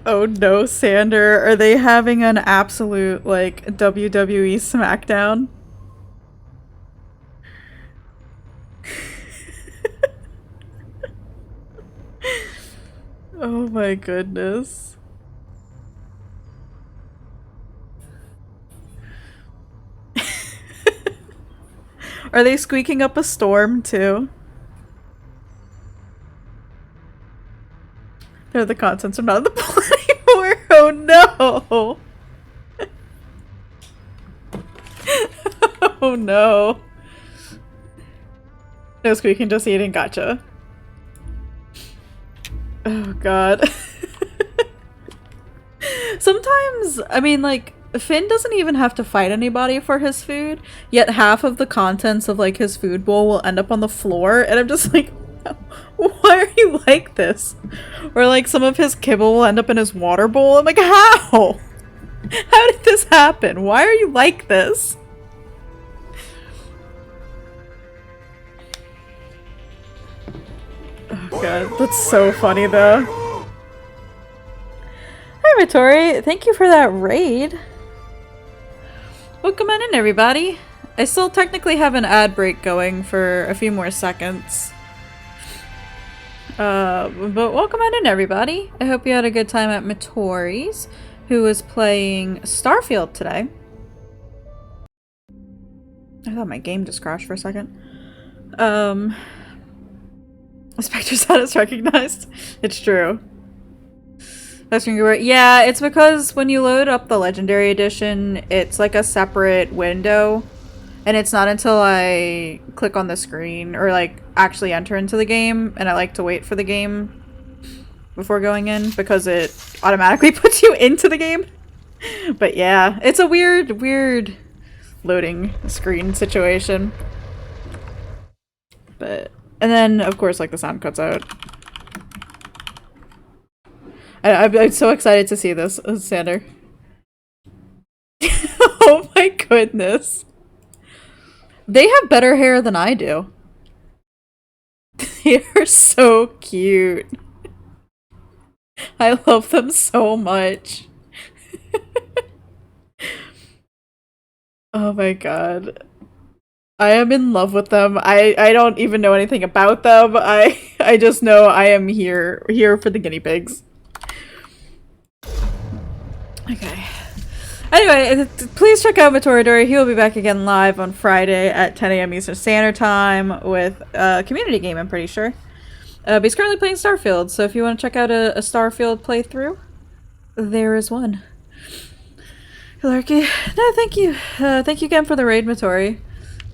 Oh no, Sander. Are they having an absolute, like, WWE SmackDown? Oh my goodness. Are they squeaking up a storm too? No, the contents are not in the pool anymore. Oh no. Oh no. No squeaking, just eating. Gotcha. Oh god. Sometimes, I mean, like, Finn doesn't even have to fight anybody for his food, yet half of the contents of, like, his food bowl will end up on the floor, and I'm just like, why are you like this? Or, like, some of his kibble will end up in his water bowl. I'm like, how? How did this happen? Why are you like this? Oh god, that's so funny though. Hi Vittori, thank you for that raid. Welcome on in everybody. I still technically have an ad break going for a few more seconds. But welcome on in everybody. I hope you had a good time at Mitori's, who was playing Starfield today. I thought my game just crashed for a second. Spectre status recognized. It's true. Yeah, it's because when you load up the Legendary Edition, it's like a separate window. And it's not until I click on the screen or like actually enter into the game, and I like to wait for the game before going in because it automatically puts you into the game. But yeah, it's a weird loading screen situation. But, and then of course like the sound cuts out. I'm so excited to see this, Sander. Oh my goodness. They have better hair than I do. They are so cute. I love them so much. Oh my god. I am in love with them. I don't even know anything about them. I just know I am here for the guinea pigs. Okay. Anyway, please check out Matoridori. He will be back again live on Friday at 10 a.m. Eastern Standard Time with a community game, I'm pretty sure. But he's currently playing Starfield, so if you want to check out a Starfield playthrough, there is one. Hilarky. No, thank you. Thank you again for the raid, Matori.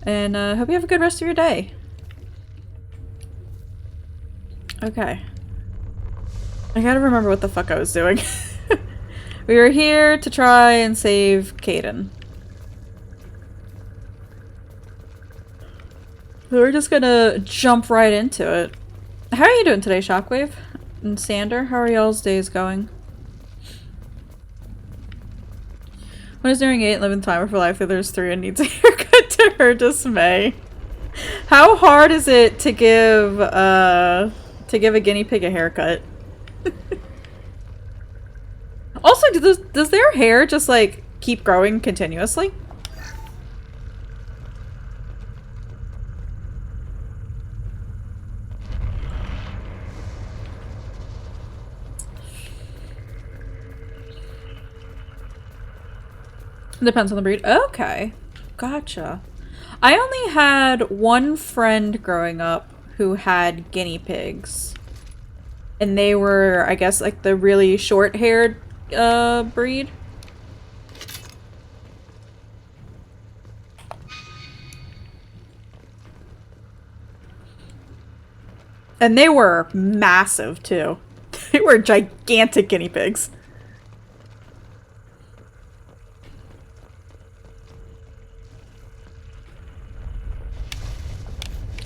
And hope you have a good rest of your day. Okay. I gotta remember what the fuck I was doing. We were here to try and save Caden. We're just gonna jump right into it. How are you doing today, Shockwave? And Sander, how are y'all's days going? When is nearing 8, living timer for life, the other's 3 and needs a haircut to her dismay. How hard is it to give a guinea pig a haircut? Also, does their hair just, like, keep growing continuously? Depends on the breed. Okay. Gotcha. I only had one friend growing up who had guinea pigs. And they were, I guess, like the really short-haired breed. And they were massive, too. They were gigantic guinea pigs.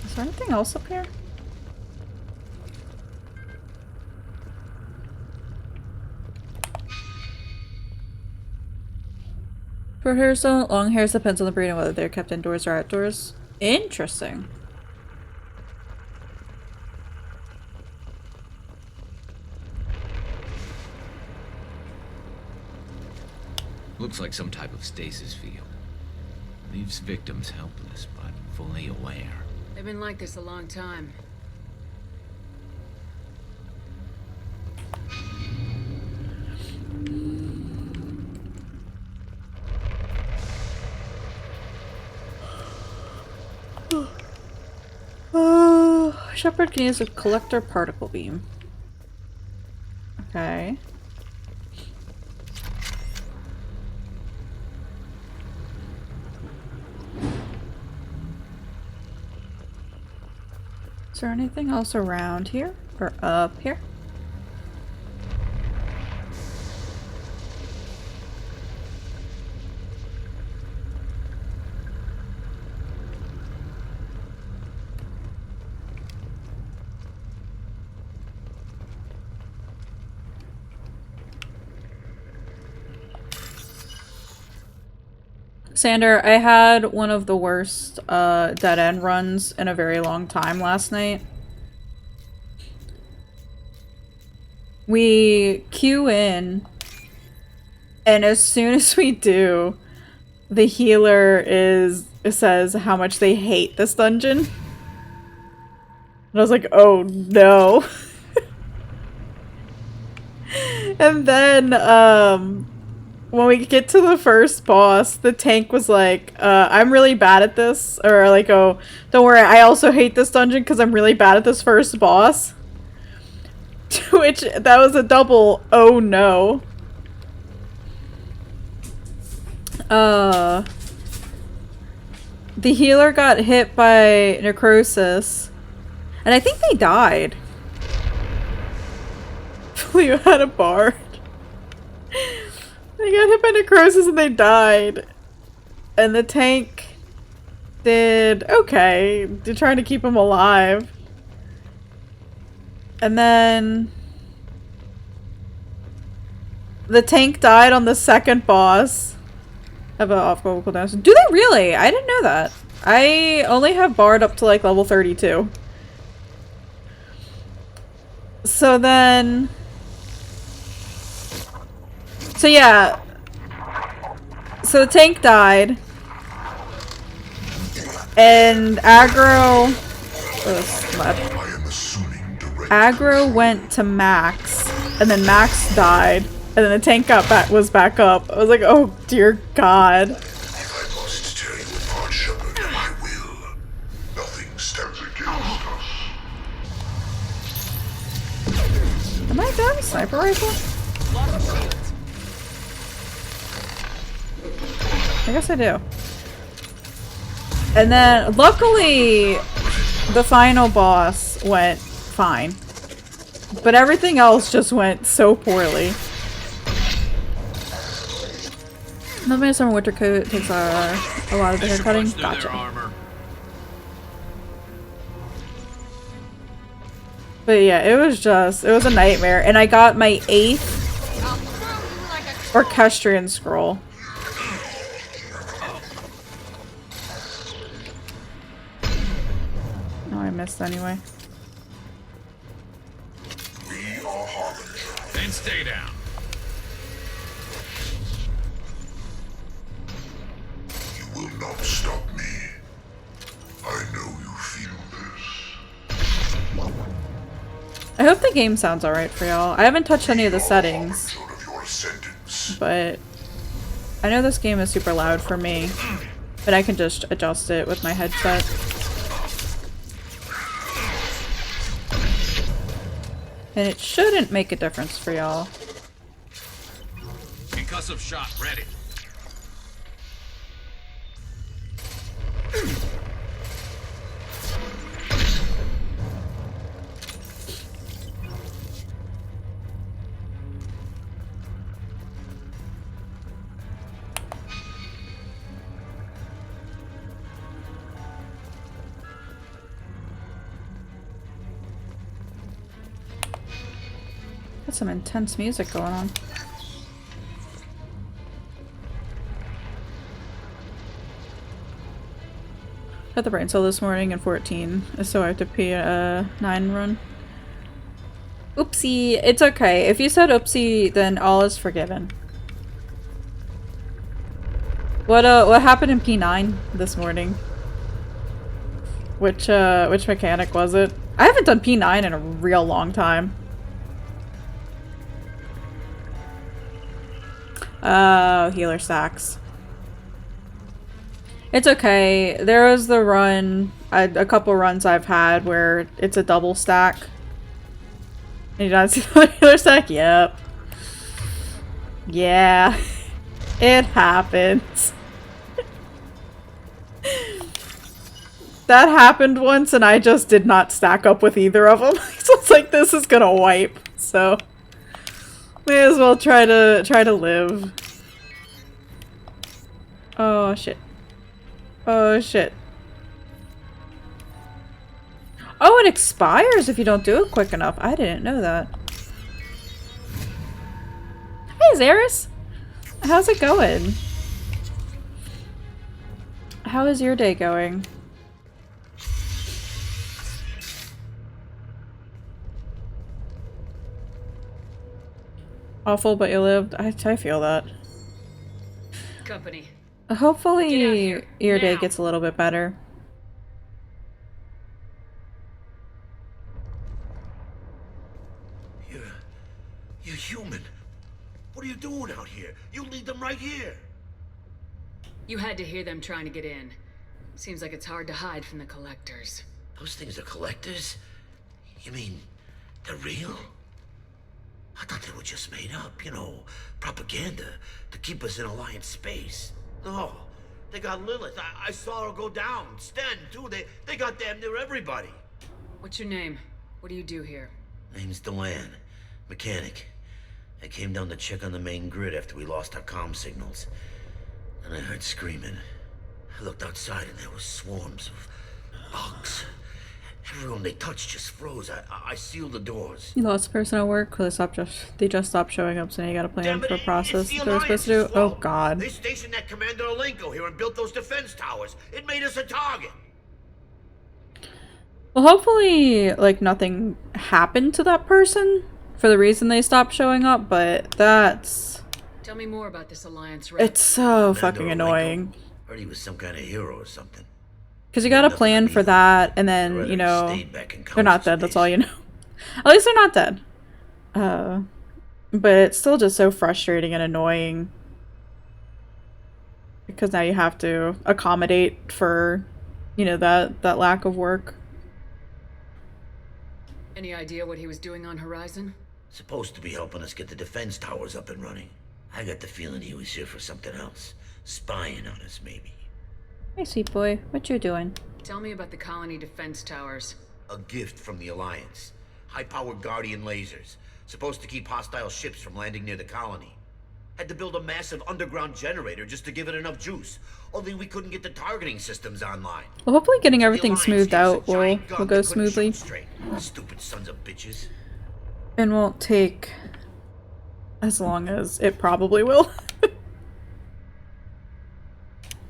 Is there anything else up here? Short hairs don't, long hairs depends on the breed and whether they're kept indoors or outdoors. Interesting. Looks like some type of stasis field. Leaves victims helpless, but fully aware. They've been like this a long time. Shepard can use a collector particle beam. Okay. Is there anything else around here? Or up here? Sander, I had one of the worst dead end runs in a very long time last night. We queue in, and as soon as we do, the healer says how much they hate this dungeon. And I was like, oh no. And then, when we get to the first boss, the tank was like, I'm really bad at this. Or like, oh, don't worry, I also hate this dungeon because I'm really bad at this first boss. To which, that was a double, oh no. The healer got hit by necrosis. And I think they died. You had a bard. They got hit by necrosis and they died. And the tank did okay. They're trying to keep him alive. And then the tank died on the second boss. Have an off-level cooldown. Do they really? I didn't know that. I only have bard up to like level 32. So then... So yeah, so the tank died, and aggro went to Max, and then Max died, and then the tank was back up. I was like, oh dear God. If I must tear you apart, Shepard, I will. Nothing stands against us. Am I done? Sniper rifle? I guess I do. And then, luckily, the final boss went fine. But everything else just went so poorly. Nobody has summer winter coat takes a lot of the hair cutting. Gotcha. But yeah, it was a nightmare. And I got my 8th Orchestrion scroll. Oh, I missed anyway. We are Harbinger. Then stay down. You will not stop me. I know you feel this. I hope the game sounds alright for y'all. I haven't touched any of the settings, Of your ascendance. but I know this game is super loud for me, but I can just adjust it with my headset. And it shouldn't make a difference for y'all. Concussive shot ready. Got some intense music going on. Had the brain cell this morning in 14, so I have to pee a 9 run. Oopsie. It's okay. If you said oopsie, then all is forgiven. What happened in P9 this morning? Which mechanic was it? I haven't done P9 in a real long time. Oh, healer stacks. It's okay. There was the run, a couple runs I've had where it's a double stack. You don't see the healer stack? Yep. Yeah. It happens. That happened once and I just did not stack up with either of them. So it's like, this is gonna wipe. So may as well try to live. Oh shit. Oh shit. Oh, it expires if you don't do it quick enough. I didn't know that. Hey, Zaris. How's it going? How is your day going? Awful, but you lived. I feel that. Company. Hopefully Get out here, your day now. gets a little bit better. You're human. What are you doing out here? You lead them right here. You had to hear them trying to get in. Seems like it's hard to hide from the collectors. Those things are collectors? You mean, they're real? I thought they were just made up, you know, propaganda to keep us in Alliance space. No, they got Lilith. I saw her go down. Sten, too. They got damn near everybody. What's your name? What do you do here? Name's Delan, mechanic. I came down to check on the main grid after we lost our comm signals. And I heard screaming. I looked outside and there were swarms of bugs. Everyone they touched just froze. I sealed the doors. You lost a person at work. They just stopped showing up, so now you gotta plan Damn it, for a process it's the that they're supposed to do. Alliance as Oh well. god. They stationed that Commander Alenko here and built those defense towers. It made us a target. Well, hopefully, like, nothing happened to that person for the reason they stopped showing up, but that's... Tell me more about this Alliance rep. It's so Commander fucking Alenko. annoying. Heard he was some kind of hero or something. Because you gotta plan for that, and then, Rather you know, stayed back in they're not Council dead, that's space. all you know. At least they're not dead. But it's still just so frustrating and annoying. Because now you have to accommodate for, you know, that lack of work. Any idea what he was doing on Horizon? Supposed to be helping us get the defense towers up and running. I got the feeling he was here for something else. Spying on us, maybe. Hey, sweet boy, what you doing? Tell me about the colony defense towers. A gift from the Alliance. High-powered Guardian lasers. Supposed to keep hostile ships from landing near the colony. Had to build a massive underground generator just to give it enough juice. Only we couldn't get the targeting systems online. Well, hopefully getting The everything Alliance smoothed gave us a out will giant gun go that couldn't smoothly. shoot straight. Stupid sons of bitches. And won't take as long as it probably will.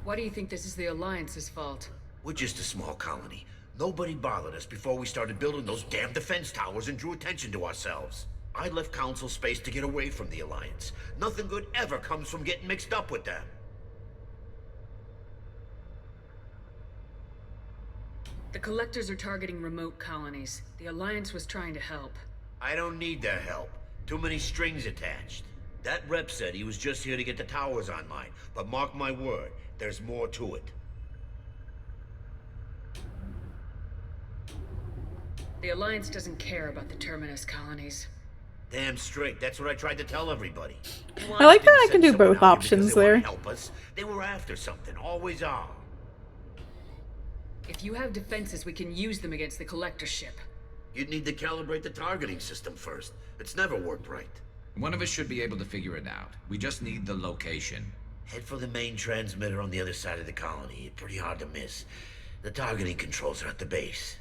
Why do you think this is the Alliance's fault? We're just a small colony. Nobody bothered us before we started building those damn defense towers and drew attention to ourselves. I left Council space to get away from the Alliance. Nothing good ever comes from getting mixed up with them. The collectors are targeting remote colonies. The Alliance was trying to help. I don't need their help. Too many strings attached. That rep said he was just here to get the towers online, but mark my word, there's more to it. The Alliance doesn't care about the Terminus colonies. Damn straight, that's what I tried to tell everybody. I like that I Didn't can send do someone both out here options because they wanna there. help us. They were after something, always are. If you have defenses, we can use them against the collector ship. You'd need to calibrate the targeting system first. It's never worked right. One of us should be able to figure it out. We just need the location. Head for the main transmitter on the other side of the colony. Pretty hard to miss. The targeting controls are at the base.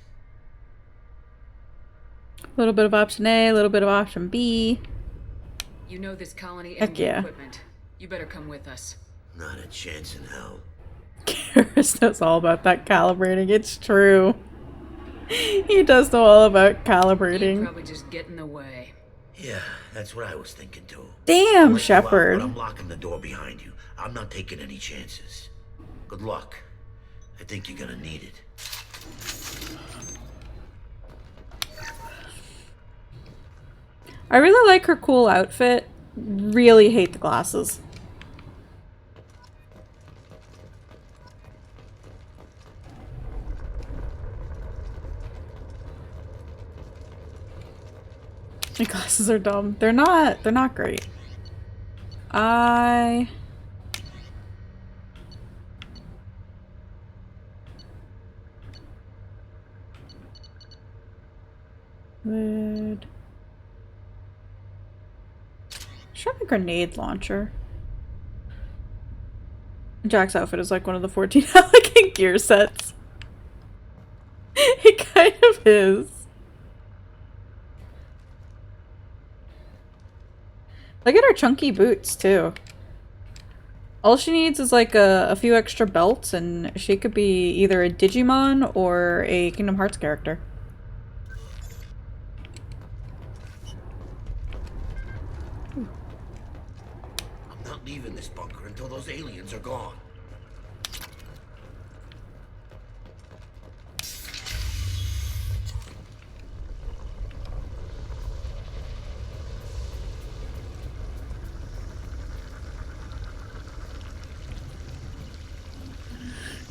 A little bit of option A, a little bit of option B. You know this colony Heck and the yeah. equipment. You better come with us. Not a chance in hell. Garrus knows all about that calibrating. It's true. He does know all about You'd calibrating. probably just get in the way. Yeah, that's what I was thinking too. Damn, I'll let you out, Shepard. but I'm locking the door behind you. I'm not taking any chances. Good luck. I think you're gonna need it. I really like her cool outfit. Really hate the glasses. My glasses are dumb. They're not great. I would should have a grenade launcher. Jack's outfit is like one of the 14 elegant gear sets. It kind of is. Look at her chunky boots, too. All she needs is like a few extra belts, and she could be either a Digimon or a Kingdom Hearts character. I'm not leaving this bunker until those aliens are gone.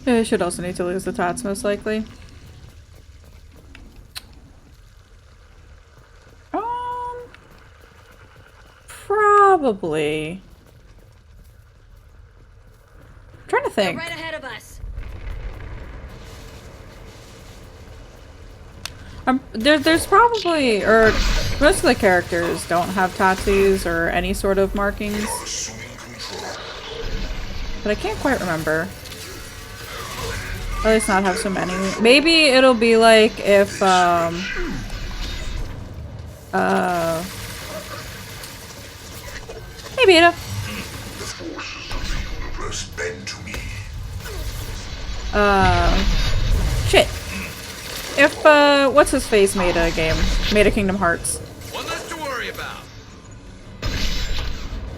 I should also need to lose the tats, most likely. Probably. I'm trying to think. Right ahead of us. There's probably, or most of the characters don't have tattoos or any sort of markings, Assuming control. but I can't quite remember. Or at least not have so many. Maybe it'll be like if, hey Beta. The forces of the universe bend to me. Shit. If, what's his face made a game? Made a Kingdom Hearts. One less to worry about.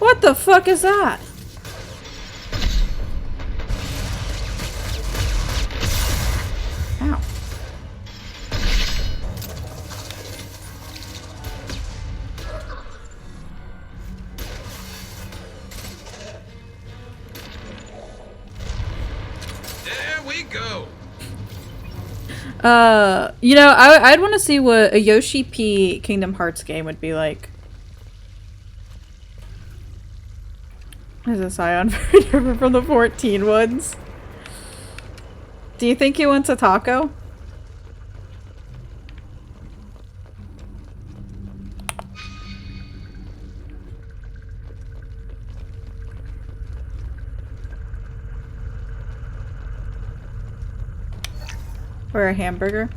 What the fuck is that? Ow. There we go. You know, I'd want to see what a Yoshi P Kingdom Hearts game would be like. There's a Scion very different from the 14 ones. Do you think he wants a taco? Or a hamburger?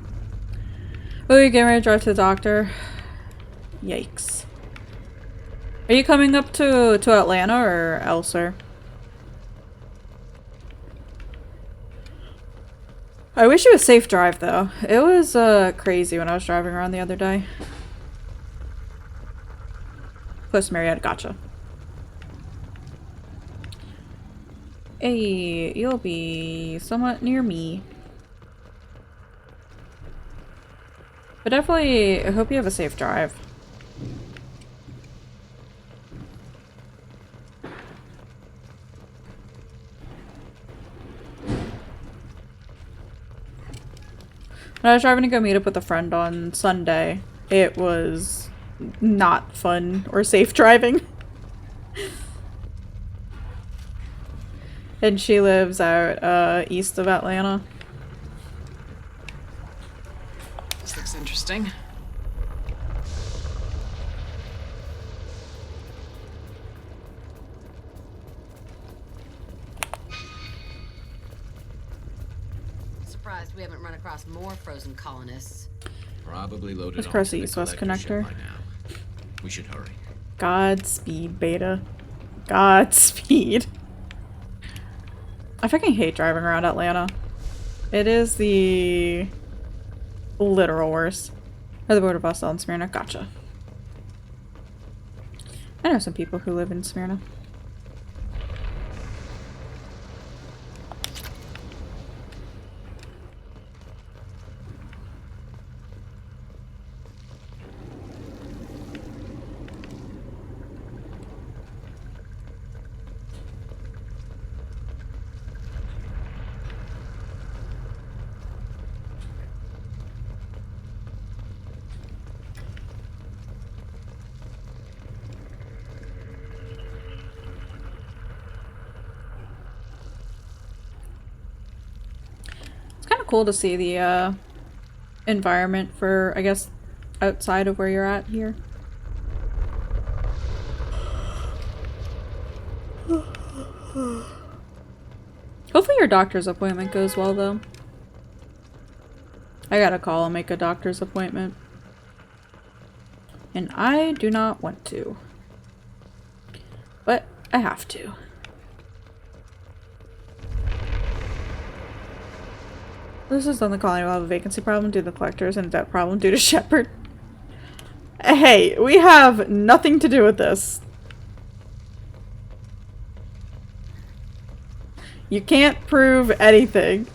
Oh, you're getting ready to drive to the doctor? Yikes. Are you coming up to Atlanta or elsewhere? I wish it was safe drive though. It was crazy when I was driving around the other day. Post Marietta, gotcha. Hey, you'll be somewhat near me. But definitely, I hope you have a safe drive. When I was driving to go meet up with a friend on Sunday, it was not fun or safe driving. And she lives out east of Atlanta. This looks interesting. Surprised we haven't run across more frozen colonists. Probably loaded Let's onto cross the the east-west collector ship connector. by now. We should hurry. Godspeed, Beta. Godspeed. I fucking hate driving around Atlanta. It is the literal worst. Or the border bus on Smyrna. Gotcha. I know some people who live in Smyrna. Cool to see the environment for, I guess, outside of where you're at here. Hopefully your doctor's appointment goes well, though. I gotta call and make a doctor's appointment. And I do not want to. But I have to. This is on the colony will have a vacancy problem due to the collectors and a debt problem due to Shepard. Hey, we have nothing to do with this. You can't prove anything.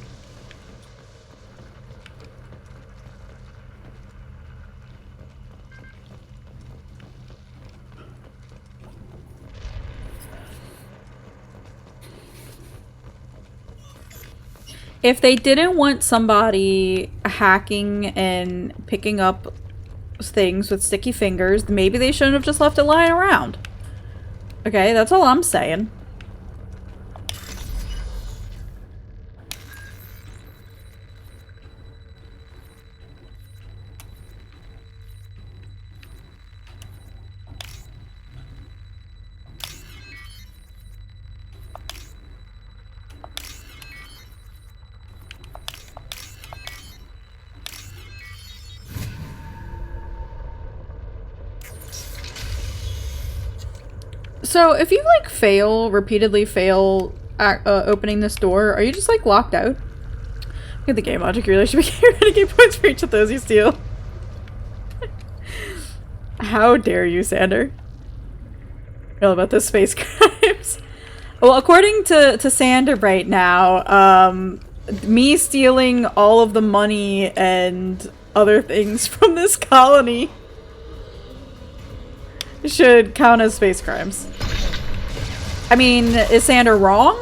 If they didn't want somebody hacking and picking up things with sticky fingers, maybe they shouldn't have just left it lying around. Okay, that's all I'm saying. So, if you, like, repeatedly fail at opening this door, are you just, like, locked out? Look at the game logic, you really should be getting points for each of those you steal. How dare you, Sander? All about those space crimes. Well, according to Sander right now, me stealing all of the money and other things from this colony should count as space crimes. I mean, is Sander wrong?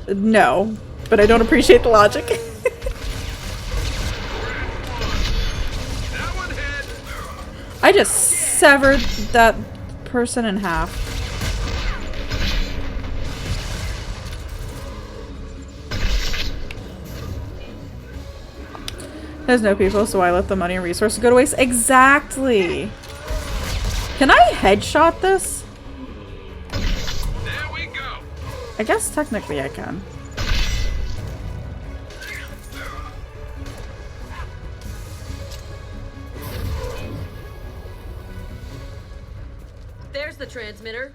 No, but I don't appreciate the logic. I just severed that person in half. There's no people, so I let the money and resources go to waste. Exactly! Can I headshot this? There we go. I guess technically I can. There's the transmitter.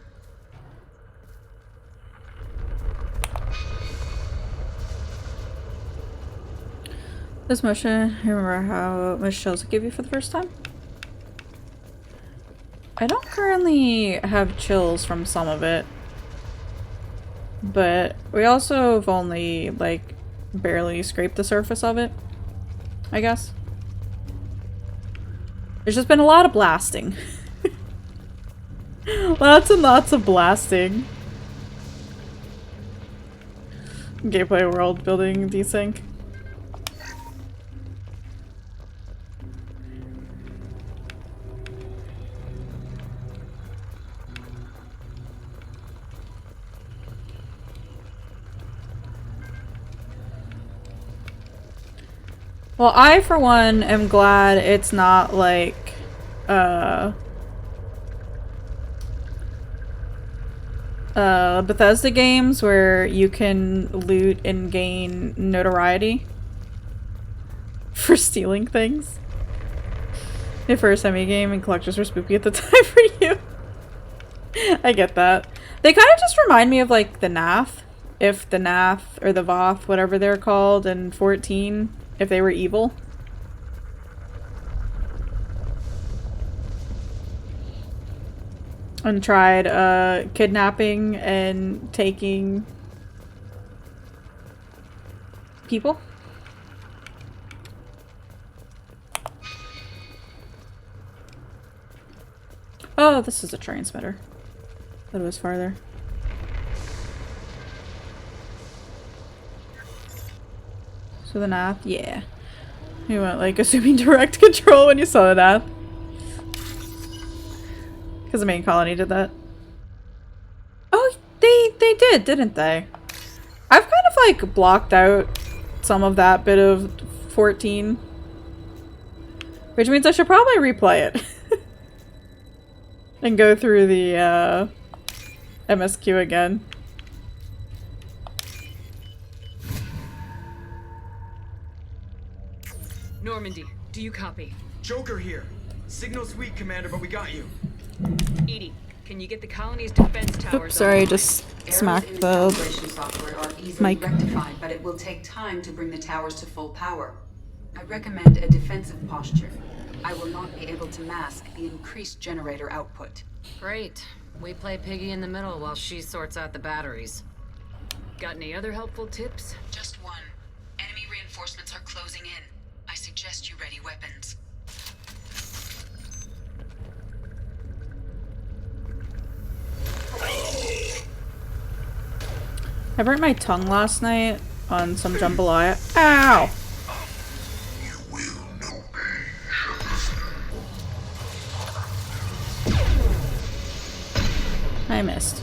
This motion, remember how much shells it gave you for the first time? I don't currently have chills from some of it. But we also have only, like, barely scraped the surface of it, I guess. There's just been a lot of blasting. Lots and lots of blasting. Gameplay world building desync. Well, I, for one, am glad it's not like, Bethesda games where you can loot and gain notoriety for stealing things. The first semi-game and collectors were spooky at the time for you. I get that. They kind of just remind me of, like, the Nath. If the Nath, or the Voth, whatever they're called, in 14, if they were evil. and tried kidnapping and taking people. Oh, this is a transmitter. Thought it was farther. So the Nath, yeah. You went like assuming direct control when you saw the Nath. Because the main colony did that. Oh, they did, didn't they? I've kind of like blocked out some of that bit of 14. Which means I should probably replay it. And go through the MSQ again. Normandy, do you copy? Joker here. Signal's weak, Commander, but we got you. Edie, can you get the colony's defense towers? Oops, sorry, I online? just Errors smacked in the calibration software are easily mic. rectified, but it will take time to bring the towers to full power. I recommend a defensive posture. I will not be able to mask the increased generator output. Great. We play piggy in the middle while she sorts out the batteries. Got any other helpful tips? Just one. Enemy reinforcements are closing in. I suggest you ready weapons. I burnt my tongue last night on some jambalaya. Ow! You will know pain, Shepard. I missed.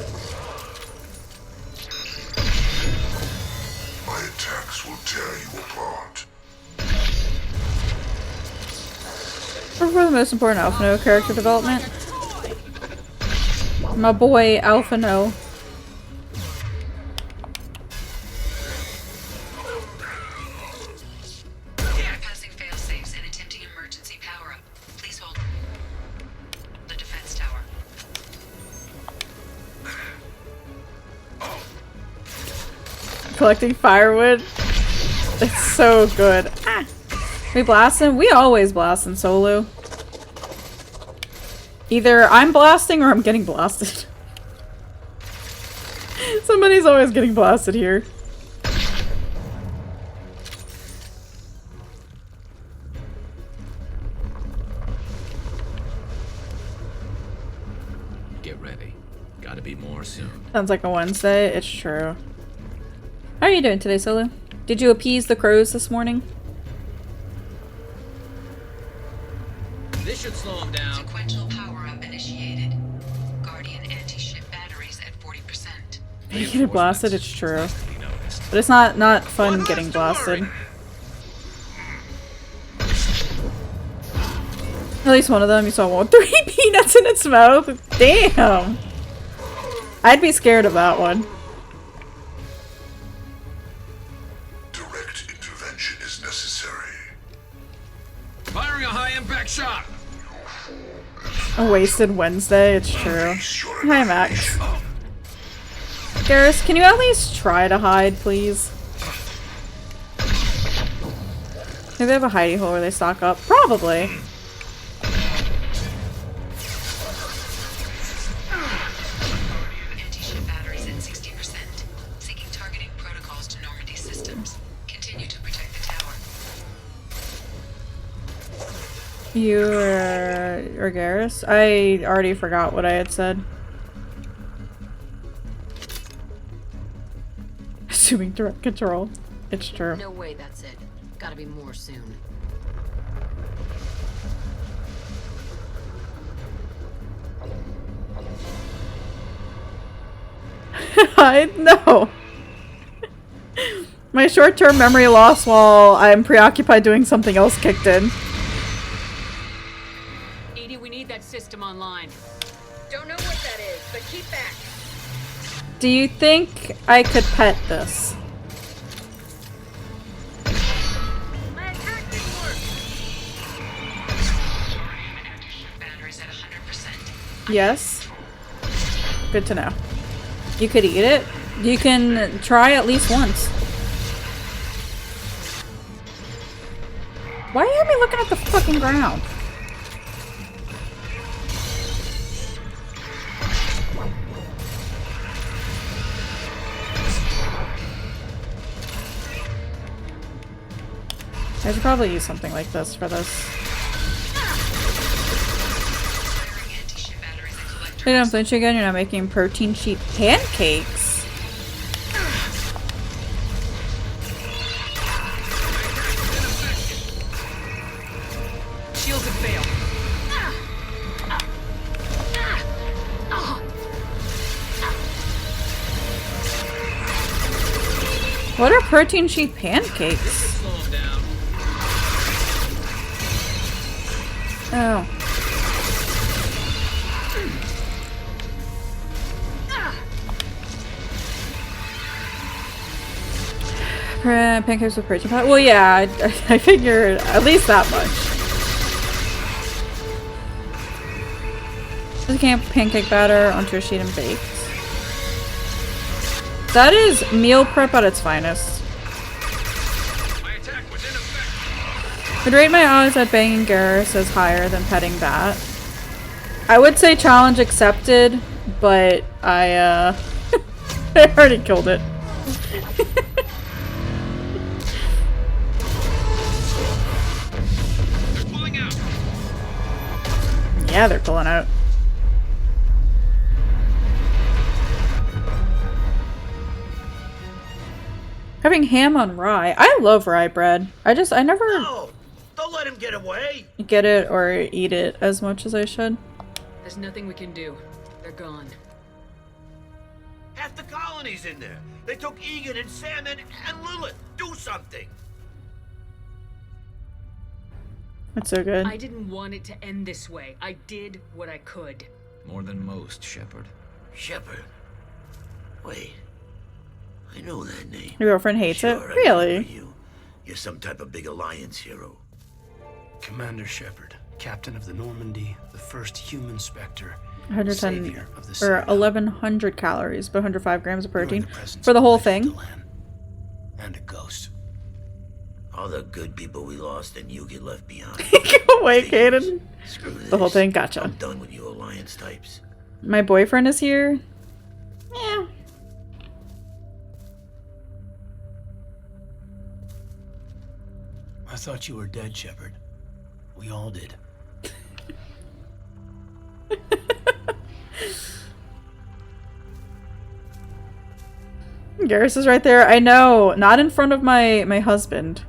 My attacks will tear you apart. For the most important Alphino character development. My boy Alphino. Passing failsafes and attempting emergency power-up. Please hold. The defense tower. Collecting firewood. It's so good. Ah. We blasting? We always blast in solo. Either I'm blasting or I'm getting blasted. Somebody's always getting blasted here. Get ready. Gotta be more soon. Sounds like a Wednesday. It's true. How are you doing today, Solo? Did you appease the crows this morning? This should slow him down. Sequential power-up initiated. Guardian anti-ship batteries at 40%. You get blasted, it's true. But it's not fun getting blasted. At least one of them, you saw one with 3 peanuts in its mouth. Damn! I'd be scared of that one. Direct intervention is necessary. Firing a high-impact shot! A wasted Wednesday, it's true. Hi, Max. Garrus, can you at least try to hide, please? Maybe they have a hidey hole where they stock up. Probably. Anti-ship batteries at 60%. Seeking targeting protocols to Normandy systems. Continue to protect the tower. You or Garrus? I already forgot what I had said. Assuming direct control. It's true. No way that's it. Gotta be more soon. No. My short-term memory loss while I'm preoccupied doing something else kicked in. Edie, we need that system online. Don't know what that is, but keep back. Do you think I could pet this? My attack didn't work. Batteries at 100%. Yes. Good to know. You could eat it. You can try at least once. Why are you looking at the fucking ground? I should probably use something like this for this. Hey, don't flinch again. You're not making protein sheet pancakes. Shields have failed. What are protein sheet pancakes? Slow him down. Oh. Pancakes with protein powder? Well, yeah, I figured at least that much. Just pancake batter onto a sheet and bake. That is meal prep at its finest. I'd rate my odds at banging Garrus as higher than petting Bat. I would say challenge accepted, but I I already killed it. Yeah, they're pulling out. Having ham on rye. I love rye bread. I never No! Don't let him get away! get it or eat it as much as I should. There's nothing we can do. They're gone. Half the colony's in there. They took Egan and Sam and Lilith. Do something! That's so good. I didn't want it to end this way. I did what I could. More than most, Shepard. Shepard. Wait. I know that name. Your girlfriend hates Sure, it? I remember Really? you. You're some type of big Alliance hero. Commander Shepard, captain of the Normandy, the first human Spectre, 110 savior of the or Citadel. 1100 calories, but 105 grams of You're in protein the presence for the of whole Lady thing. Delenn and a ghost. All the good people we lost and you get left behind. Go away, Kaden. Screw this. The whole thing, gotcha. I'm done with you Alliance types. My boyfriend is here. Yeah. I thought you were dead, Shepard. We all did. Garrus is right there. I know. Not in front of my husband.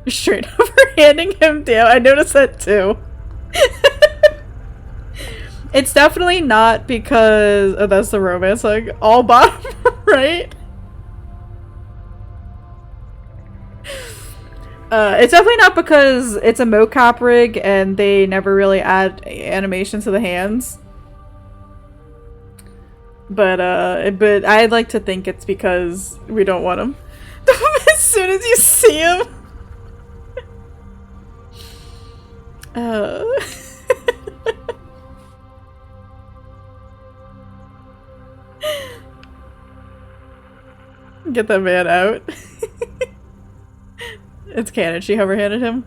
Straight over handing him down. I noticed that too. It's definitely not because... Oh, that's the romance. Like, all bottom right? It's definitely not because it's a mocap rig and they never really add animation to the hands. But I'd like to think it's because we don't want him. As soon as you see him. Get that man out. It's canon. She hover-handed him.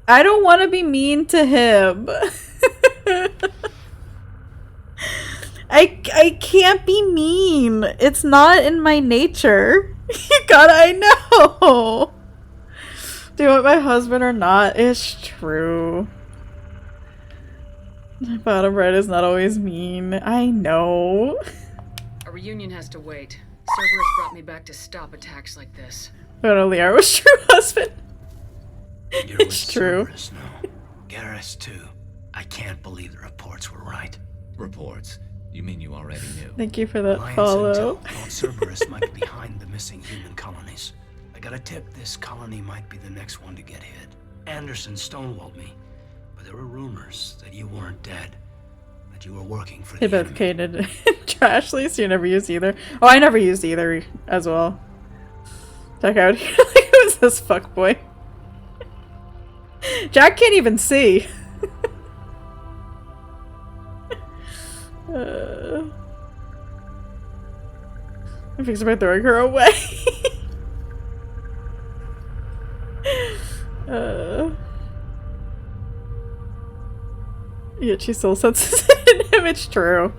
I don't want to be mean to him. I can't be mean. It's not in my nature. You gotta, I know. Do you want my husband or not? It's true. Bottom right is not always mean. I know. A reunion has to wait. Cerberus brought me back to stop attacks like this. But only I was true husband. You're with It's true. Cerberus now. Garrus, too. I can't believe the reports were right. Reports? You mean you already knew? Thank you for that Alliance follow. intel thought Cerberus might be behind the missing human colonies. I got a tip this colony might be the next one to get hit. Anderson stonewalled me, but there were rumors that you weren't dead, that you were working for They the both enemy. cated Trashly, so you never used either. Oh, I never used either as well. Check out here. Who's this fuckboy? Jack can't even see. I fixed by throwing her away. Yet she still senses it in him. It's true.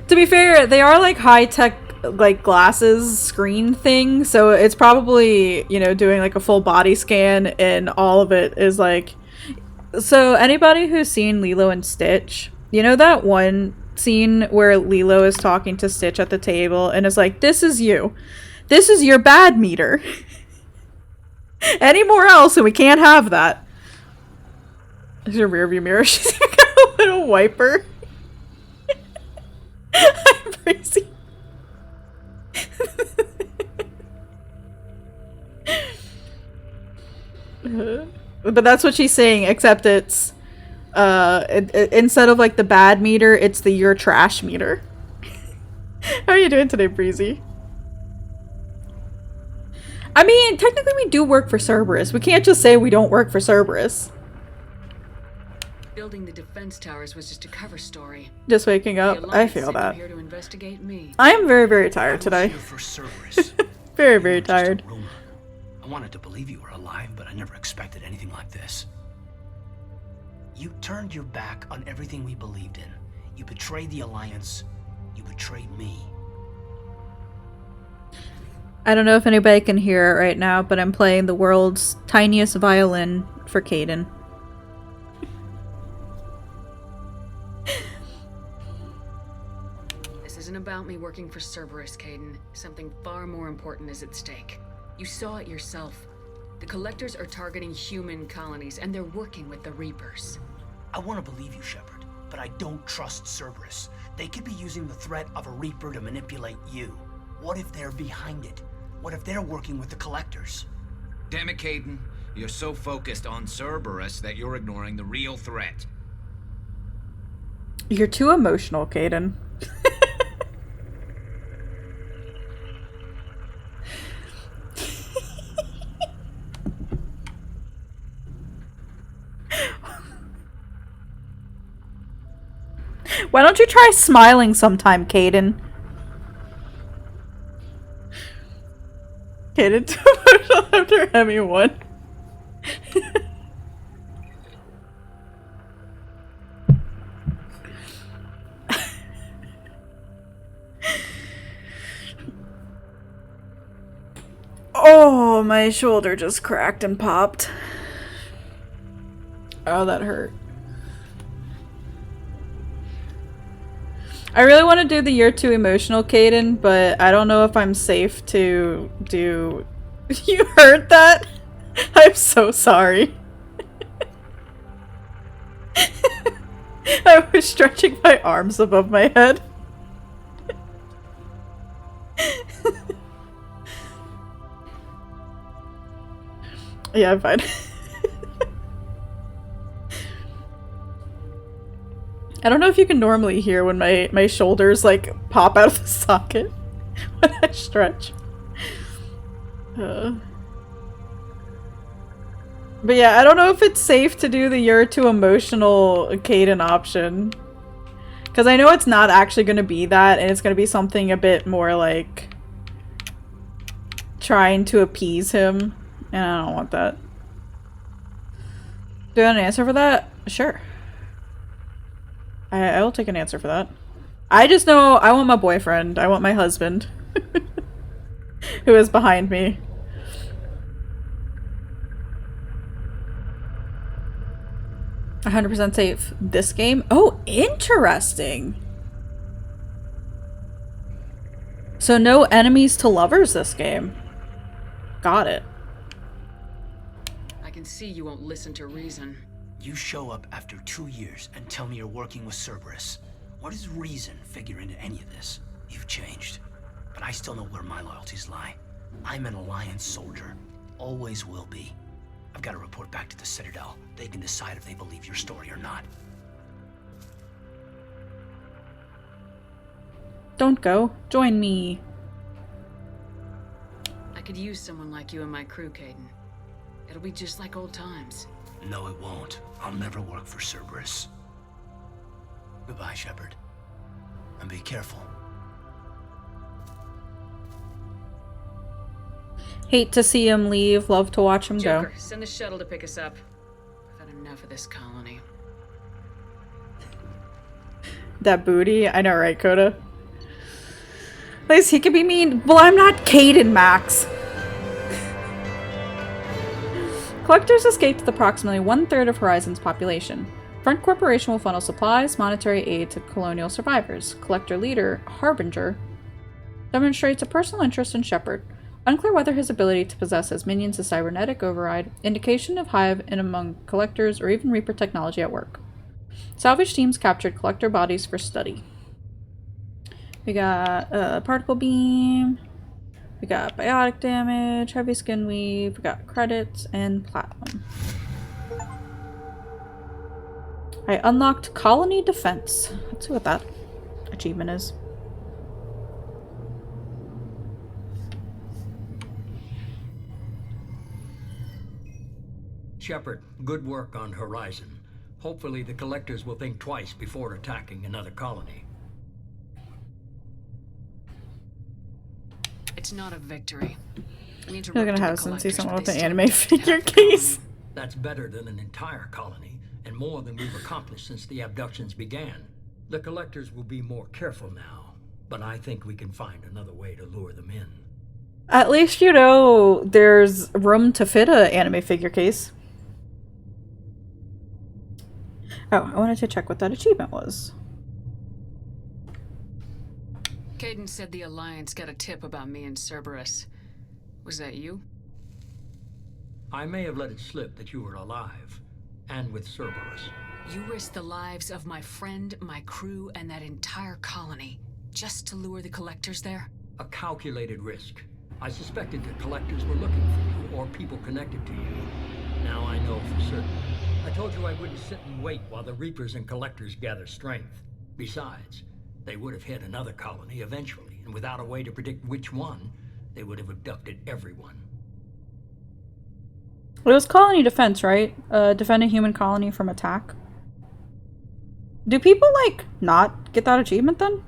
To be fair, they are like high-tech like glasses screen thing, so it's probably, you know, doing like a full body scan, and all of it is like, so anybody who's seen Lilo and Stitch, you know that one scene where Lilo is talking to Stitch at the table and is like, this is you. This is your bad meter. Anymore else and we can't have that. There's your rearview mirror. She's even got a little wiper. I'm crazy. But that's what she's saying, except it's instead of like the bad meter, it's the your trash meter. How are you doing today, Breezy? I mean, technically we do work for Cerberus. We can't just say we don't work for Cerberus. Building the defense towers was just a cover story. Just waking The up, I Alliance feel sent that. you here to investigate me. I am very, very tired today. Here for Cerberus. Very, You very were just a tired. rumor. I wanted to believe you were alive, but I never expected anything like this. You turned your back on everything we believed in. You betrayed the Alliance. You betrayed me. I don't know if anybody can hear it right now, but I'm playing the world's tiniest violin for Caden. This isn't about me working for Cerberus, Caden. Something far more important is at stake. You saw it yourself. The Collectors are targeting human colonies, and they're working with the Reapers. I want to believe you, Shepard, but I don't trust Cerberus. They could be using the threat of a Reaper to manipulate you. What if they're behind it? What if they're working with the Collectors? Damn it, Caden. You're so focused on Cerberus that you're ignoring the real threat. You're too emotional, Caden. Why don't you try smiling sometime, Caden? Caden too emotional after Hemi won. Oh, my shoulder just cracked and popped. Oh, that hurt. I really want to do the you're too emotional, Caden, but I don't know if I'm safe to do... You heard that? I'm so sorry. I was stretching my arms above my head. Yeah, I'm fine. I don't know if you can normally hear when my shoulders like pop out of the socket when I stretch. But yeah, I don't know if it's safe to do the you're too emotional Caden option. Because I know it's not actually going to be that, and it's going to be something a bit more like trying to appease him. And I don't want that. Do you want an answer for that? Sure. I will take an answer for that. I just know I want my boyfriend. I want my husband. Who is behind me. "100% safe this game?" Oh, interesting. So no enemies to lovers this game. Got it. I can see you won't listen to reason. You show up after 2 years and tell me you're working with Cerberus. What does reason figure into any of this? You've changed, but I still know where my loyalties lie. I'm an Alliance soldier. Always will be. I've got to report back to the Citadel. They can decide if they believe your story or not. Don't go. Join me. I could use someone like you in my crew, Caden. It'll be just like old times. No, it won't. I'll never work for Cerberus. Goodbye, Shepard. And be careful. Hate to see him leave. Love to watch him Joker, go. send the shuttle to pick us up. I've had enough of this colony. That booty. I know, right, Coda? At least he could be mean. Well, I'm not Caden, Max. Collectors escaped with approximately 1/3 of Horizon's population. Front Corporation will funnel supplies, monetary aid to colonial survivors. Collector leader, Harbinger, demonstrates a personal interest in Shepard. Unclear whether his ability to possess his minions a cybernetic override, indication of Hive in among collectors, or even Reaper technology at work. Salvage teams captured collector bodies for study. We got particle beam. We got biotic damage, heavy skin weave, we got credits, and platinum. I unlocked colony defense. Let's see what that achievement is. Shepard, good work on Horizon. Hopefully the Collectors will think twice before attacking another colony. It's not a victory. You're gonna have some see someone with an anime figure case. That's better than an entire colony, and more than we've accomplished since the abductions began. The Collectors will be more careful now, but I think we can find another way to lure them in. At least you know there's room to fit a anime figure case. Oh, I wanted to check what that achievement was. Caden said the Alliance got a tip about me and Cerberus. Was that you? I may have let it slip that you were alive, and with Cerberus. You risked the lives of my friend, my crew, and that entire colony, just to lure the Collectors there? A calculated risk. I suspected the Collectors were looking for you, or people connected to you. Now I know for certain. I told you I wouldn't sit and wait while the Reapers and Collectors gather strength. Besides, they would have hit another colony eventually, and without a way to predict which one, they would have abducted everyone. It was colony defense, right? Defend a human colony from attack. Do people, like, not get that achievement then?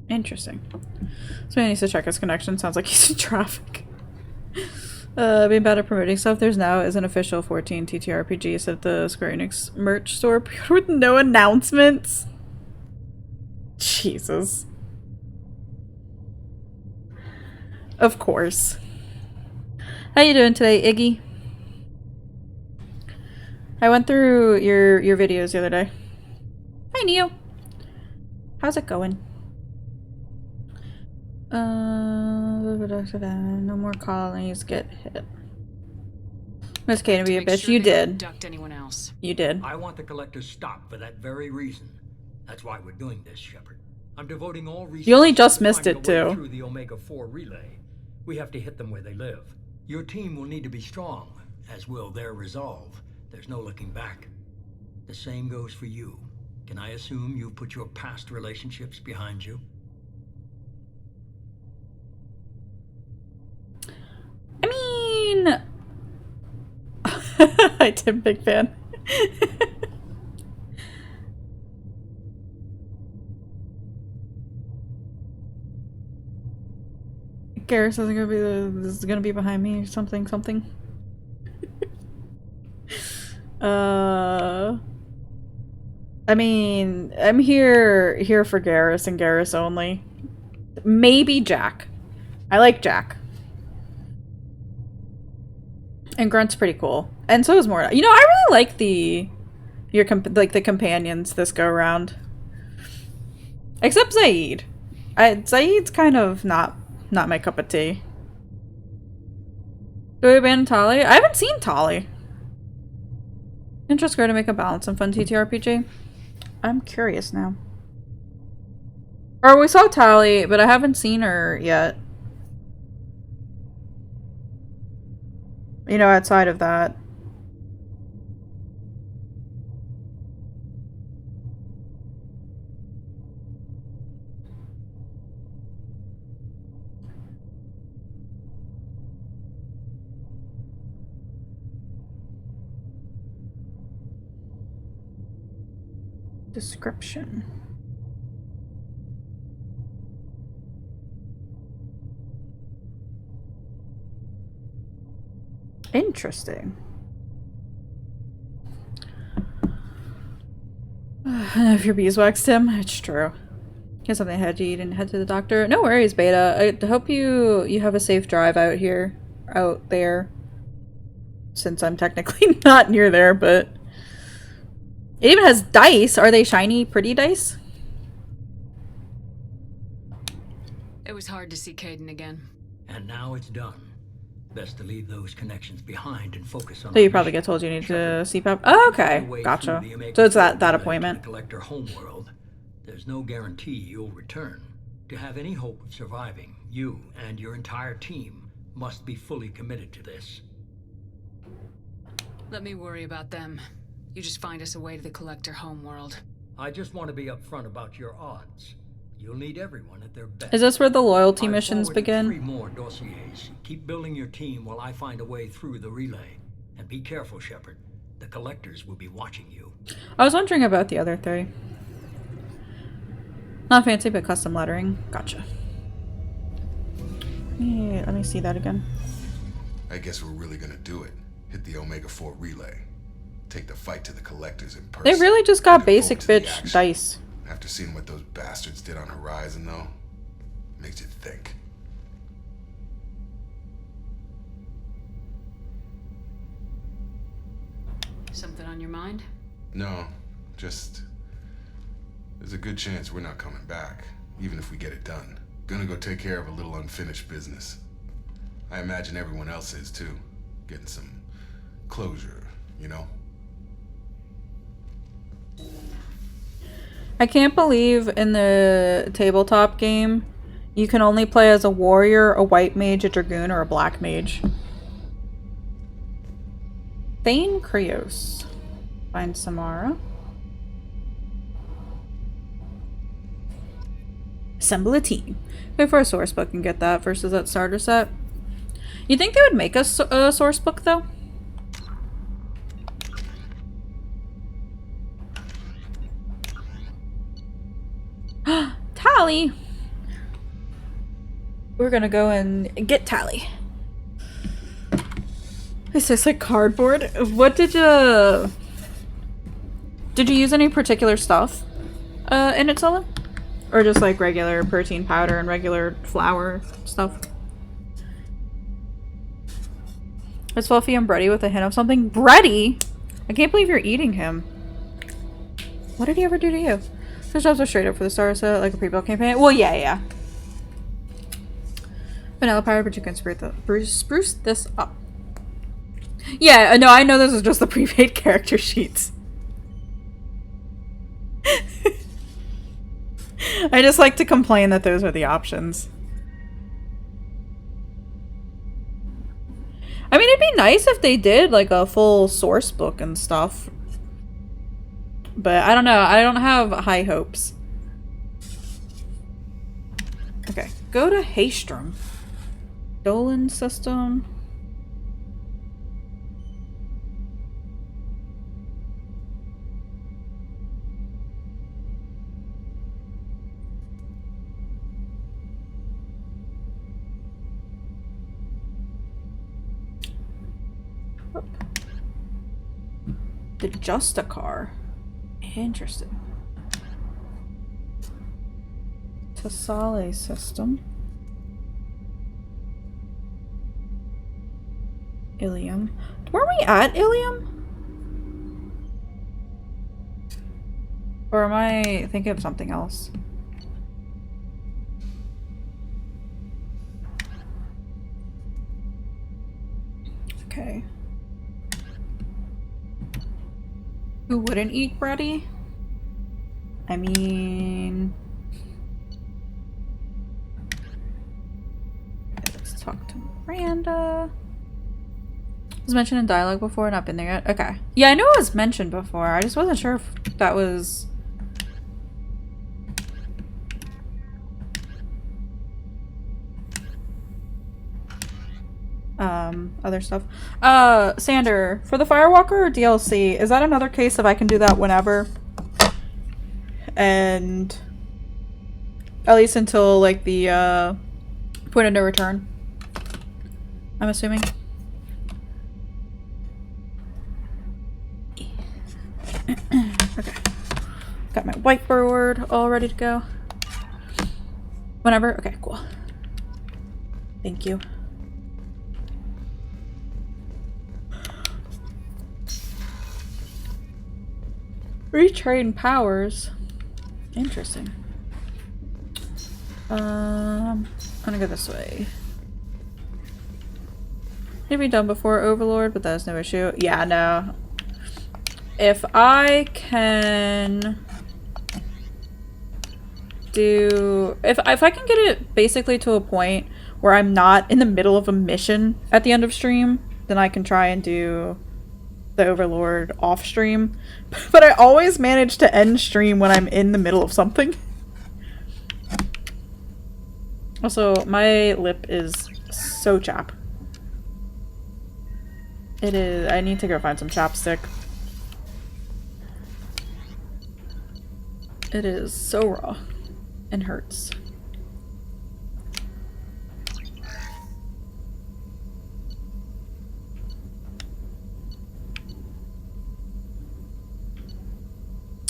Interesting. So he needs to check his connection. Sounds like he's in traffic. Being bad at promoting stuff. There's now is an official 14 TTRPGs at the Square Enix merch store with no announcements. Jesus. Of course. How you doing today, Iggy? I went through your videos the other day. Hi, Neo. How's it going? No more colonies get hit. Miss Kane, be a bitch. You did. Abduct anyone else. You did. I want the Collectors stopped for that very reason. That's why we're doing this, Shepard. I'm devoting all resources. You only just missed it too. Through the Omega-4 relay. We have to hit them where they live. Your team will need to be strong, as will their resolve. There's no looking back. The same goes for you. Can I assume you've put your past relationships behind you? I mean... Hi, Tim, big fan. Garrus isn't gonna be this is gonna be behind me or something. I mean, I'm here for Garrus and Garrus only. Maybe Jack. I like Jack. And Grunt's pretty cool. And so is Morta. You know, I really like the companions this go around. Except Zaid. Zaid's kind of not my cup of tea. Do we abandon Tali? I haven't seen Tali. Interest her to make a balanced and fun TTRPG. I'm curious now. Or we saw Tali, but I haven't seen her yet. You know, outside of that. Description. Interesting. If you're beeswaxed him, it's true. Get something ahead to eat and head to the doctor. No worries, Beta. I hope you have a safe drive out there. Since I'm technically not near there, but it even has dice. Are they shiny, pretty dice? It was hard to see Caden again. And now it's done. Best to leave those connections behind and focus on. So you probably get told you need to CPAP. Oh, okay, gotcha. So it's that appointment. Collector homeworld. There's no guarantee you'll return. To have any hope of surviving, you and your entire team must be fully committed to this. Let me worry about them. You just find us a way to the Collector homeworld. I just want to be upfront about your odds. You'll need everyone at their best. Is this where the loyalty I've missions forwarded begin? 3 more dossiers. Keep building your team while I find a way through the relay. And be careful, Shepard. The Collectors will be watching you. I was wondering about the other 3. Not fancy, but custom lettering. Gotcha. Yeah, let me see that again. I guess we're really gonna do it. Hit the Omega-4 relay. Take the fight to the Collectors in person. They really just got Looking basic forward to the bitch action. dice. After seeing what those bastards did on Horizon, though, makes you think. Something on your mind? No, just... There's a good chance we're not coming back, even if we get it done. Gonna go take care of a little unfinished business. I imagine everyone else is, too. Getting some closure, you know? I can't believe in the tabletop game you can only play as a warrior, a white mage, a dragoon, or a black mage. Thane Krios. Find Samara. Assemble a team. Wait for a source book and get that versus that starter set. You think they would make us a source book though? Tally! We're gonna go and get Tally. Is this like cardboard? What did you use any particular stuff in it, Sullen? Or just like regular protein powder and regular flour stuff? It's Fluffy and Brady with a hint of something. Brady? I can't believe you're eating him. What did he ever do to you? His jobs are straight up for the star set, like a pre-built campaign. Well, yeah. Vanilla powder, but you can spruce this up. Yeah, no, I know this is just the prepaid character sheets. I just like to complain that those are the options. I mean, it'd be nice if they did like a full source book and stuff. But I don't know. I don't have high hopes. Okay. Go to Haystrom. Dolan system. The Justicar. Interesting. Tassale system. Ilium. Were we at Ilium? Or am I thinking of something else? Okay. Who wouldn't eat Brady? I mean... Let's talk to Miranda. Was mentioned in dialogue before, not been there yet? Okay. Yeah, I know it was mentioned before. I just wasn't sure if that was... other stuff. Sander, for the Firewalker or DLC, is that another case of I can do that whenever? And at least until like the point of no return, I'm assuming. Okay. whiteboard all ready to go? Whenever? Okay, cool. Thank you. Retrain powers. Interesting. I'm gonna go this way. Need to be done before Overlord, but that's no issue. Yeah, no. If I can do... If I can get it basically to a point where I'm not in the middle of a mission at the end of stream, then I can try and do the Overlord off stream. But I always manage to end stream when I'm in the middle of something. Also, my lip is so chapped. It is. I need to go find some chapstick. It is so raw and hurts.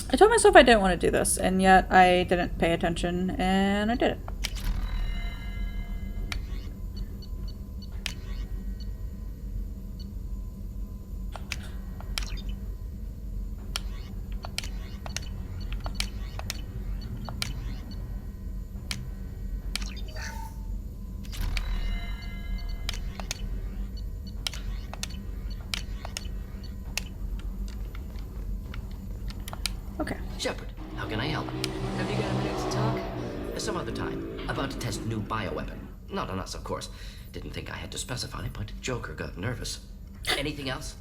I told myself I didn't want to do this, and yet I didn't pay attention, and I did it. Okay. Shepard, how can I help? Have you got a minute to talk? Some other time. About to test new bioweapon. Not on us, of course. Didn't think I had to specify, but Joker got nervous. Anything else?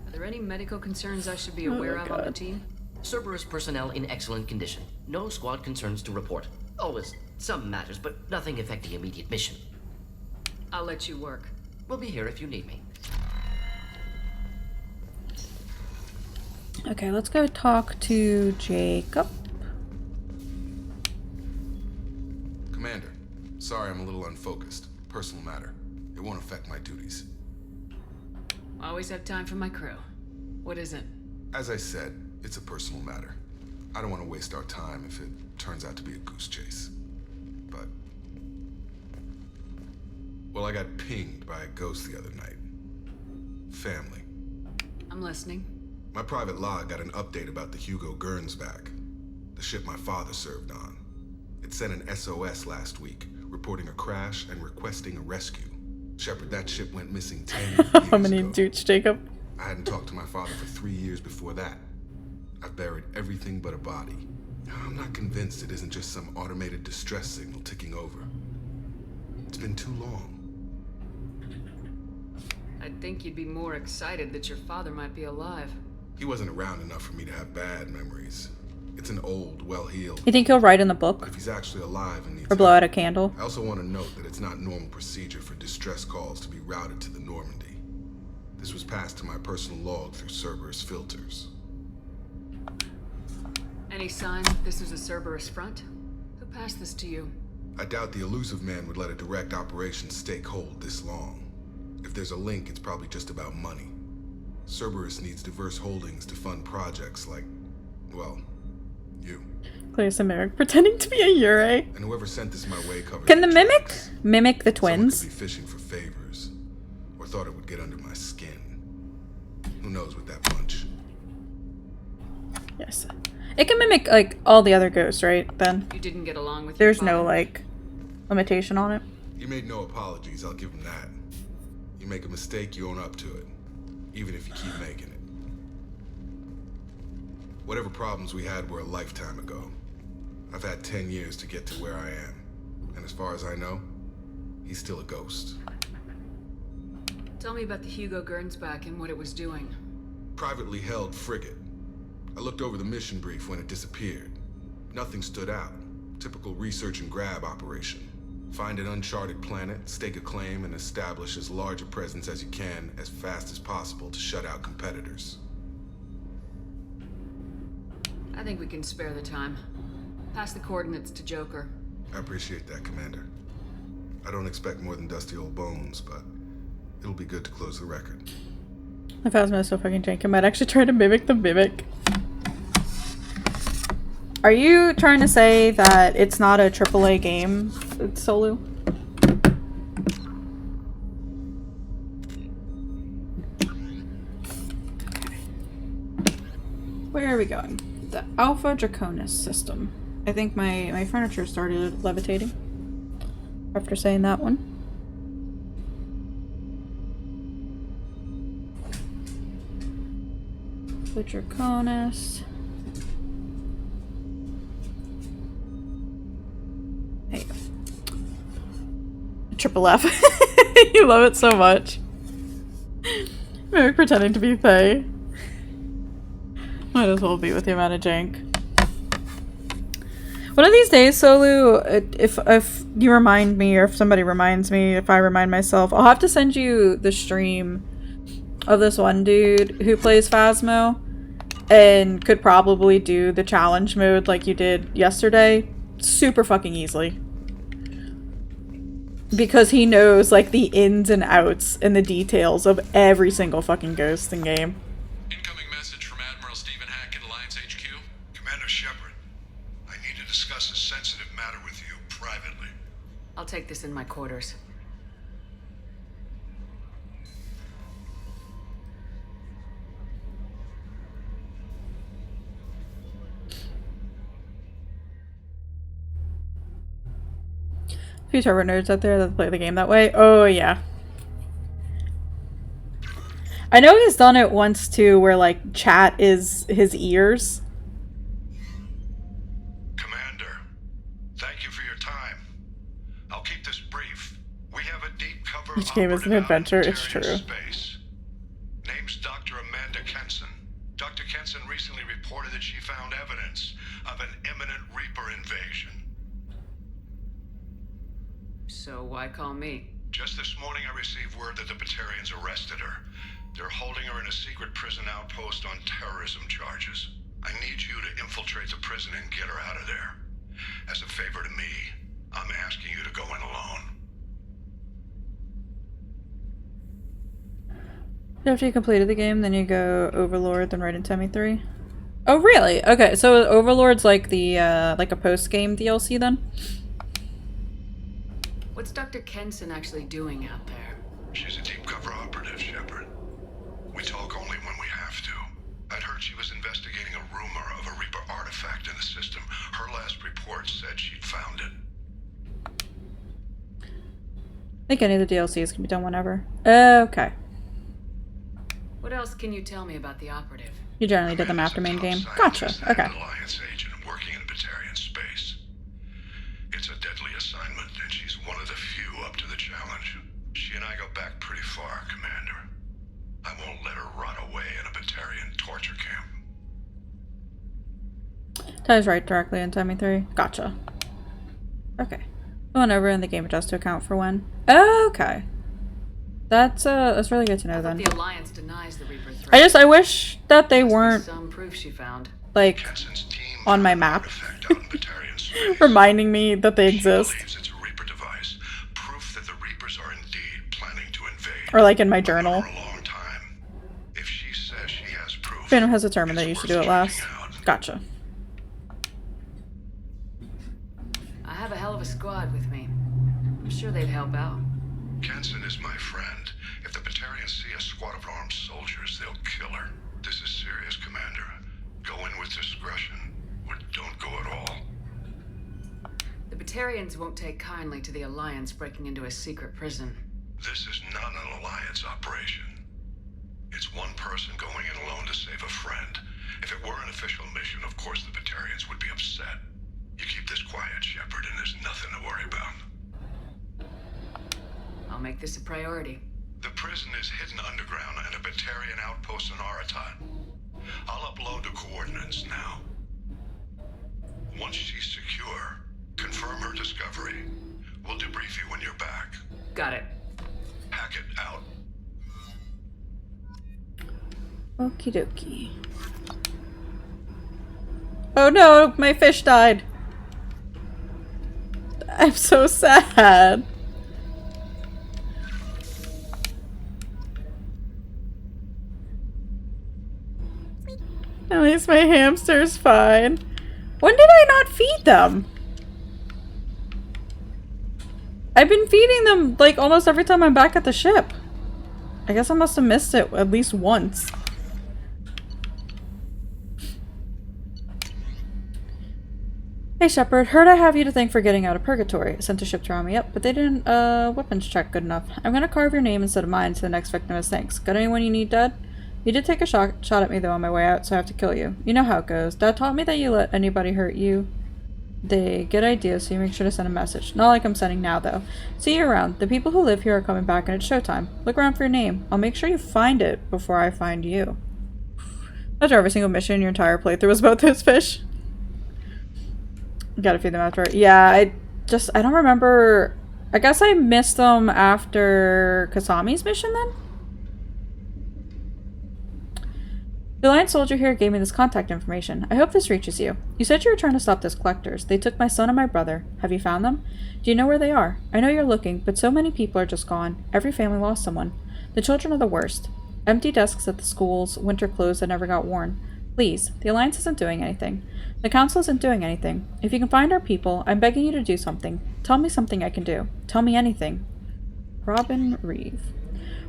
Are there any medical concerns I should be aware of on the team? Cerberus personnel in excellent condition. No squad concerns to report. Always some matters, but nothing affecting immediate mission. I'll let you work. We'll be here if you need me. Okay, let's go talk to Jacob. Commander, sorry I'm a little unfocused. Personal matter. It won't affect my duties. Always have time for my crew. What is it? As I said, it's a personal matter. I don't want to waste our time if it turns out to be a goose chase. But... well, I got pinged by a ghost the other night. Family. I'm listening. My private log got an update about the Hugo Gernsback, the ship my father served on. It sent an SOS last week, reporting a crash and requesting a rescue. Shepard, that ship went missing 10 years How many ago. dudes, Jacob? I hadn't talked to my father for 3 years before that. I've buried everything but a body. I'm not convinced it isn't just some automated distress signal ticking over. It's been too long. I'd think you'd be more excited that your father might be alive. He wasn't around enough for me to have bad memories. It's an old, well-healed... You think he'll write in the book? But if he's actually alive and needs or blow help, out a candle? I also want to note that it's not normal procedure for distress calls to be routed to the Normandy. This was passed to my personal log through Cerberus filters. Any sign this was a Cerberus front? Who passed this to you? I doubt the Elusive Man would let a direct operation stake hold this long. If there's a link, it's probably just about money. Cerberus needs diverse holdings to fund projects like, well, you. Claes and Mimic pretending to be a Yurei. And whoever sent this my way covers Can the the Mimic tracks. mimic the Someone twins? could be fishing for favors, or thought it would get under my skin. Who knows with that punch? Yes. It can mimic, like, all the other ghosts, right, Ben? You didn't get along with There's your no, father? like, limitation on it. He made no apologies, I'll give him that. You make a mistake, you own up to it. Even if you keep making it. Whatever problems we had were a lifetime ago. I've had 10 years to get to where I am. And as far as I know, he's still a ghost. Tell me about the Hugo Gernsback and what it was doing. Privately held frigate. I looked over the mission brief when it disappeared. Nothing stood out. Typical research and grab operation. Find an uncharted planet, stake a claim, and establish as large a presence as you can as fast as possible to shut out competitors. I think we can spare the time. Pass the coordinates to Joker. I appreciate that, Commander. I don't expect more than dusty old bones, but it'll be good to close the record. If I was so fucking jank, I might actually try to mimic the Mimic. Are you trying to say that it's not a AAA game, Solu? Where are we going? The Alpha Draconis system. I think my furniture started levitating after saying that one. The Draconis. There you go. Triple F. You love it so much. Maybe pretending to be Faye. Might as well be with the amount of jank. One of these days, Solu, if you remind me, or if somebody reminds me, if I remind myself, I'll have to send you the stream of this one dude who plays Phasmo and could probably do the challenge mode like you did yesterday super fucking easily. Because he knows, like, the ins and outs and the details of every single fucking ghost in game. Incoming message from Admiral Stephen Hackett, Alliance HQ. Commander Shepard, I need to discuss a sensitive matter with you privately. I'll take this in my quarters. A few server nerds out there that play the game that way. Oh, yeah. I know he's done it once, too, where, like, chat is his ears. Commander, thank you for your time. I'll keep this brief. We have a deep cover. Each game is an adventure, it's true. Space. Name's Dr. Amanda Kenson. Dr. Kenson recently reported that she found evidence of an imminent Reaper invasion. So why call me? Just this morning I received word that the Batarians arrested her. They're holding her in a secret prison outpost on terrorism charges. I need you to infiltrate the prison and get her out of there. As a favor to me, I'm asking you to go in alone. After you completed the game, then you go Overlord, then right into ME3. Oh, really? Okay, so Overlord's like the, like a post-game DLC then? What's Dr. Kenson actually doing out there? She's a deep cover operative, Shepard. We talk only when we have to. I'd heard she was investigating a rumor of a Reaper artifact in the system. Her last report said she'd found it. I think any of the DLCs can be done whenever. Okay. What else can you tell me about the operative? You generally did them after main game. Gotcha. Okay. Alliance agent working in Batarian space. It's a deadly assignment, and she's one of the few up to the challenge. She and I go back pretty far, Commander. I won't let her rot away in a Batarian torture camp. Ties right directly into ME3. Gotcha. Okay. Whenever in the game adjusts to account for when. Okay. That's really good to know then. The Alliance denies the Reaper threat. I wish that they weren't some proof she found. like on my map reminding me that they exist. It's a Reaper device. Proof that the Reapers are indeed planning to invade. Or like in my journal. For a long time. If she says she has proof, Phantom has determined that you should do it last. Gotcha. I have a hell of a squad with me. I'm sure they'd help out. Kenson is my friend. If the Batarians see a squad of armed soldiers, they'll kill her. This is serious, Commander. Go in with discretion, or don't go at all. The Batarians won't take kindly to the Alliance breaking into a secret prison. This is not an Alliance operation. It's one person going in alone to save a friend. If it were an official mission, of course the Batarians would be upset. You keep this quiet, Shepard, and there's nothing to worry about. I'll make this a priority. The prison is hidden underground and a Batarian outpost in Aratat. I'll upload the coordinates now. Once she's secure, confirm her discovery. We'll debrief you when you're back. Got it. Hackett out. Okie dokie. Oh no, my fish died. I'm so sad. At least my hamster's fine. When did I not feed them? I've been feeding them like almost every time I'm back at the ship. I guess I must have missed it at least once. Hey Shepard, heard I have you to thank for getting out of purgatory. I sent a ship to round me up, but they didn't weapons check good enough. I'm gonna carve your name instead of mine to the next victim as thanks. Got anyone you need dead? You did take a shot at me though on my way out, so I have to kill you. You know how it goes. Dad taught me that you let anybody hurt you. They get ideas, so you make sure to send a message. Not like I'm sending now though. See you around. The people who live here are coming back and it's showtime. Look around for your name. I'll make sure you find it before I find you. After every single mission in your entire playthrough was about those fish. Gotta feed them after. Yeah, I don't remember. I guess I missed them after Kasami's mission then? The Alliance soldier here gave me this contact information. I hope this reaches you. You said you were trying to stop those collectors. They took my son and my brother. Have you found them? Do you know where they are? I know you're looking, but so many people are just gone. Every family lost someone. The children are the worst. Empty desks at the schools, winter clothes that never got worn. Please, the Alliance isn't doing anything. The Council isn't doing anything. If you can find our people, I'm begging you to do something. Tell me something I can do. Tell me anything. Robin Reeve.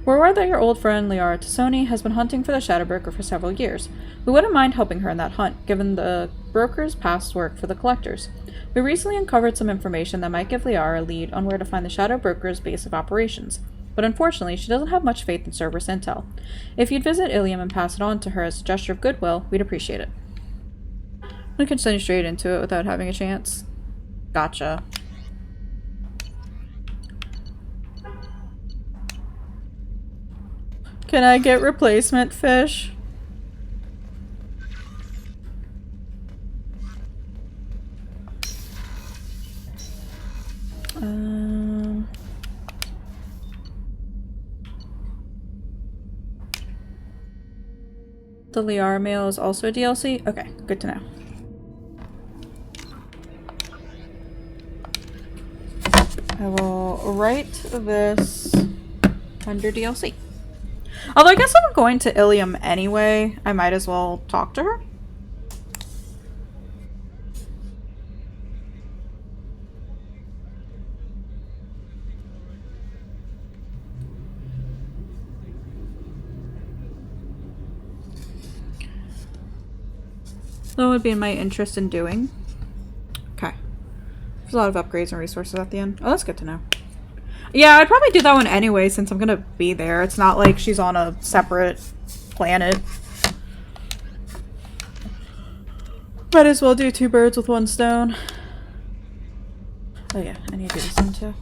We're aware that your old friend Liara Tassoni has been hunting for the Shadow Broker for several years. We wouldn't mind helping her in that hunt, given the broker's past work for the Collectors. We recently uncovered some information that might give Liara a lead on where to find the Shadow Broker's base of operations. But unfortunately, she doesn't have much faith in Cerberus intel. If you'd visit Ilium and pass it on to her as a gesture of goodwill, we'd appreciate it. We can send you straight into it without having a chance. Gotcha. Can I get replacement fish? The Liara mail is also a DLC? Okay, good to know. I will write this under DLC. Although I guess I'm going to Ilium anyway, I might as well talk to her. That would be in my interest in doing. Okay. There's a lot of upgrades and resources at the end. Oh, that's good to know. Yeah, I'd probably do that one anyway since I'm gonna be there. It's not like she's on a separate planet. Might as well do 2 birds with 1 stone. Oh yeah, I need to do this one too.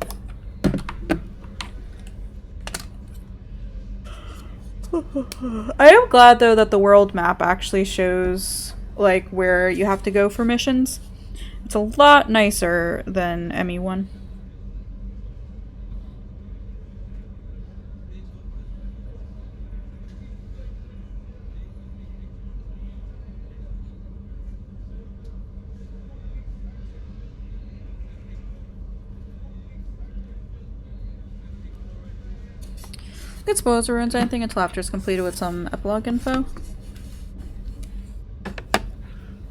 I am glad though that the world map actually shows like where you have to go for missions. It's a lot nicer than ME1. I could spoil the ruins anything until after it's completed with some epilogue info.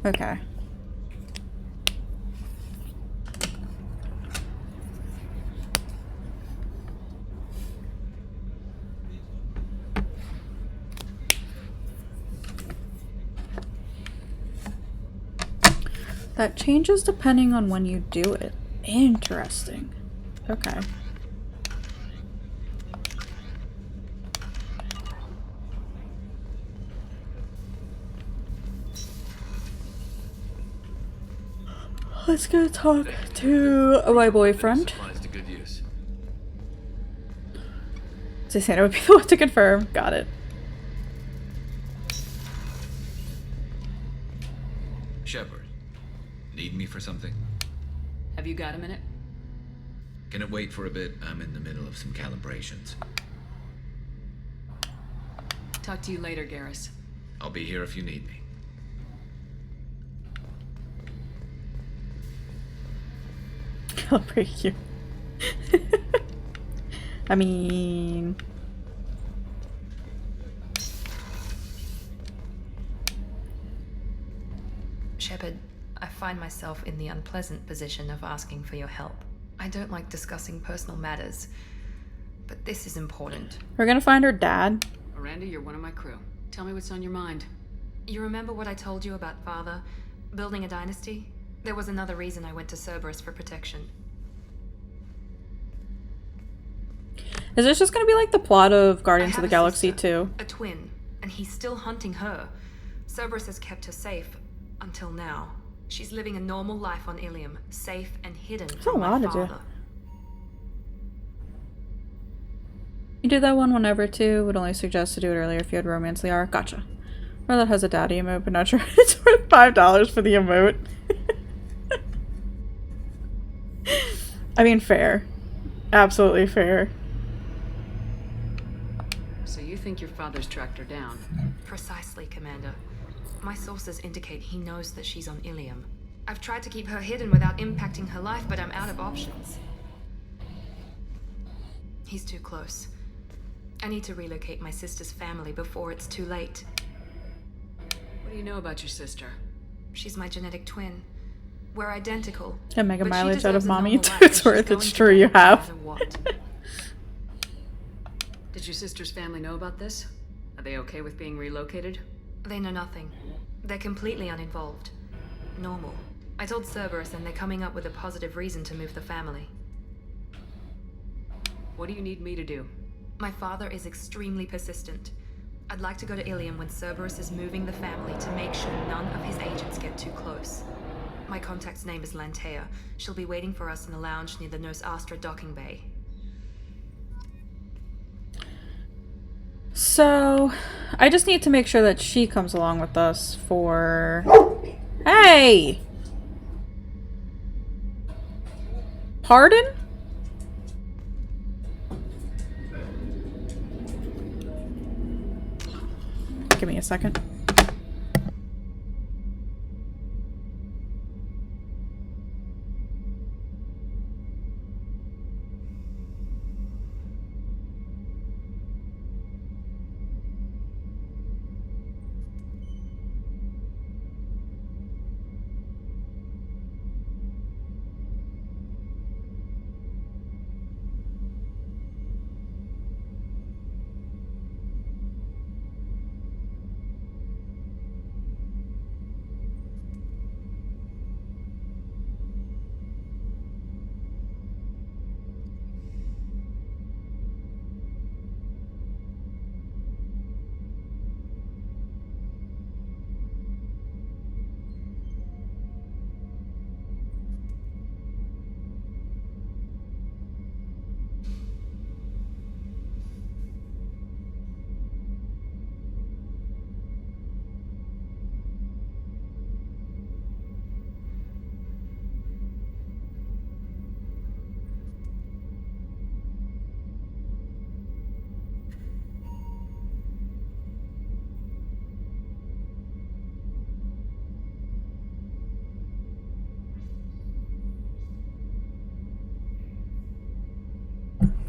Okay. That changes depending on when you do it. Interesting. Okay. Let's go talk to my boyfriend. Santa would be the one to confirm. Got it. Shepard, need me for something? Have you got a minute? Can it wait for a bit? I'm in the middle of some calibrations. Talk to you later, Garrus. I'll be here if you need me. I'll break you. I mean... Shepard, I've find myself in the unpleasant position of asking for your help. I don't like discussing personal matters, but this is important. We're gonna find her dad. Miranda, you're one of my crew. Tell me what's on your mind. You remember what I told you about Father? Building a dynasty? There was another reason I went to Cerberus for protection. Is this just gonna be like the plot of Guardians of I the have Galaxy sister, 2? a twin, and he's still hunting her. Cerberus has kept her safe, until now. She's living a normal life on Ilium, safe and hidden from my father. You did that one whenever too. Would only suggest to do it earlier if you had romance Liara. Gotcha. Or that has a daddy emote, but not sure it's worth $5 for the emote. I mean, fair. Absolutely fair. So you think your father's tracked her down? Precisely, Commander. My sources indicate he knows that she's on Ilium. I've tried to keep her hidden without impacting her life, but I'm out of options. He's too close. I need to relocate my sister's family before it's too late. What do you know about your sister? She's my genetic twin. We're identical. Get mega but she mileage out of deserves a mommy. normal life, It's and worth she's it's going true to you get it no have. matter what. Did your sister's family know about this? Are they okay with being relocated? They know nothing. They're completely uninvolved. Normal. I told Cerberus and they're coming up with a positive reason to move the family. What do you need me to do? My father is extremely persistent. I'd like to go to Ilium when Cerberus is moving the family to make sure none of his agents get too close. My contact's name is Lantea. She'll be waiting for us in the lounge near the Nos Astra docking bay. So, I just need to make sure that she comes along with us for... Hey! Pardon? Give me a second.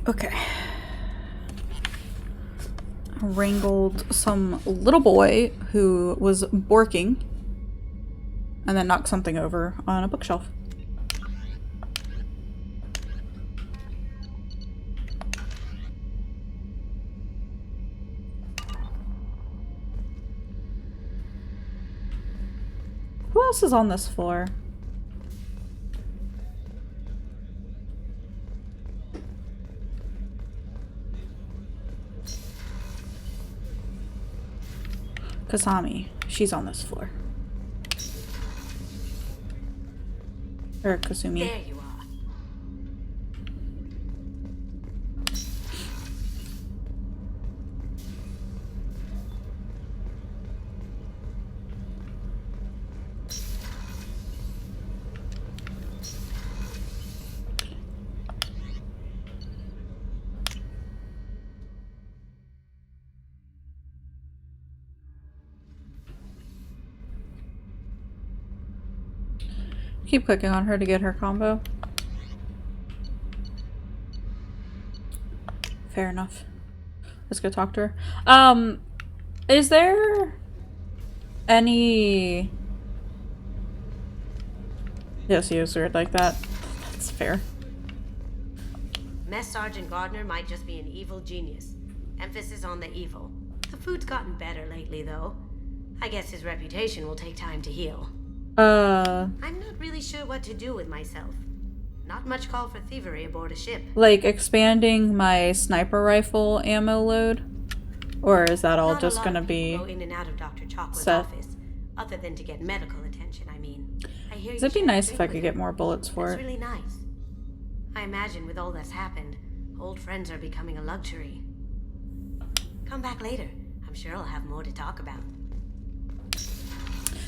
Okay. Wrangled some little boy who was borking and then knocked something over on a bookshelf. Who else is on this floor? Kasami. She's on this floor. Or Kasumi. There you are. Keep clicking on her to get her combo. Fair enough. Let's go talk to her. Is there any Yes, he is weird like that. That's fair. Mess Sergeant Gardner might just be an evil genius. Emphasis on the evil. The food's gotten better lately, though. I guess his reputation will take time to heal. I'm not really sure what to do with myself. Not much call for thievery aboard a ship. Like expanding my sniper rifle ammo load? Or is that all Not just a lot gonna of be people go in and out of Dr. Chocolate's set? office, other than to get medical attention, I mean. I hear It'd be you nice share a if I drink could with get him. more bullets for That's it. really nice. I imagine with all that's happened, old friends are becoming a luxury. Come back later. I'm sure I'll have more to talk about.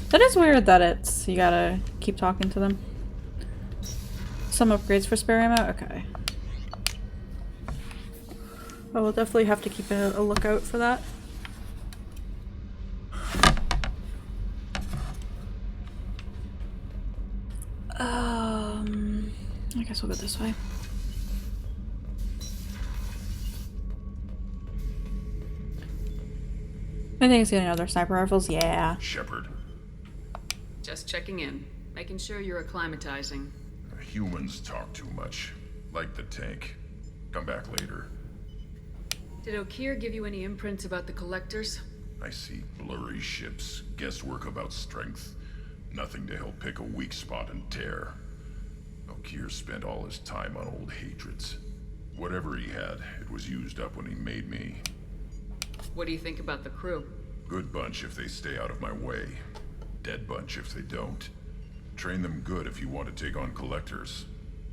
That is weird that it's you gotta keep talking to them. Some upgrades for spare ammo? Okay. I will definitely have to keep a lookout for that. I guess we'll go this way. I think it's getting other sniper rifles. Yeah. Shepard. Just checking in, making sure you're acclimatizing. Humans talk too much. Like the tank. Come back later. Did Okeer give you any imprints about the collectors? I see blurry ships, guesswork about strength. Nothing to help pick a weak spot and tear. Okeer spent all his time on old hatreds. Whatever he had, it was used up when he made me. What do you think about the crew? Good bunch if they stay out of my way. Dead bunch if they don't. Train them good if you want to take on collectors.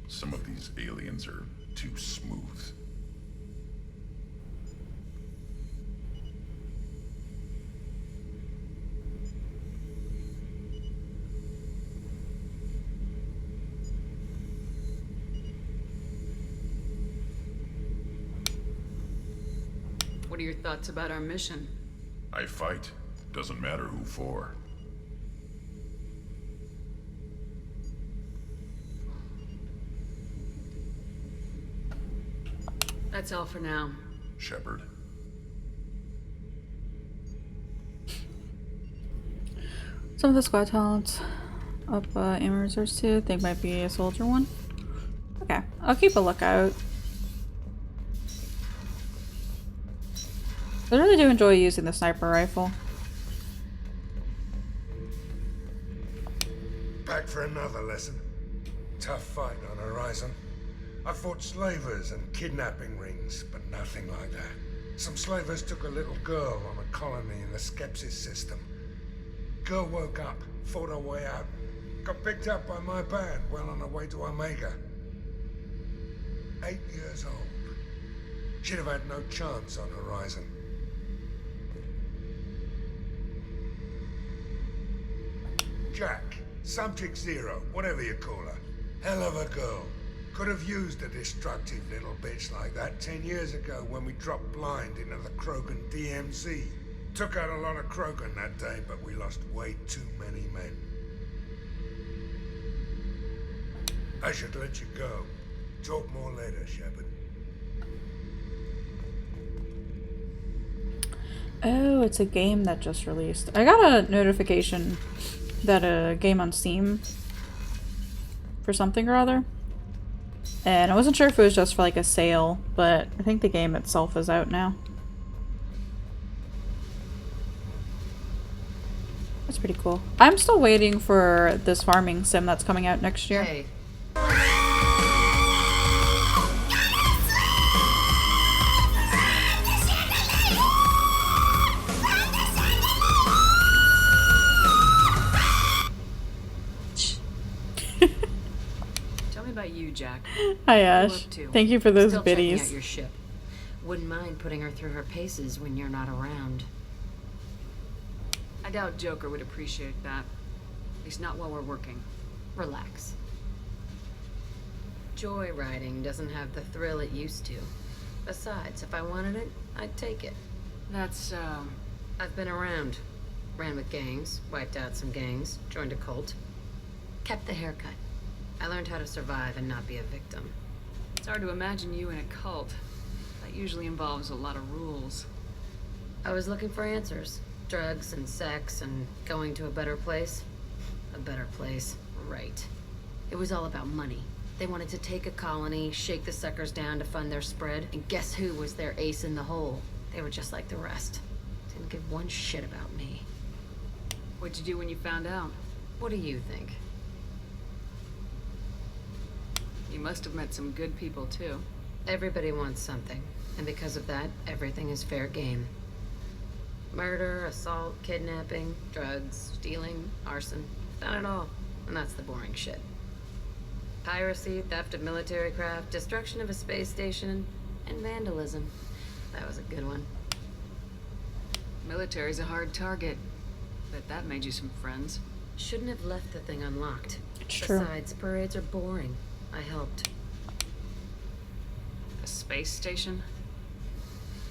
Some of these aliens are too smooth. What are your thoughts about our mission? I fight. Doesn't matter who for. That's all for now. Shepard. Some of the squad talents up ammo reserves too. They might be a soldier one. Okay, I'll keep a lookout. I really do enjoy using the sniper rifle. Back for another lesson. Tough fight on Horizon. I fought slavers and kidnapping rings, but nothing like that. Some slavers took a little girl on a colony in the Skepsis system. Girl woke up, fought her way out, got picked up by my band well on her way to Omega. 8 years old. She'd have had no chance on Horizon. Jack, Subject Zero, whatever you call her. Hell of a girl. Could have used a destructive little bitch like that 10 years ago when we dropped blind into the Krogan DMZ. Took out a lot of Krogan that day, but we lost way too many men. I should let you go. Talk more later, Shepard. Oh, it's a game that just released. I got a notification that a game on Steam for something or other. And I wasn't sure if it was just for like a sale, but I think the game itself is out now. That's pretty cool. I'm still waiting for this farming sim that's coming out next year. Hey. Tell me about you, Jack. Hi What Ash. you up to? Thank you for those Still checking out biddies. your ship. Wouldn't mind putting her through her paces when you're not around. I doubt Joker would appreciate that. At least not while we're working. Relax. Joyriding doesn't have the thrill it used to. Besides, if I wanted it, I'd take it. That's, I've been around. Ran with gangs, wiped out some gangs, joined a cult. Kept the haircut. I learned how to survive and not be a victim. it's hard to imagine you in a cult. That usually involves a lot of rules. I was looking for answers. Drugs and sex and going to a better place. A better place, right. It was all about money. They wanted to take a colony, shake the suckers down to fund their spread, and guess who was their ace in the hole? They were just like the rest. Didn't give one shit about me. What'd you do when you found out? What do you think? You must have met some good people, too. Everybody wants something, and because of that, everything is fair game. Murder, assault, kidnapping, drugs, stealing, arson. Done it all. And that's the boring shit. Piracy, theft of military craft, destruction of a space station, and vandalism. That was a good one. Military's a hard target. Bet that made you some friends. Shouldn't have left the thing unlocked. It's true. Besides, parades are boring. I helped. A space station?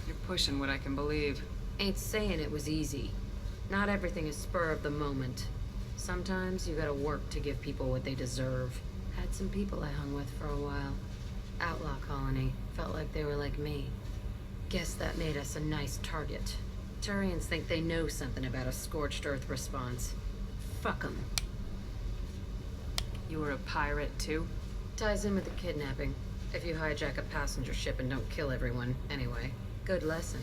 You're pushing what I can believe. Ain't saying it was easy. Not everything is spur of the moment. Sometimes you gotta work to give people what they deserve. Had some people I hung with for a while. Outlaw colony. Felt like they were like me. Guess that made us a nice target. Turians think they know something about a scorched earth response. Fuck 'em. You were a pirate, too? Ties in with the kidnapping. If you hijack a passenger ship and don't kill everyone, anyway. Good lesson.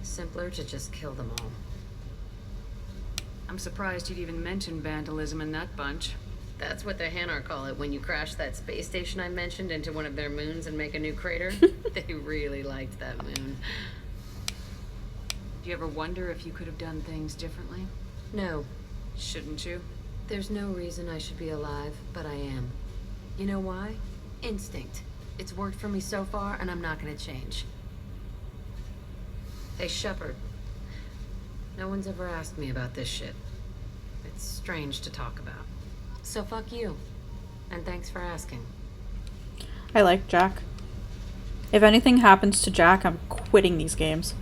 Simpler to just kill them all. I'm surprised you'd even mention vandalism in that bunch. That's what the Hanar call it when you crash that space station I mentioned into one of their moons and make a new crater. They really liked that moon. Do you ever wonder if you could have done things differently? No. Shouldn't you? There's no reason I should be alive, but I am. You know why? Instinct. It's worked for me so far, and I'm not gonna change. Hey, Shepard. No one's ever asked me about this shit. It's strange to talk about. So fuck you. And thanks for asking. I like Jack. If anything happens to Jack, I'm quitting these games.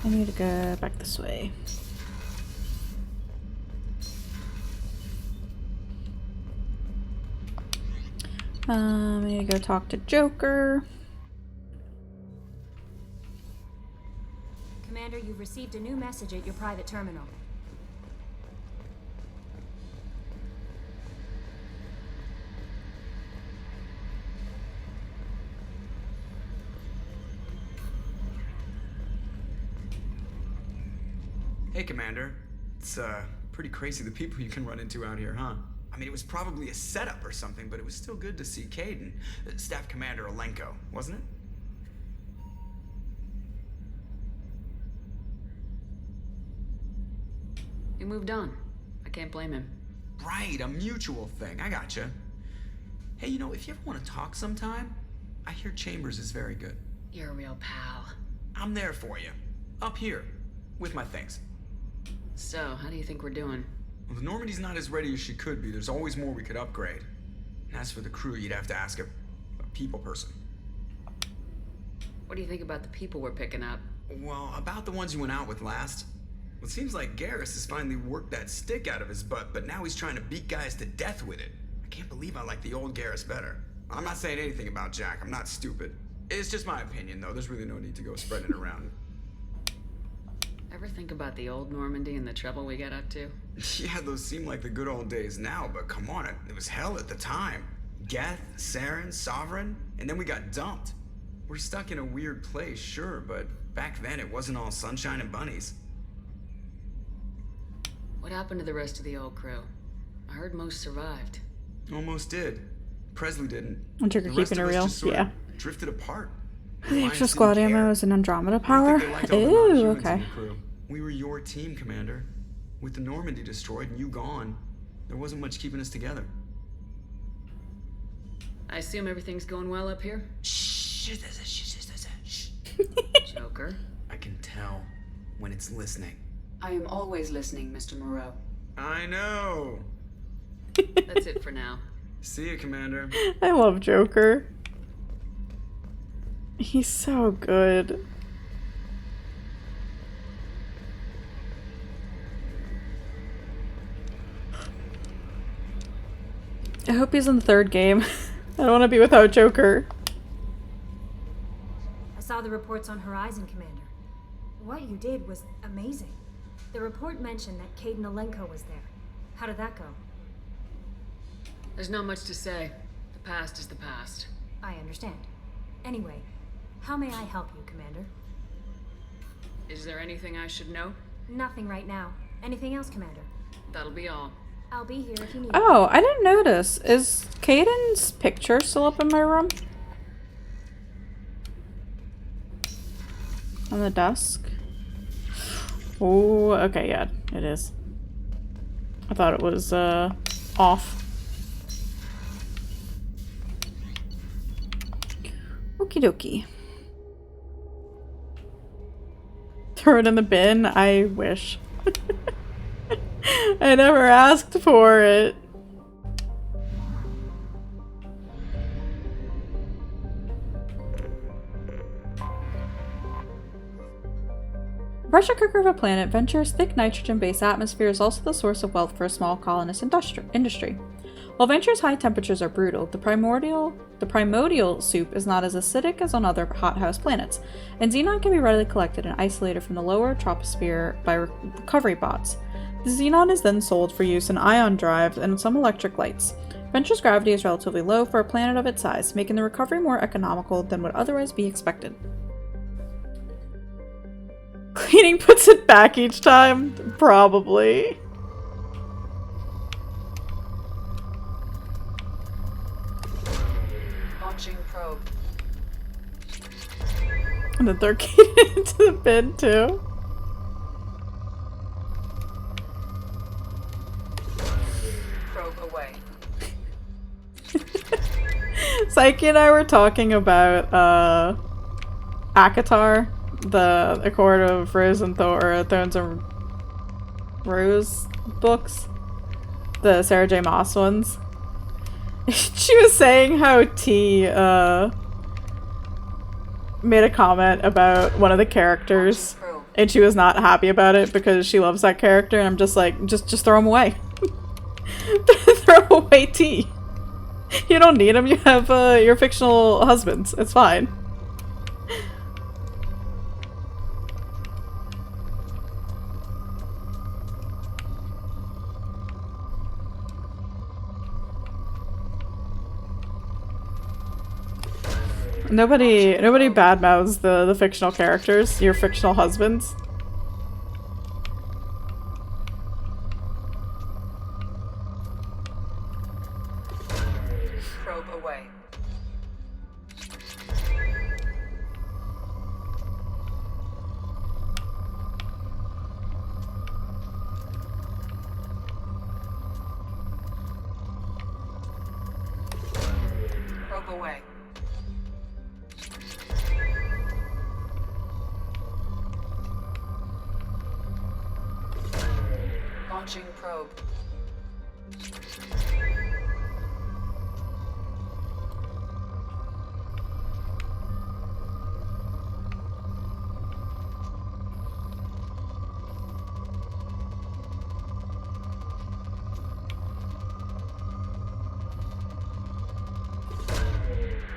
I need to go back this way. I need to go talk to Joker. Commander, you've received a new message at your private terminal. Hey, Commander. It's, pretty crazy the people you can run into out here, huh? I mean, it was probably a setup or something, but it was still good to see Kaidan. Staff Commander Alenko, wasn't it? He moved on. I can't blame him. Right, a mutual thing. I gotcha. Hey, you know, if you ever want to talk sometime, I hear Chambers is very good. You're a real pal. I'm there for you. Up here. With my things. So, how do you think we're doing? Well, the Normandy's not as ready as she could be. There's always more we could upgrade. And as for the crew, you'd have to ask a people person. What do you think about the people we're picking up? Well, about the ones you went out with last. Well, it seems like Garrus has finally worked that stick out of his butt, but now he's trying to beat guys to death with it. I can't believe I like the old Garrus better. I'm not saying anything about Jack. I'm not stupid. It's just my opinion, though. There's really no need to go spreading it around. Ever think about the old Normandy and the trouble we got up to? Yeah, those seem like the good old days now, but come on, it was hell at the time. Geth, Saren, Sovereign, and then we got dumped. We're stuck in a weird place, sure, but back then it wasn't all sunshine and bunnies. What happened to the rest of the old crew? I heard most survived. Almost did. Presley didn't. And Joker keeping it real, yeah. Drifted apart. The extra squad ammo is an Andromeda power? Ew, okay. We were your team, Commander. With the Normandy destroyed and you gone, there wasn't much keeping us together. I assume everything's going well up here? Shh. Joker? I can tell when it's listening. I am always listening, Mr. Moreau. I know. That's it for now. See you, Commander. I love Joker. He's so good. I hope he's in the third game. I don't want to be without Joker. I saw the reports on Horizon, Commander. What you did was amazing. The report mentioned that Kaidan Alenko was there. How did that go? There's not much to say. The past is the past. I understand. Anyway, how may I help you, Commander? Is there anything I should know? Nothing right now. Anything else, Commander? That'll be all. I'll be here if you need Oh, I didn't notice. Is Kaidan's picture still up in my room? On the desk? Oh, okay, yeah, it is. I thought it was, off. Okie dokie. Throw it in the bin? I wish. I never asked for it. The pressure cooker of a planet, Venture's thick nitrogen-based atmosphere is also the source of wealth for a small colonist industry. While Venture's high temperatures are brutal, the primordial soup is not as acidic as on other hothouse planets, and xenon can be readily collected and isolated from the lower troposphere by recovery bots. The xenon is then sold for use in ion drives and some electric lights. Venture's gravity is relatively low for a planet of its size, making the recovery more economical than would otherwise be expected. Cleaning puts it back each time? Probably. Launching probe. And then they're getting into the bin too. Probe away. Psyche and I were talking about ACOTAR, the Accord of Rose and Thorns and Rose books, the Sarah J. Maas ones. She was saying how T made a comment about one of the characters, and she was not happy about it because she loves that character, and I'm just like, just throw him away. Throw away T. You don't need him. You have your fictional husbands. It's fine. Nobody badmouths the fictional characters, your fictional husbands. Probe away. Probe away. Launching probe.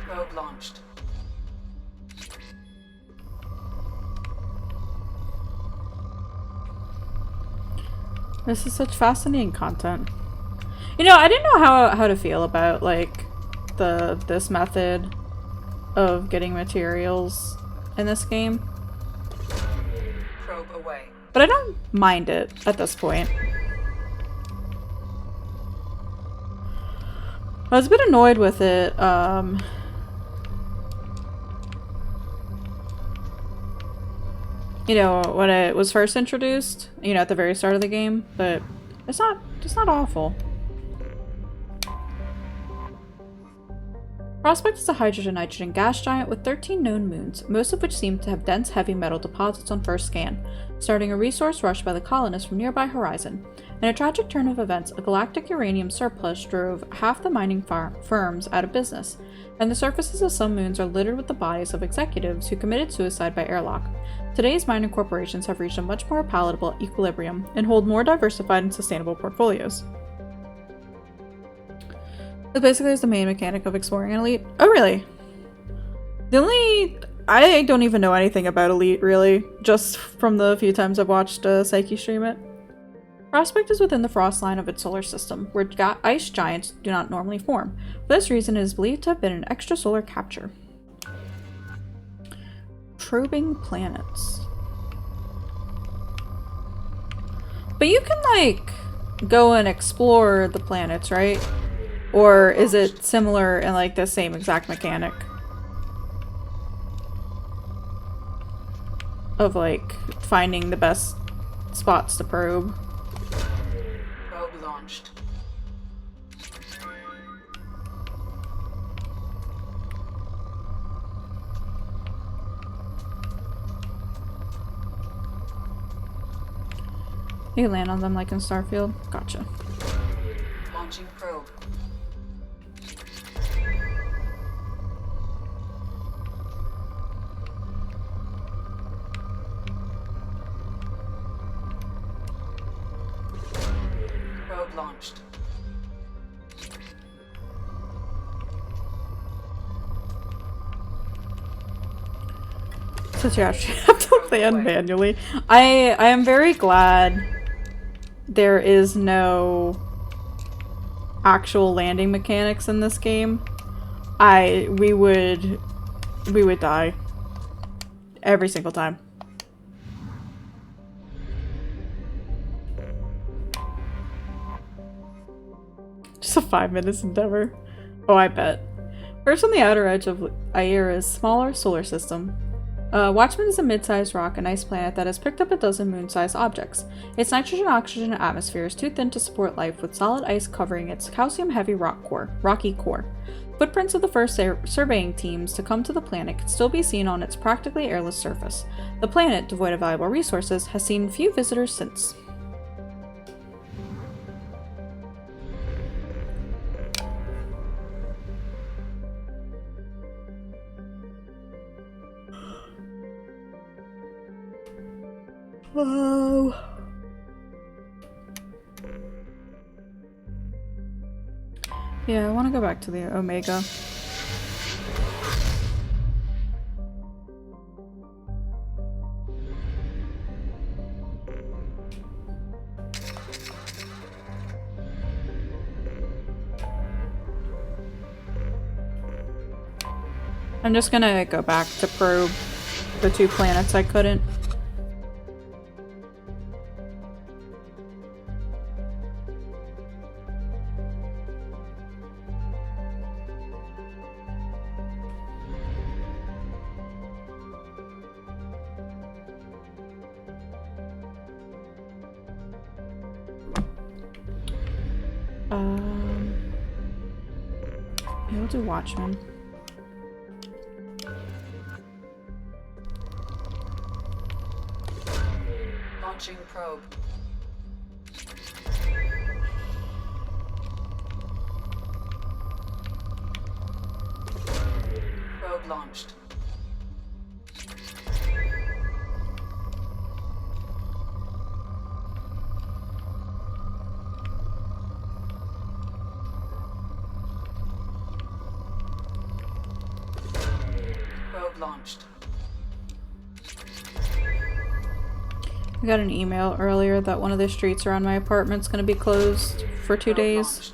Probe launched. This is such fascinating content. You know, I didn't know how to feel about like this method of getting materials in this game. Probe away. But I don't mind it at this point. I was a bit annoyed with it, you know, when it was first introduced, you know, at the very start of the game, but it's not awful. Prospect is a hydrogen-nitrogen gas giant with 13 known moons, most of which seem to have dense heavy metal deposits on first scan, starting a resource rush by the colonists from nearby Horizon. In a tragic turn of events, a galactic uranium surplus drove half the mining firms out of business, and the surfaces of some moons are littered with the bodies of executives who committed suicide by airlock. Today's mining corporations have reached a much more palatable equilibrium and hold more diversified and sustainable portfolios. It basically is the main mechanic of exploring Elite. Oh, really? I don't even know anything about Elite, really. Just from the few times I've watched Psyche stream it. Prospect is within the frost line of its solar system, where ice giants do not normally form. For this reason, it is believed to have been an extrasolar capture. Probing planets. But you can, like, go and explore the planets, right? Or is it similar and, like, the same exact mechanic? Of, like, finding the best spots to probe. Probe launched. You land on them like in Starfield? Gotcha. Launching probe. Probe launched. Since you actually have to plan manually. I am very glad there is no actual landing mechanics in this game. We would die every single time. Just a 5 minutes endeavor. Oh, I bet. First on the outer edge of Aira's smaller solar system. Watchman is a mid-sized rock, an ice planet that has picked up a dozen moon-sized objects. Its nitrogen-oxygen atmosphere is too thin to support life, with solid ice covering its calcium-heavy rocky core. Footprints of the first surveying teams to come to the planet can still be seen on its practically airless surface. The planet, devoid of valuable resources, has seen few visitors since. Oh. Yeah, I want to go back to the Omega. I'm just gonna go back to probe the 2 planets I couldn't. We'll do Watchmen. Launching probe. Probe launched. Launched. I got an email earlier that one of the streets around my apartment's gonna be closed for 2 days.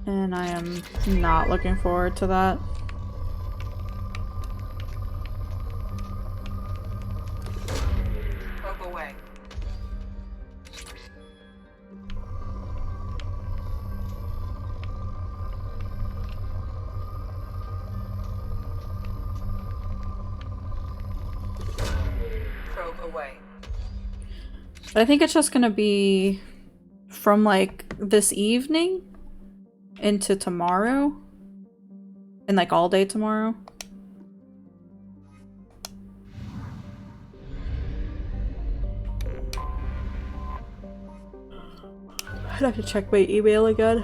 And I am not looking forward to that. Probe away. Away. But I think it's just gonna be from like this evening into tomorrow and like all day tomorrow. I'd have to check my email again.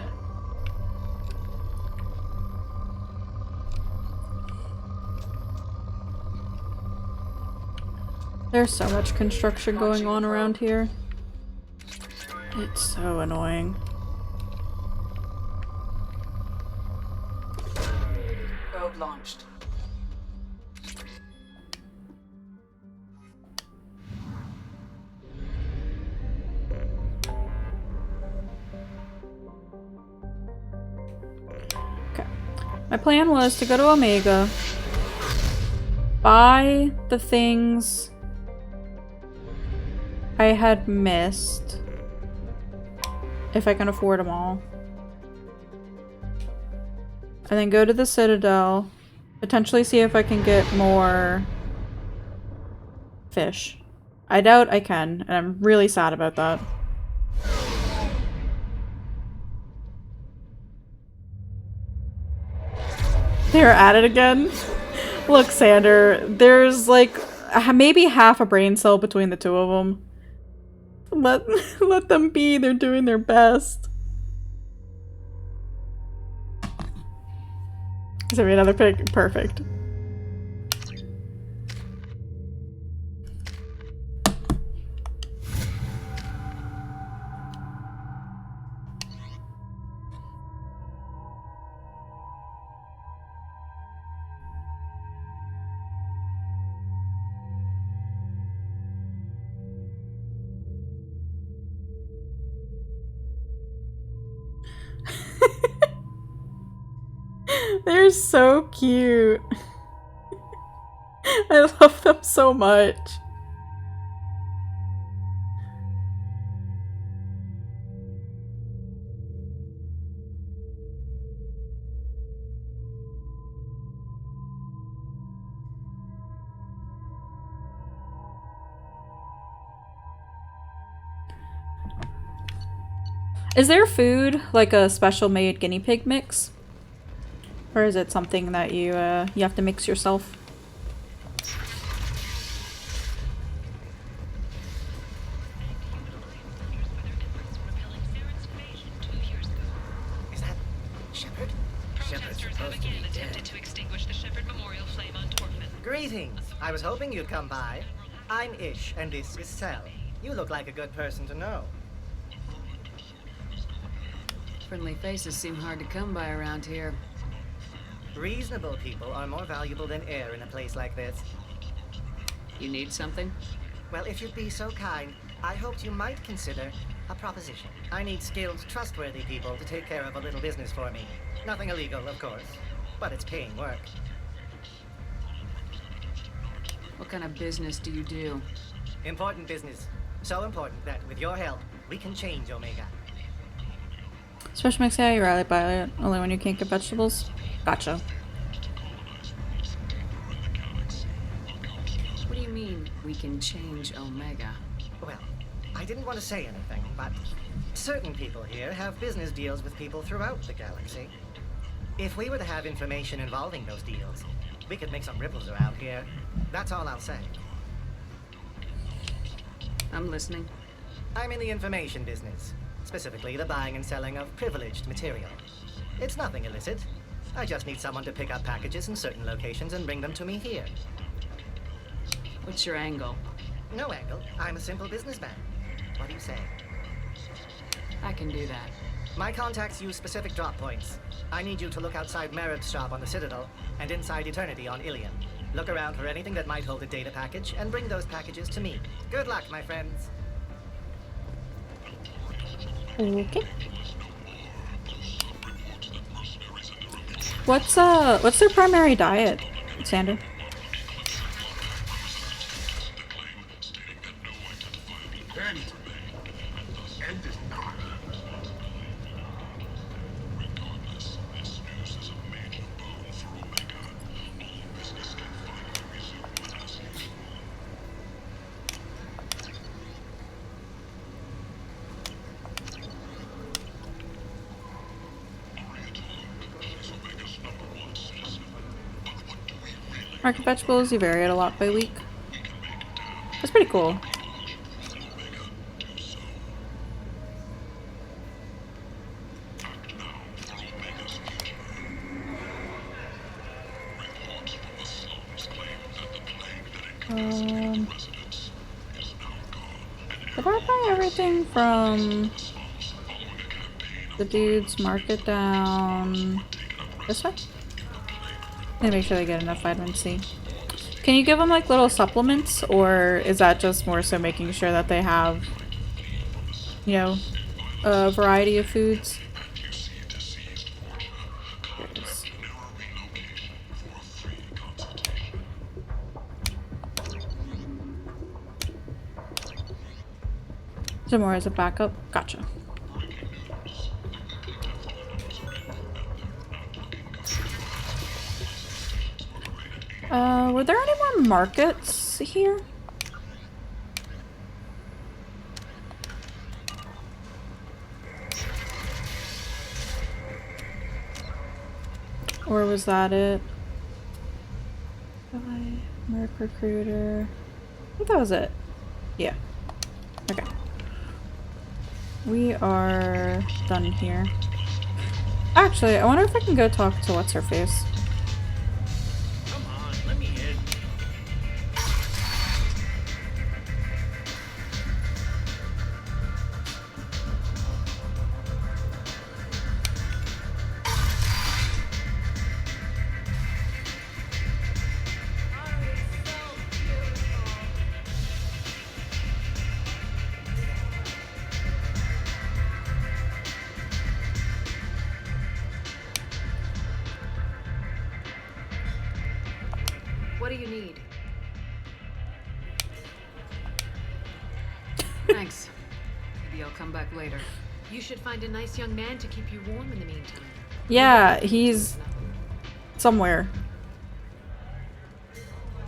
There's so much construction going on around here. It's so annoying. Payload launched. My plan was to go to Omega, buy the things I had missed, if I can afford them all, and then go to the Citadel, potentially see if I can get more fish. I doubt I can, and I'm really sad about that. They're at it again. Look, Sander, there's like maybe half a brain cell between the two of them. Let them be. They're doing their best. Is there another pick? Perfect. They're so cute. I love them so much. Is there food, like a special made guinea pig mix? Or is it something that you have to mix yourself? Is that Shepard? Shepard's supposed to be dead. To extinguish the Shepard Memorial Flame on Torfin. Greetings. I was hoping you'd come by. I'm Ish, and this is Cell. You look like a good person to know. Friendly faces seem hard to come by around here. Reasonable people are more valuable than air in a place like this. You need something? Well, if you'd be so kind, I hoped you might consider a proposition. I need skilled, trustworthy people to take care of a little business for me. Nothing illegal, of course, but it's paying work. What kind of business do you do? Important business. So important that, with your help, we can change Omega. Special mix, yeah, you rally by it only when you can't get vegetables. Gotcha. What do you mean, we can change Omega? Well, I didn't want to say anything, but certain people here have business deals with people throughout the galaxy. If we were to have information involving those deals, we could make some ripples around here. That's all I'll say. I'm listening. I'm in the information business, specifically the buying and selling of privileged material. It's nothing illicit. I just need someone to pick up packages in certain locations and bring them to me here. What's your angle? No angle. I'm a simple businessman. What do you say? I can do that. My contacts use specific drop points. I need you to look outside Merib's shop on the Citadel and inside Eternity on Ilium. Look around for anything that might hold a data package and bring those packages to me. Good luck, my friends. Okay. What's their primary diet, Sander? End is not. Market vegetables, you vary it a lot by week. That's pretty cool. Did I buy everything from the dude's market down this way? I And make sure they get enough vitamin C. Can you give them like little supplements, or is that just more so making sure that they have, you know, a variety of foods? There it is. So more as a backup? Gotcha. Were there any more markets here? Or was that it? Merc Recruiter. I think that was it. Yeah. Okay. We are done here. Actually, I wonder if I can go talk to what's-her-face. What do you need? Thanks. Maybe I'll come back later. You should find a nice young man to keep you warm in the meantime. Yeah, he's somewhere.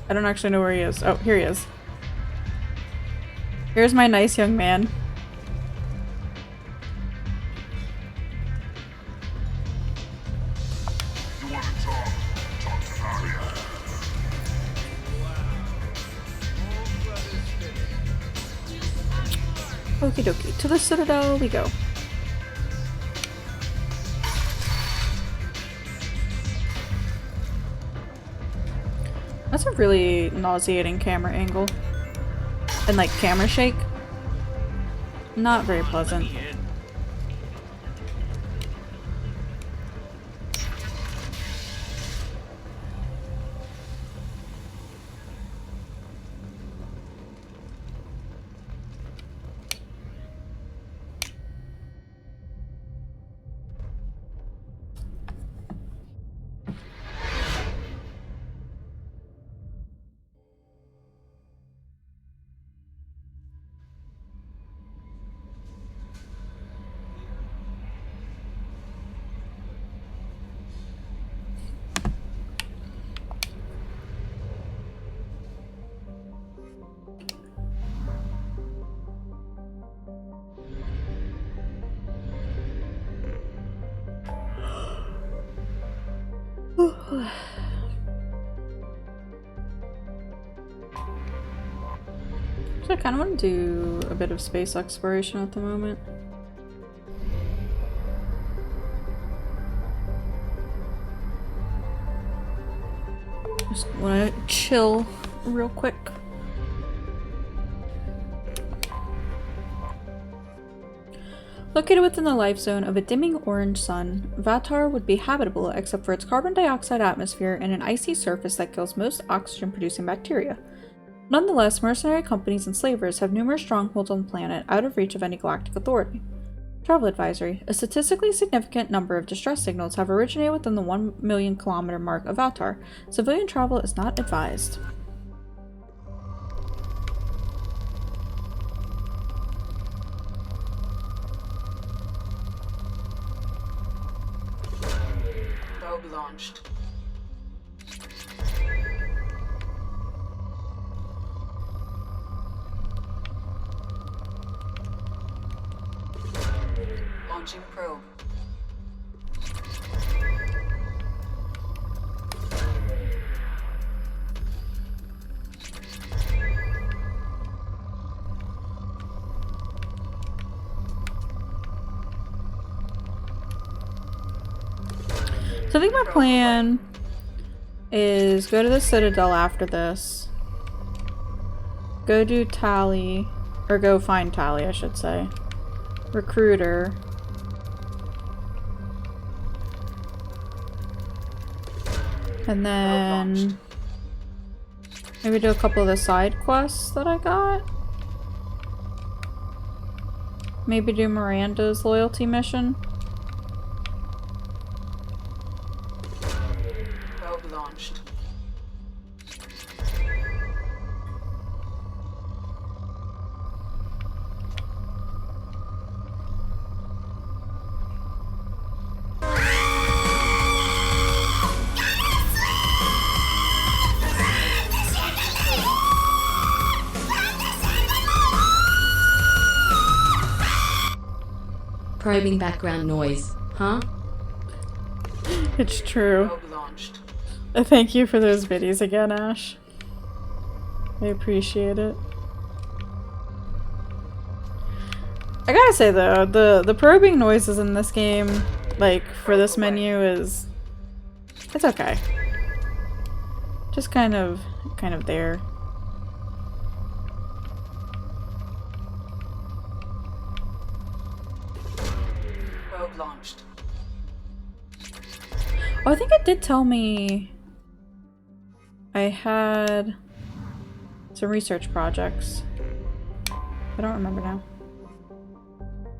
I don't actually know where he is. Oh, here he is. Here's my nice young man. Okie dokie, to the Citadel we go. That's a really nauseating camera angle. And like camera shake. Not very pleasant. So I kind of want to do a bit of space exploration at the moment. Just want to chill real quick. Located within the life zone of a dimming orange sun, Vatar would be habitable except for its carbon dioxide atmosphere and an icy surface that kills most oxygen-producing bacteria. Nonetheless, mercenary companies and slavers have numerous strongholds on the planet out of reach of any galactic authority. Travel advisory. A statistically significant number of distress signals have originated within the 1 million kilometer mark of Vatar. Civilian travel is not advised. Probe launched. Launching probe. So I think my plan is go to the Citadel after this. Go do Tally, or go find Tally, I should say. Recruiter. And then maybe do a couple of the side quests that I got. Maybe do Miranda's loyalty mission. Probe launched. Probing background noise, huh? It's true. Probe launched. Thank you for those videos again, Ash. I appreciate it. I gotta say though, the probing noises in this game, like for this menu, it's okay. Just kind of there. Probe launched. Oh, I think it did tell me I had some research projects. I don't remember now.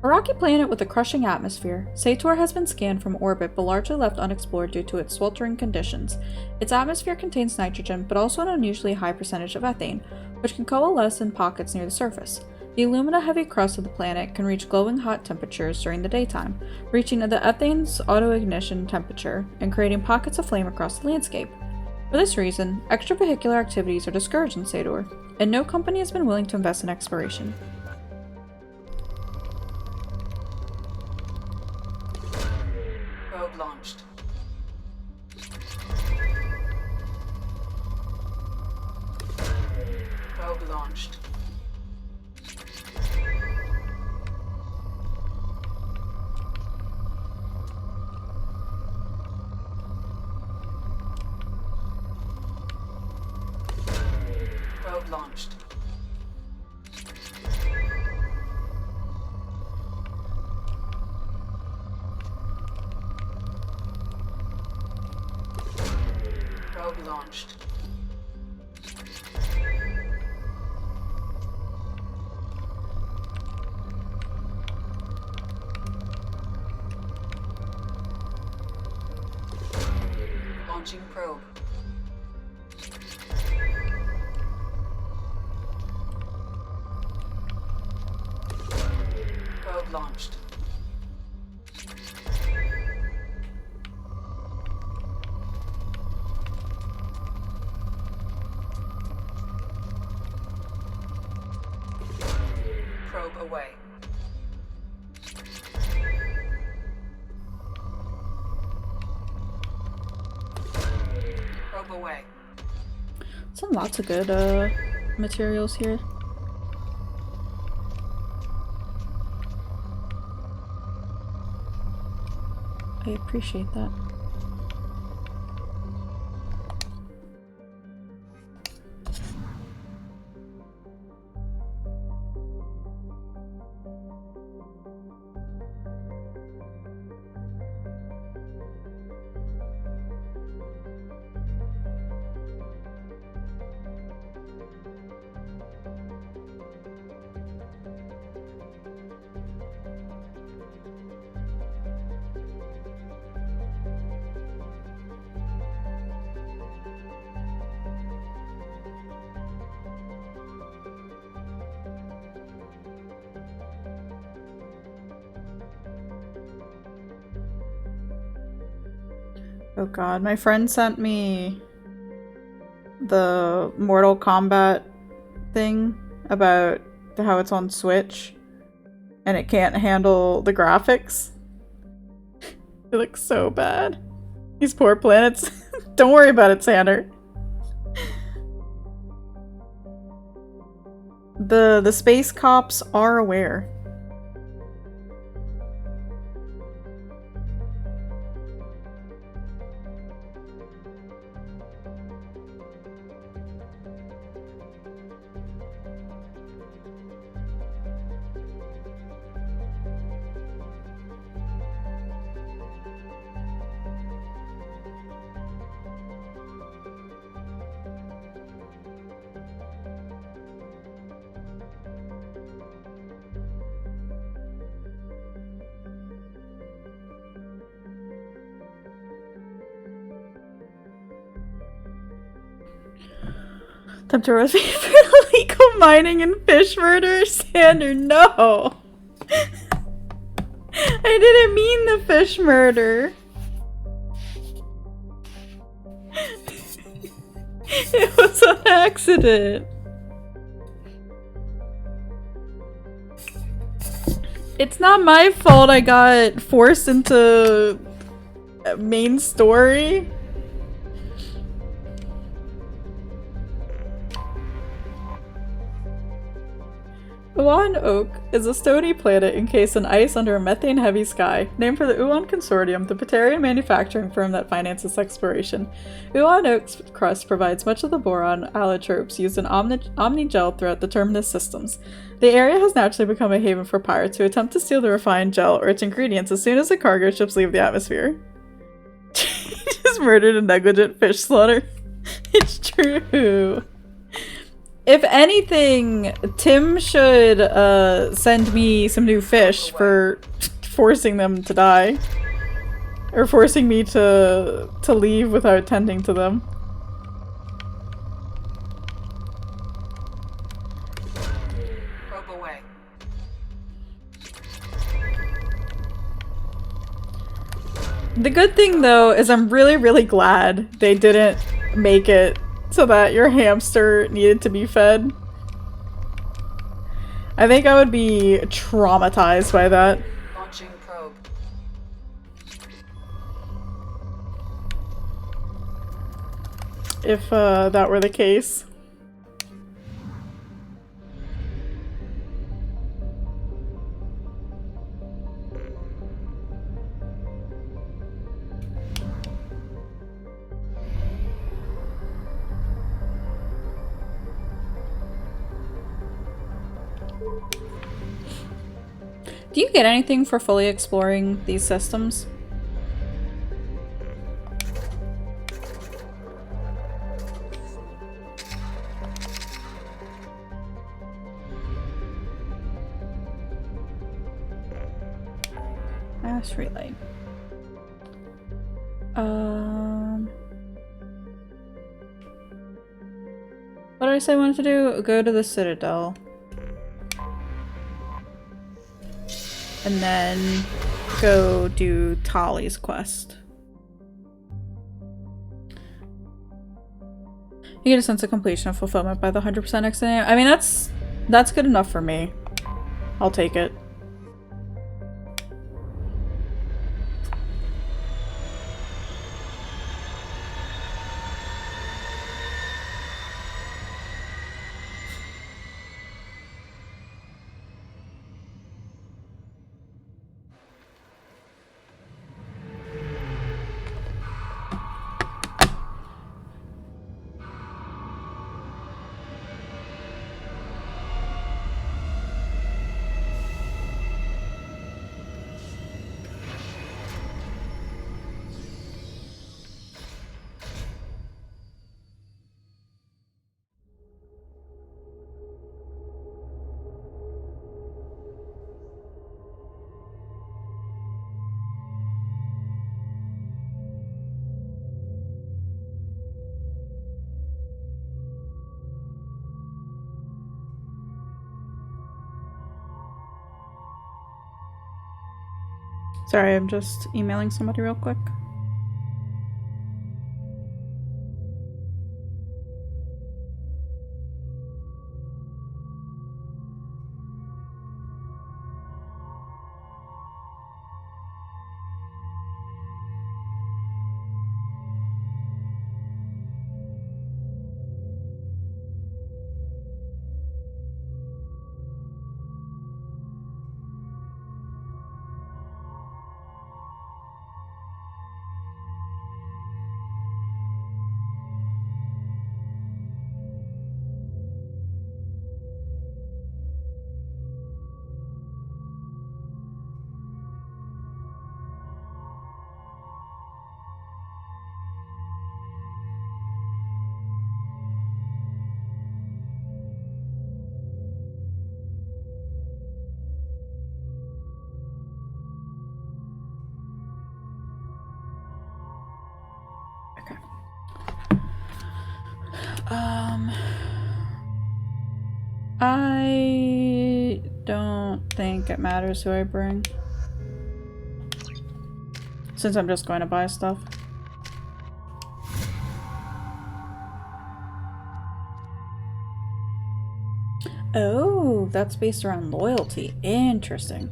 A rocky planet with a crushing atmosphere, Sator has been scanned from orbit but largely left unexplored due to its sweltering conditions. Its atmosphere contains nitrogen, but also an unusually high percentage of ethane, which can coalesce in pockets near the surface. The alumina-heavy crust of the planet can reach glowing hot temperatures during the daytime, reaching the ethane's autoignition temperature and creating pockets of flame across the landscape. For this reason, extravehicular activities are discouraged in Sator, and no company has been willing to invest in exploration. Probe launched. Probe launched. Probe launched. Probe launched. Launching probe. Probe launched. Probe away. Probe away. Some lots of good materials here. I appreciate that. Oh god, my friend sent me the Mortal Kombat thing about how it's on Switch and it can't handle the graphics. It looks so bad. These poor planets. Don't worry about it, Sander. The space cops are aware. Tempter with me for illegal mining and fish murder. Sander, no. I didn't mean the fish murder. It was an accident. It's not my fault I got forced into a main story. Uan Oak is a stony planet encased in ice under a methane-heavy sky, named for the Uan Consortium, the Batarian manufacturing firm that finances exploration. Uan Oak's crust provides much of the boron allotropes used in Omnigel throughout the Terminus systems. The area has naturally become a haven for pirates who attempt to steal the refined gel or its ingredients as soon as the cargo ships leave the atmosphere. Just murdered a negligent fish slaughter. It's true. If anything, Tim should send me some new fish for forcing them to die. Or forcing me to leave without tending to them. Probe away. The good thing though is I'm really, really glad they didn't make it so that your hamster needed to be fed. I think I would be traumatized by that. Launching probe. If that were the case. Do you get anything for fully exploring these systems? Mass relay. What did I say I wanted to do? Go to the Citadel. And then go do Tali's quest. You get a sense of completion and fulfillment by the 100% exit. I mean, that's good enough for me. I'll take it. Sorry, I'm just emailing somebody real quick. I don't think it matters who I bring. Since I'm just going to buy stuff. Oh, that's based around loyalty. Interesting.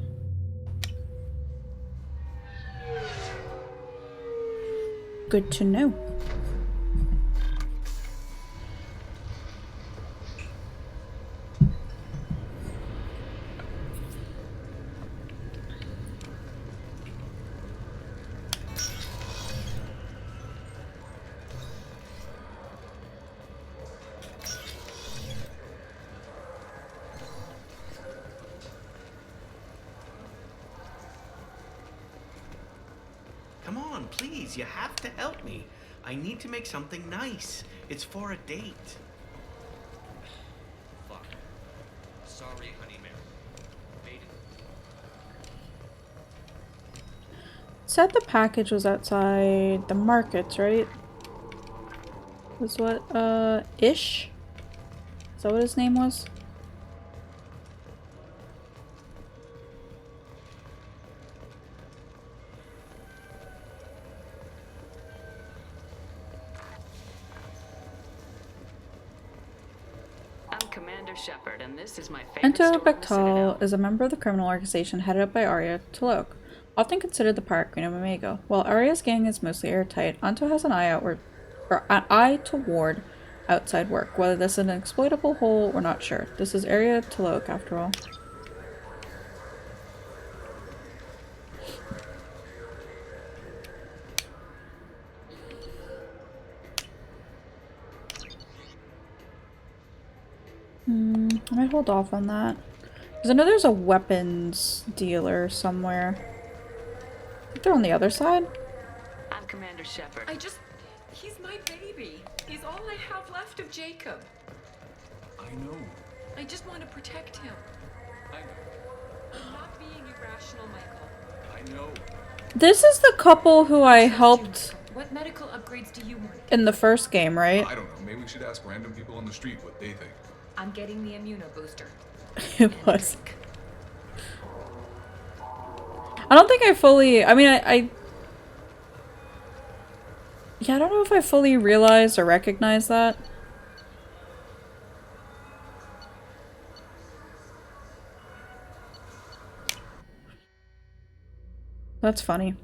Good to know. Come on, please, you have to help me. I need to make something nice. It's for a date. Fuck. Sorry, honey man. Said the package was outside the markets, right? Was what, Ish? Is that what his name was? Commander Shepard, and this is my favorite Ento store on the Citadel. Bactal is a member of the criminal organization headed up by Arya T'Loak, often considered the Pirate Queen of Omega. While Arya's gang is mostly airtight, Ento has an eye toward outside work. Whether this is an exploitable hole, we're not sure. This is Arya T'Loak, after all. I might hold off on that. Because I know there's a weapons dealer somewhere. I think they're on the other side. I'm Commander Shepard. He's my baby. He's all I have left of Jacob. I know. I just want to protect him. I know. I'm not being irrational, Michael. I know. This is the couple who I helped What medical upgrades do you want? in the first game, right? I don't know. Maybe we should ask random people on the street what they think. I'm getting the immuno booster. It was. I don't think I fully... I mean, yeah, I don't know if I fully realized or recognized that. That's funny.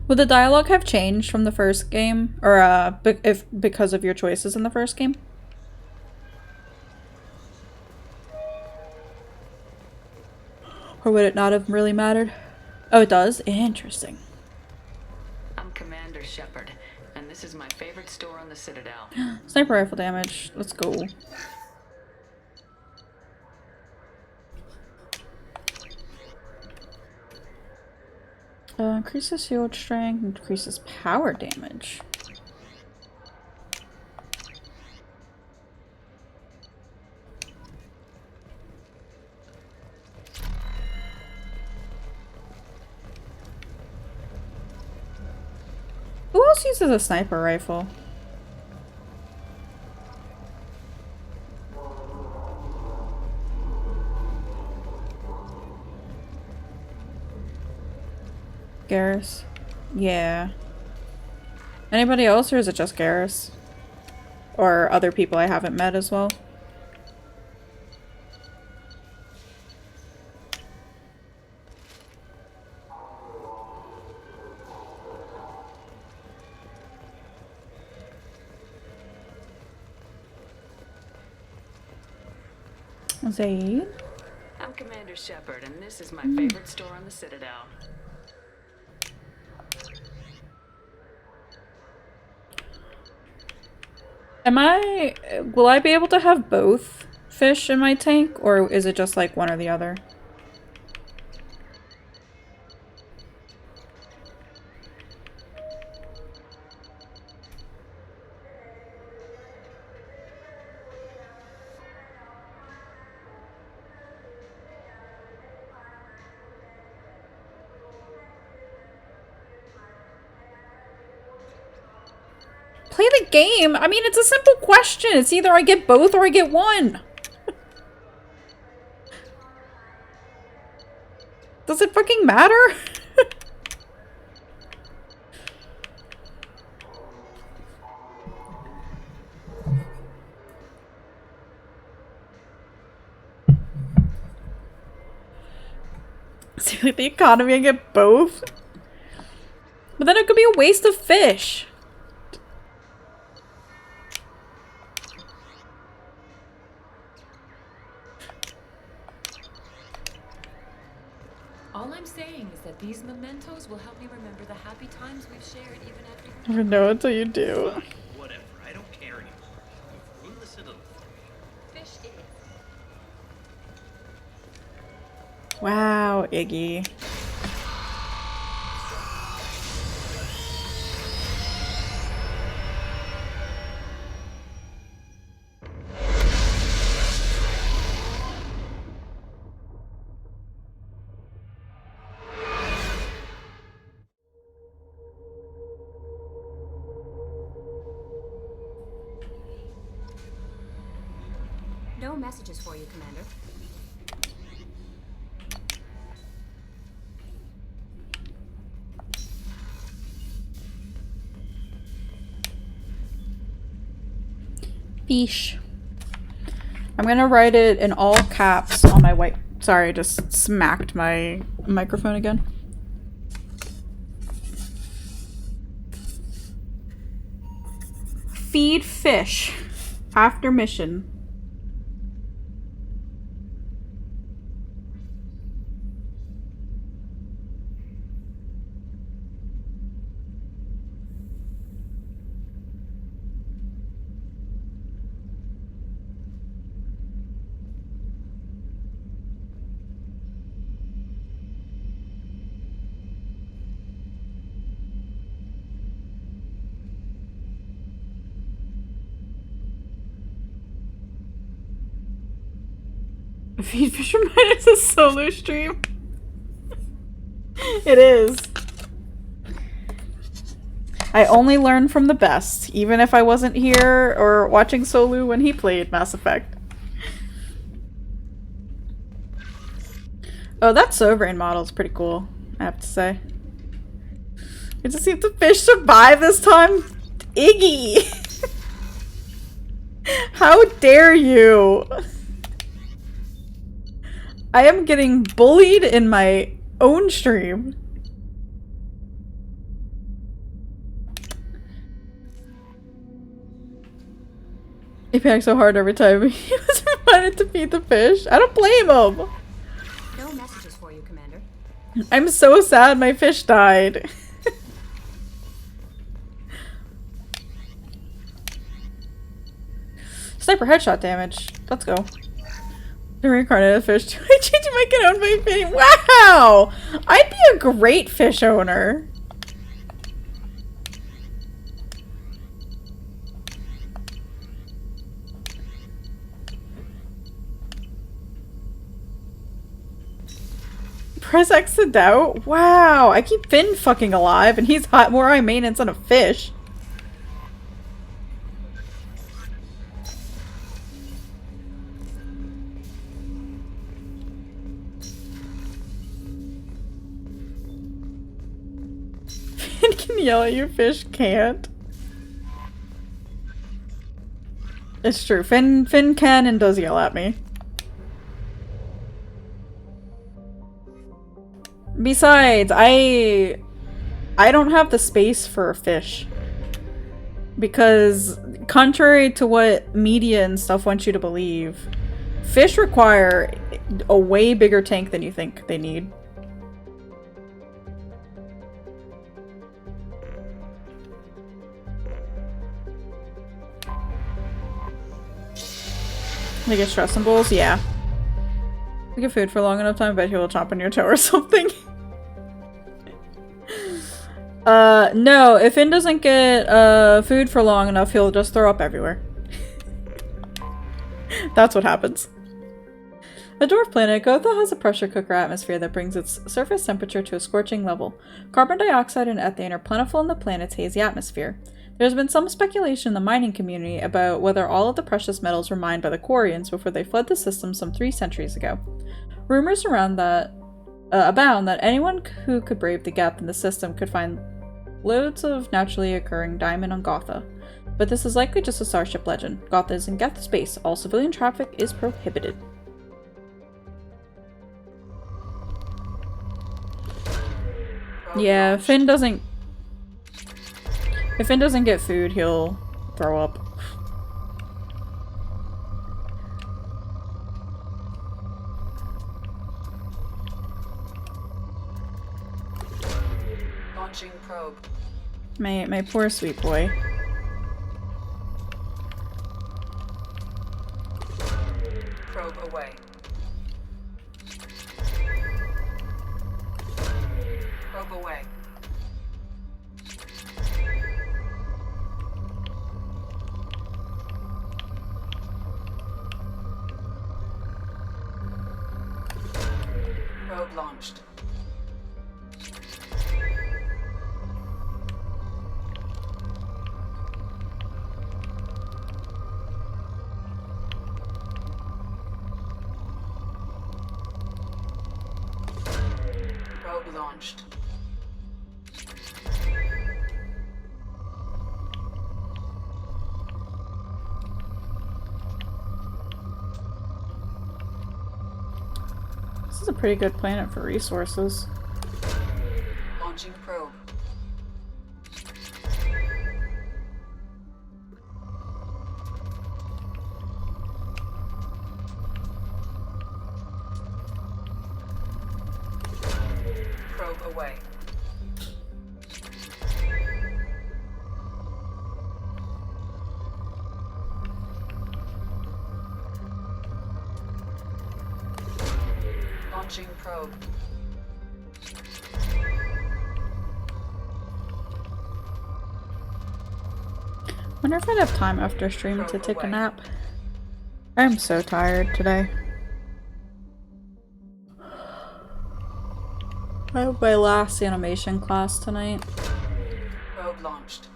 Would the dialogue have changed from the first game? Or, because of your choices in the first game? Or would it not have really mattered? Oh, it does? Interesting. I'm Commander Shepard, and this is my favorite store on the Citadel. Sniper rifle damage. Let's go. Increases shield strength, increases power damage. Who else uses a sniper rifle? Garrus. Yeah. Anybody else, or is it just Garrus? Or other people I haven't met as well? Zaid? I'm Commander Shepard, and this is my favorite store on the Citadel. Will I be able to have both fish in my tank, or is it just like one or the other? play the game. I mean, it's a simple question. It's either I get both or I get one. Does it fucking matter? See, like the economy and get both? But then it could be a waste of fish. All I'm saying is that these mementos will help me remember the happy times we've shared even after. I never know until you do. Whatever, I don't care anymore. You've ruined the citadel for me. Fish it is. Wow, Iggy. No messages for you, Commander. Fish. I'm gonna write it in all caps on my white. Sorry, I just smacked my microphone again. Feed fish after mission. Feed Fisherman is a solo stream. It is. I only learn from the best, even if I wasn't here or watching Solu when he played Mass Effect. Oh, that Sovereign model is pretty cool, I have to say. Good to see if the fish survive this time. Iggy! How dare you! I am getting bullied in my own stream. He panicked so hard every time he was reminded to feed the fish. I don't blame him. No messages for you, Commander. I'm so sad my fish died. Sniper headshot damage. Let's go. The reincarnated fish. Do I change my can own my thing? Wow! I'd be a great fish owner. Press X to doubt? Wow, I keep Finn fucking alive and he's hot more high maintenance than a fish. Finn can yell at you, fish can't. It's true. Finn can and does yell at me. Besides, I don't have the space for a fish. Because contrary to what media and stuff want you to believe, fish require a way bigger tank than you think they need. They get stress symbols? Yeah. You get food for long enough time, I bet he will chomp on your toe or something. No, if Finn doesn't get food for long enough, he'll just throw up everywhere. That's what happens. A dwarf planet, Gotha has a pressure cooker atmosphere that brings its surface temperature to a scorching level. Carbon dioxide and ethane are plentiful in the planet's hazy atmosphere. There has been some speculation in the mining community about whether all of the precious metals were mined by the Quarians before they fled the system some 3 centuries ago. Rumors abound that anyone who could brave the gap in the system could find loads of naturally occurring diamond on Gotha. But this is likely just a starship legend. Gotha is in Geth space. All civilian traffic is prohibited. Yeah, if Finn doesn't get food, he'll throw up. Launching probe. My poor sweet boy. Probe away. Probe away. Probe launched. Probe launched. This is a pretty good planet for resources. Launching probe. Probe away. Launching probe. Wonder if I'd have time after stream to take a nap. I'm so tired today. I have my last animation class tonight. Probe launched.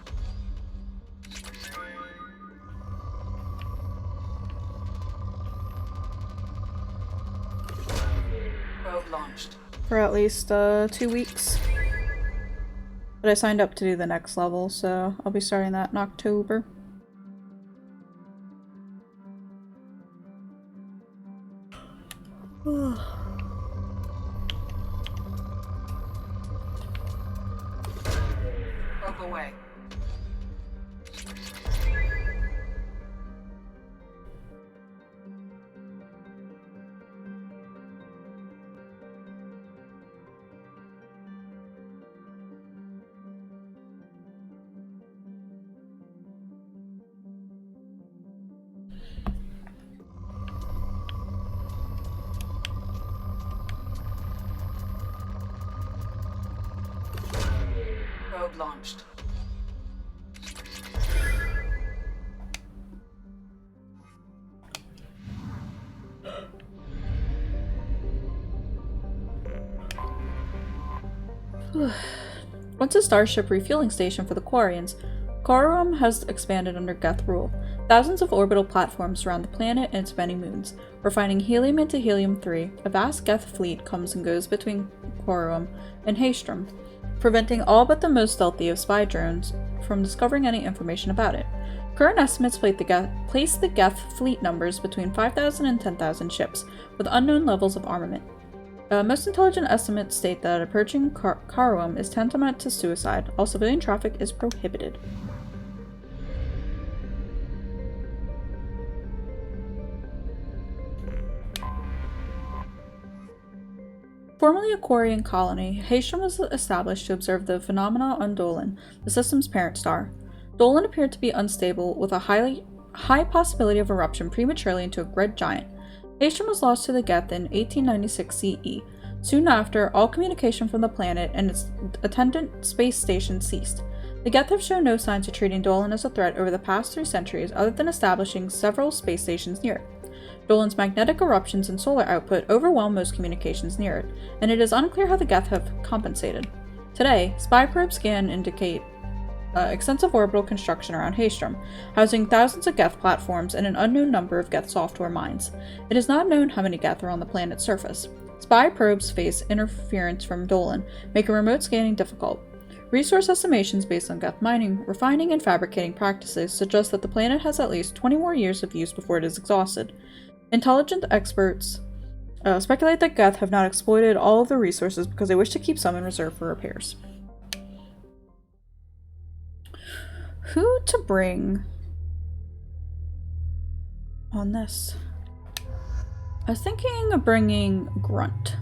Probe launched. For at least 2 weeks. But I signed up to do the next level, so I'll be starting that in October. Probe away. Probe launched. Once a starship refueling station for the Quarians, Quorum has expanded under Geth rule. Thousands of orbital platforms surround the planet and its many moons. Refining helium into helium-3, a vast Geth fleet comes and goes between Quorum and Haestrom, preventing all but the most stealthy of spy drones from discovering any information about it. Current estimates place the Geth fleet numbers between 5,000 and 10,000 ships, with unknown levels of armament. Most intelligent estimates state that approaching Quorum is tantamount to suicide. All civilian traffic is prohibited. Formerly a Quarian colony, Haestrom was established to observe the phenomena on Dolan, the system's parent star. Dolan appeared to be unstable, with a high possibility of eruption prematurely into a red giant. Haestrom was lost to the Geth in 1896 CE. Soon after, all communication from the planet and its attendant space station ceased. The Geth have shown no signs of treating Dolan as a threat over the past 3 centuries, other than establishing several space stations near it. Dolan's magnetic eruptions and solar output overwhelm most communications near it, and it is unclear how the Geth have compensated. Today, spy probes scan indicate extensive orbital construction around Haestrom, housing thousands of Geth platforms and an unknown number of Geth software mines. It is not known how many Geth are on the planet's surface. Spy probes face interference from Dolan, making remote scanning difficult. Resource estimations based on Geth mining, refining, and fabricating practices suggest that the planet has at least 20 more years of use before it is exhausted. Intelligent experts speculate that Geth have not exploited all of the resources because they wish to keep some in reserve for repairs. Who to bring on this? I was thinking of bringing Grunt.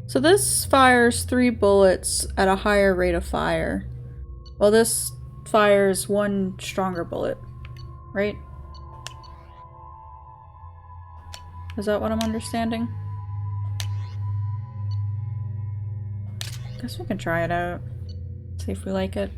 So this fires 3 bullets at a higher rate of fire. Well, this fires 1 stronger bullet, right? Is that what I'm understanding? Guess we can try it out. See if we like it.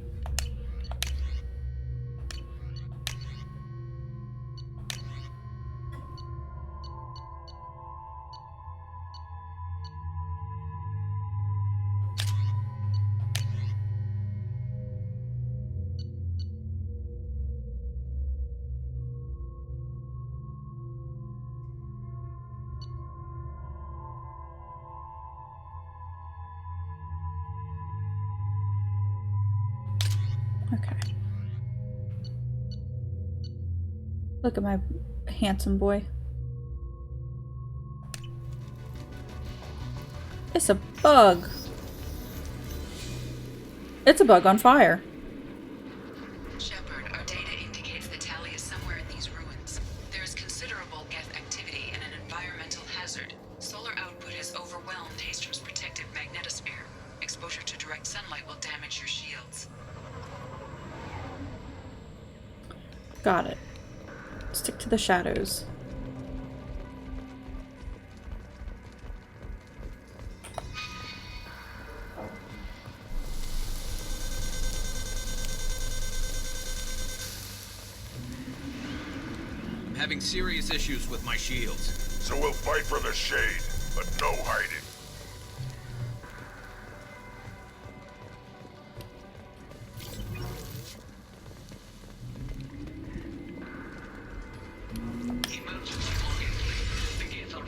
Okay. Look at my handsome boy. It's a bug. It's a bug on fire. Shepard, our data indicates that Tali is somewhere in these ruins. There is considerable Geth activity and an environmental hazard. Solar output has overwhelmed Haestrom's protective magnetosphere. Exposure to direct sunlight will damage your shields. Got it. Stick to the shadows. I'm having serious issues with my shields. So we'll fight for the shade, but no hiding. Emergency log entry. The gates are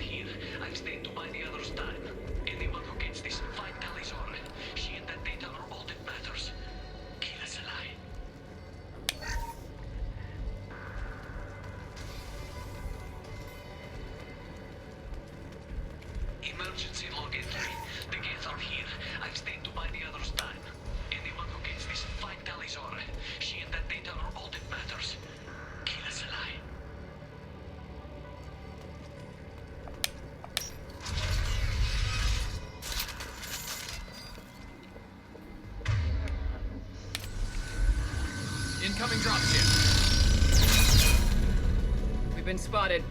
here. I've stayed to buy the others time. Anyone who gets this, find Talizora. She and that data are all that matters. Kill us alive. Incoming dropship. We've been spotted.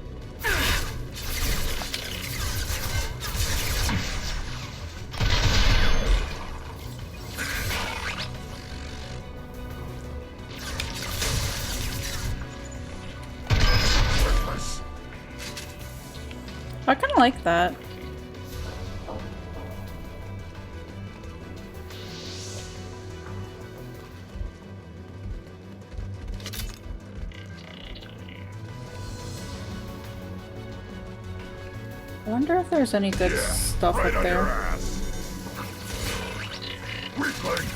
I kind of like that. I wonder if there's any good stuff right up on there. your ass. Weakling,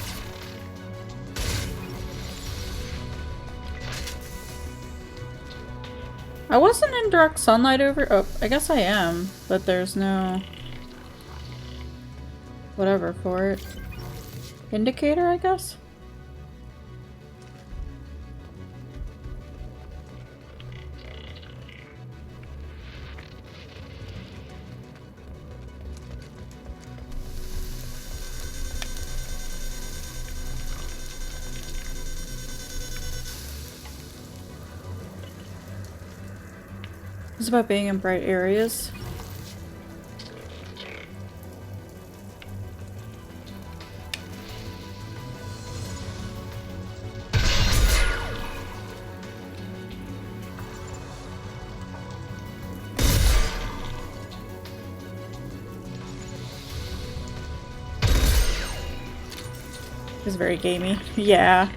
I wasn't in direct sunlight over- oh, I guess I am, but there's no whatever for it. Indicator, I guess? It's about being in bright areas. It's very gamey. Yeah.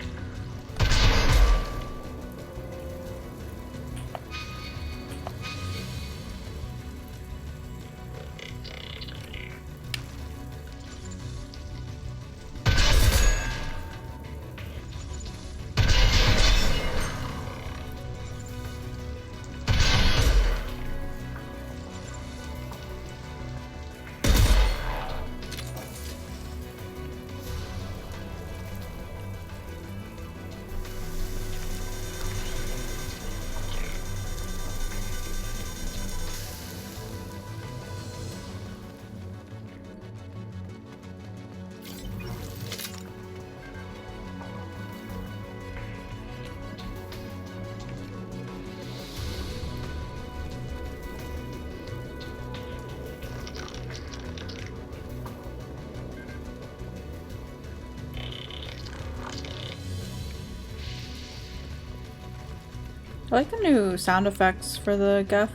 I like the new sound effects for the Geth.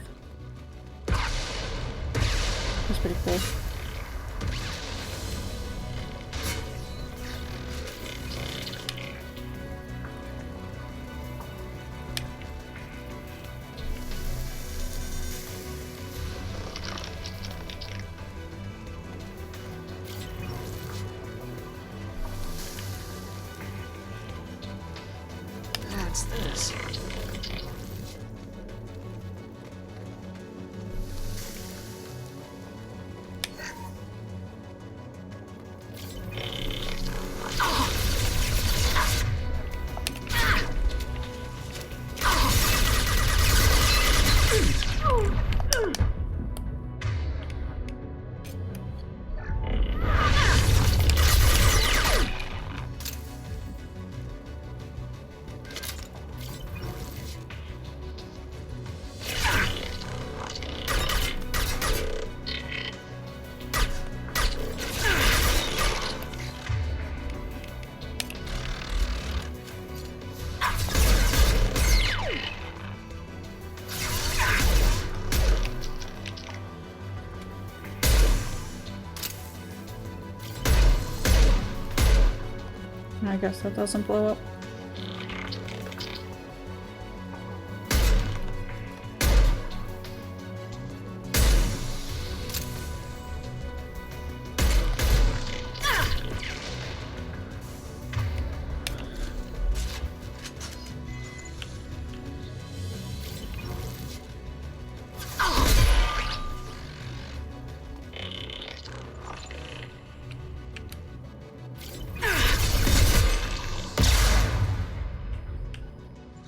That's pretty cool. What's this? I guess that doesn't blow up.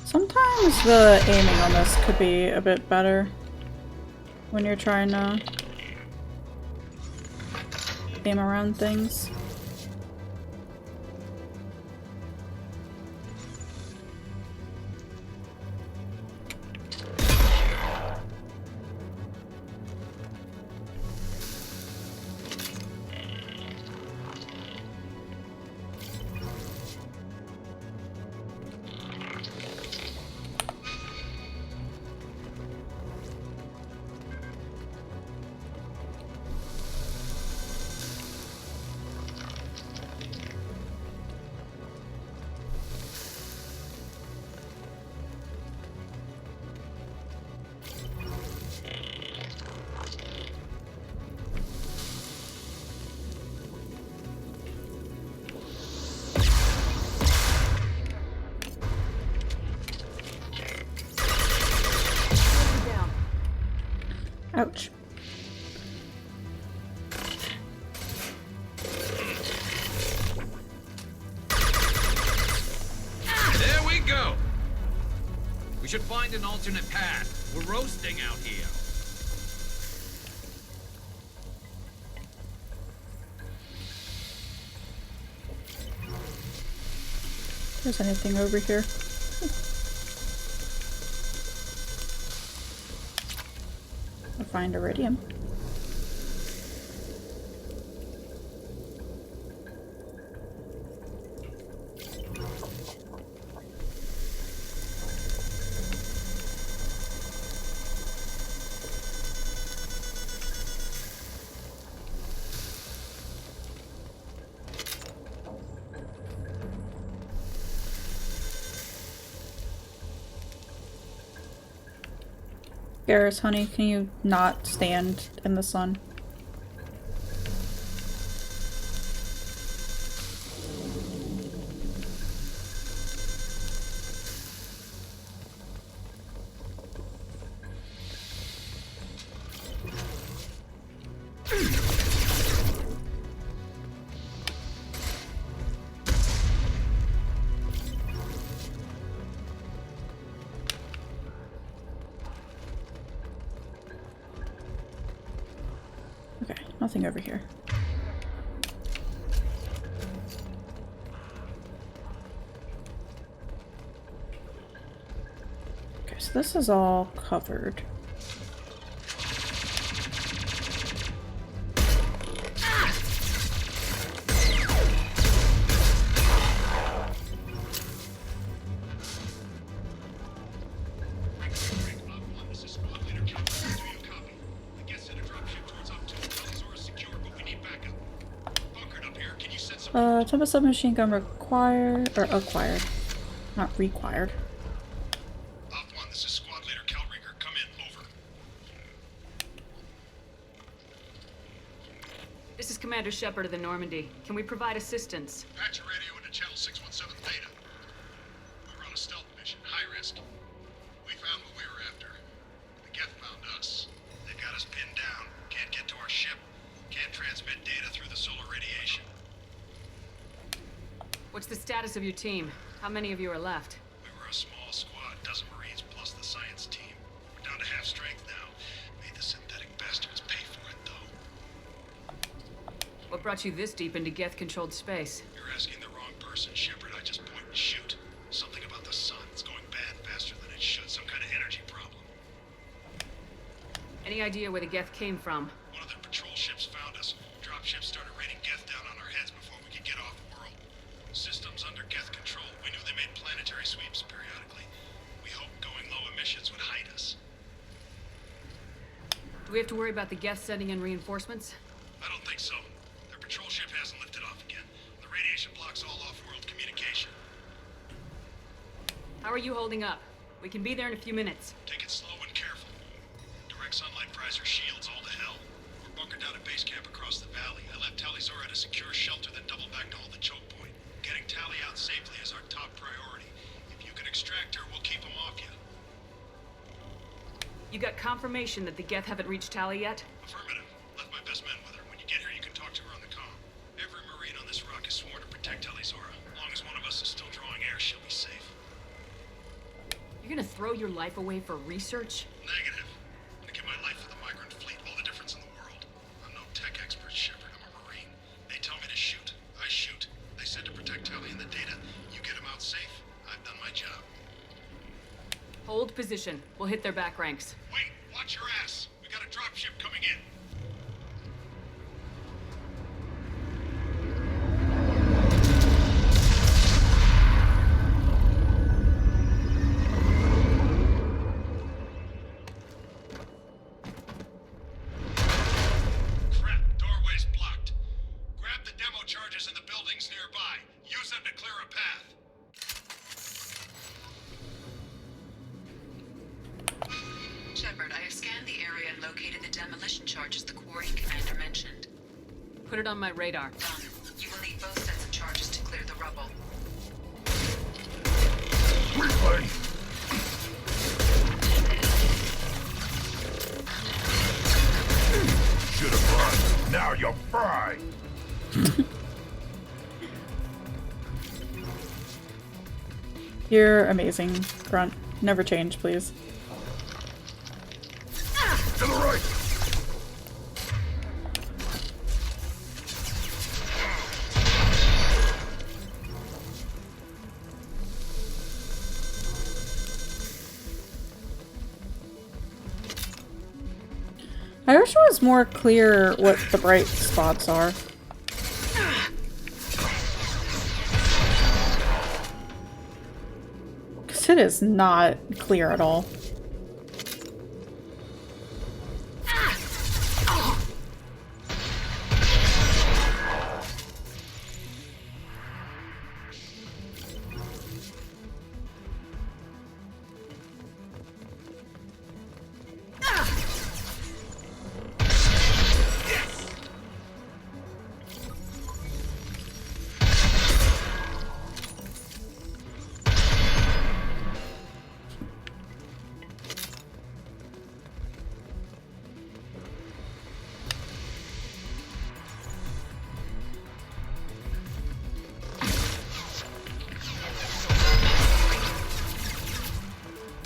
Sometimes the aiming on this could be a bit better when you're trying to aim around things. We should find an alternate path. We're roasting out here. There's anything over here? I'll find iridium. Garrus, honey, can you not stand in the sun? Okay, nothing over here. Okay, so this is all covered. Tempest submachine gun required, or acquired, not required. Op 1, this is Squad Leader Calringer. Come in, over. This is Commander Shepard of the Normandy. Can we provide assistance? Patch your radio into channel 617 Theta. We were on a stealth mission, high risk. We found what we were after. The Geth found us. They've got us pinned down. Can't get to our ship. Can't transmit data through the solar radiation. What's the status of your team? How many of you are left? We were a small squad, dozen Marines plus the science team. We're down to half strength now. Made the synthetic bastards pay for it, though. What brought you this deep into Geth-controlled space? You're asking the wrong person, Shepard. I just point and shoot. Something about the sun. It's going bad faster than it should. Some kind of energy problem. Any idea where the Geth came from? One of their patrol ships found us. Dropships started raining Geth down on our heads before we could get off world. Systems under Geth control. We knew they made planetary sweeps periodically. We hoped going low emissions would hide us. Do we have to worry about the Geth sending in reinforcements? I don't think so. Their patrol ship hasn't lifted off again. The radiation blocks all off-world communication. How are you holding up? We can be there in a few minutes. Take it slow and careful. Direct sunlight fries our shields all to hell. We're bunkered down at base camp across the valley. I left Tali'Zorah at a secure shelter, then doubled back to hold the choke point. Getting Tali out safely is our top priority. If you can extract her, we'll keep them off you. You got confirmation that the Geth haven't reached Tali yet? Affirmative. Left my best men with her. When you get here, you can talk to her on the comm. Every Marine on this rock is sworn to protect Tali'Zorah. As long as one of us is still drawing air, she'll be safe. You're gonna throw your life away for research? Negative. I give my life for the migrant fleet, all the difference in the world. I'm no tech expert, Shepard. I'm a Marine. They tell me to shoot. I shoot. They said to protect Tali and the data. You get them out safe. I've done my job. Hold position. We'll hit their back ranks. Wait, watch your ass. We got a dropship coming in. Crap, doorway's blocked. Grab the demo charges in the buildings nearby. Use them to clear a path. Shepard, I have scanned the area and located the demolition charges the quarry commander mentioned. Put it on my radar. Done. You will need both sets of charges to clear the rubble. Quickly! Should have run. Now you're fried. You're amazing, Grunt. Never change, please. To the right! I wish it was more clear what the bright spots are. Because it is not clear at all.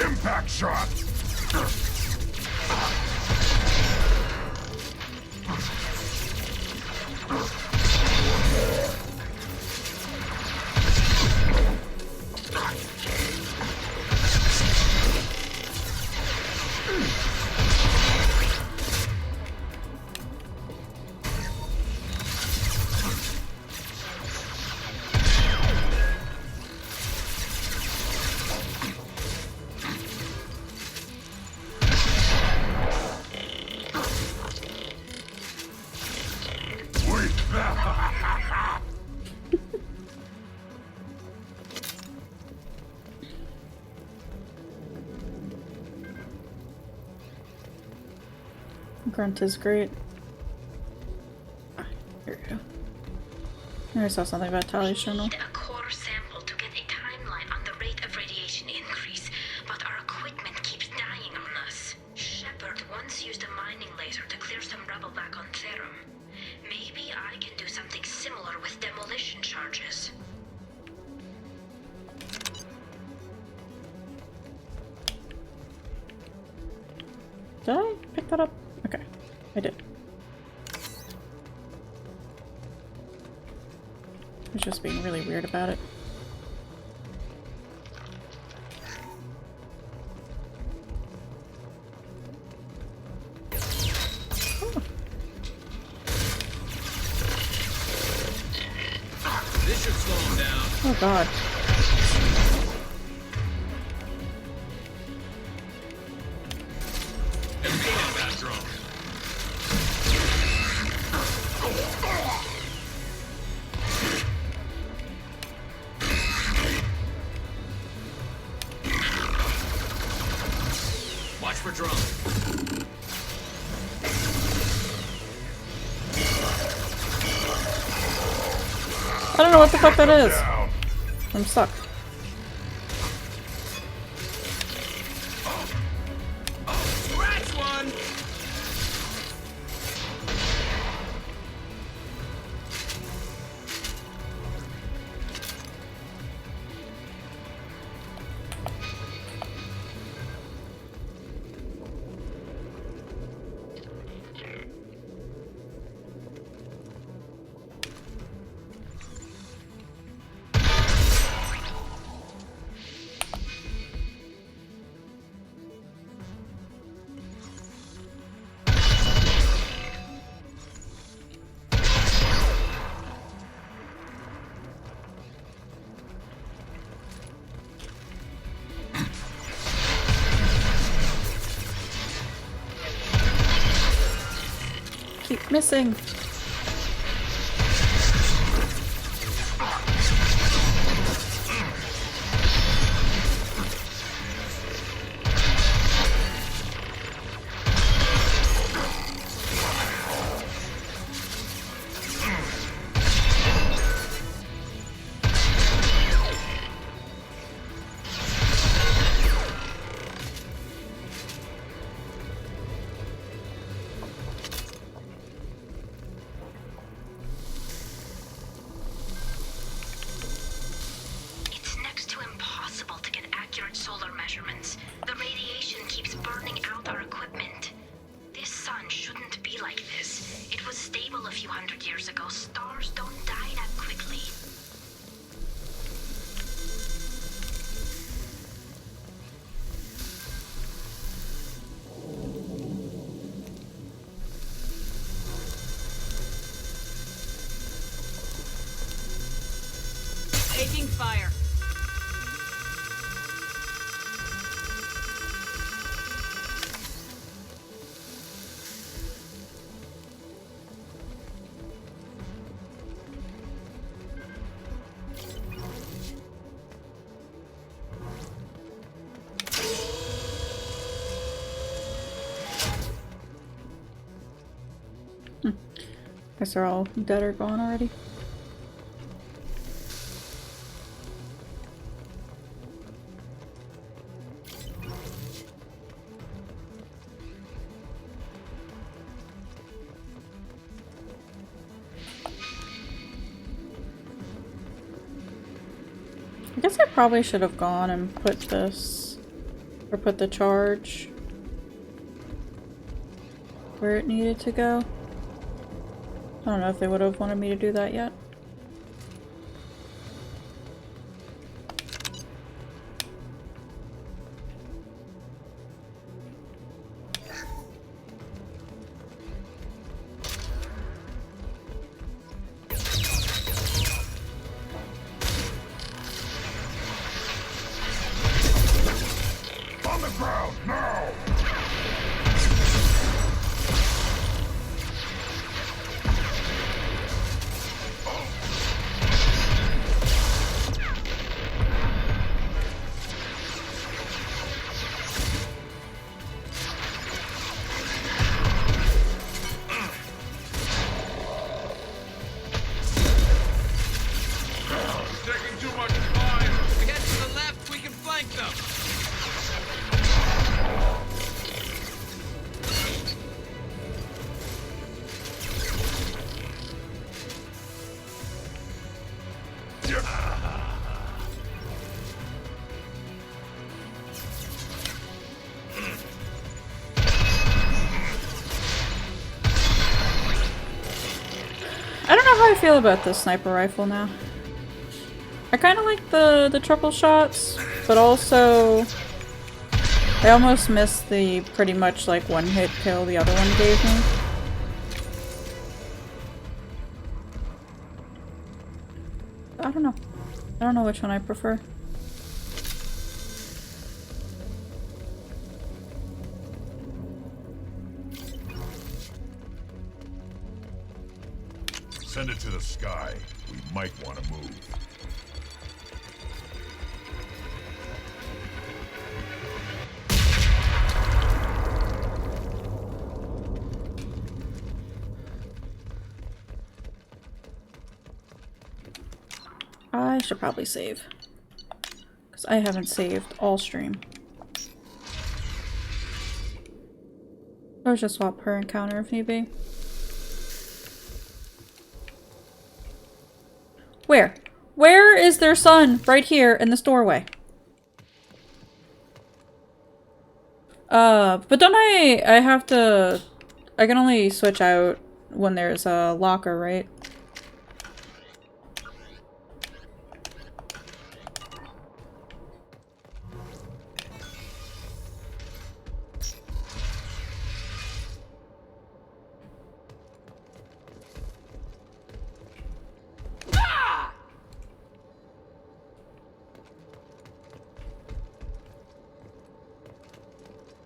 Impact shot! Grunt is great. Here we go. I saw something about Tali's journal. A core sample to get a timeline on the rate of radiation increase, but our equipment keeps dying on us. Shepard once used a mining laser to clear some rubble back on Therum. Maybe I can do something similar with demolition charges. Did I pick that up? Okay, I did. I was just being really weird about it. This should slow him down. Oh god. Watch for drone. I don't know what the fuck that is. I'm stuck. Scratch one! Keep missing. It was stable a few hundred years ago. Stars don't die that quickly. Taking fire. Guess they're all dead or gone already. I guess I probably should have gone and put this, or put the charge where it needed to go. I don't know if they would have wanted me to do that yet. On the ground, now! Taking too much fire. Get to the left, we can flank them. I don't know how I feel about this sniper rifle now. I kind of like the triple shots, but also I almost missed the pretty much like one hit kill the other one gave me. I don't know. I don't know which one I prefer. Send it to the sky. We might want to move. I should probably save. Because I haven't saved all stream. Or just swap per encounter if need be. Where? Where is their son? Right here in this doorway. But don't I have to... I can only switch out when there's a locker, right?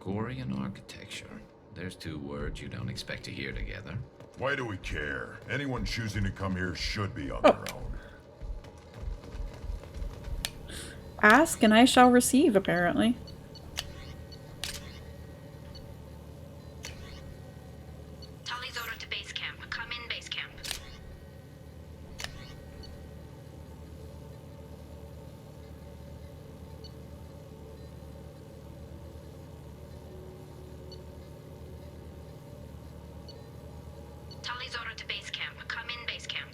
Gorian architecture. There's two words you don't expect to hear together. Why do we care? Anyone choosing to come here should be on their own. Ask and I shall receive, apparently. Tali's order to base camp. Come in base camp. Tali's order to base camp. Come in base camp.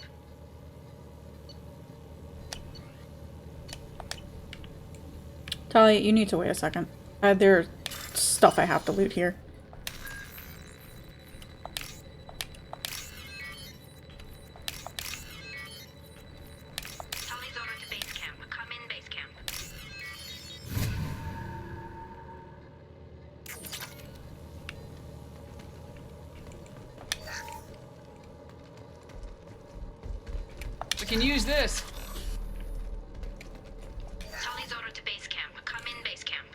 Tali, you need to wait a second. There's stuff I have to loot here. can use this. Tali's order to base camp. Come in, base camp.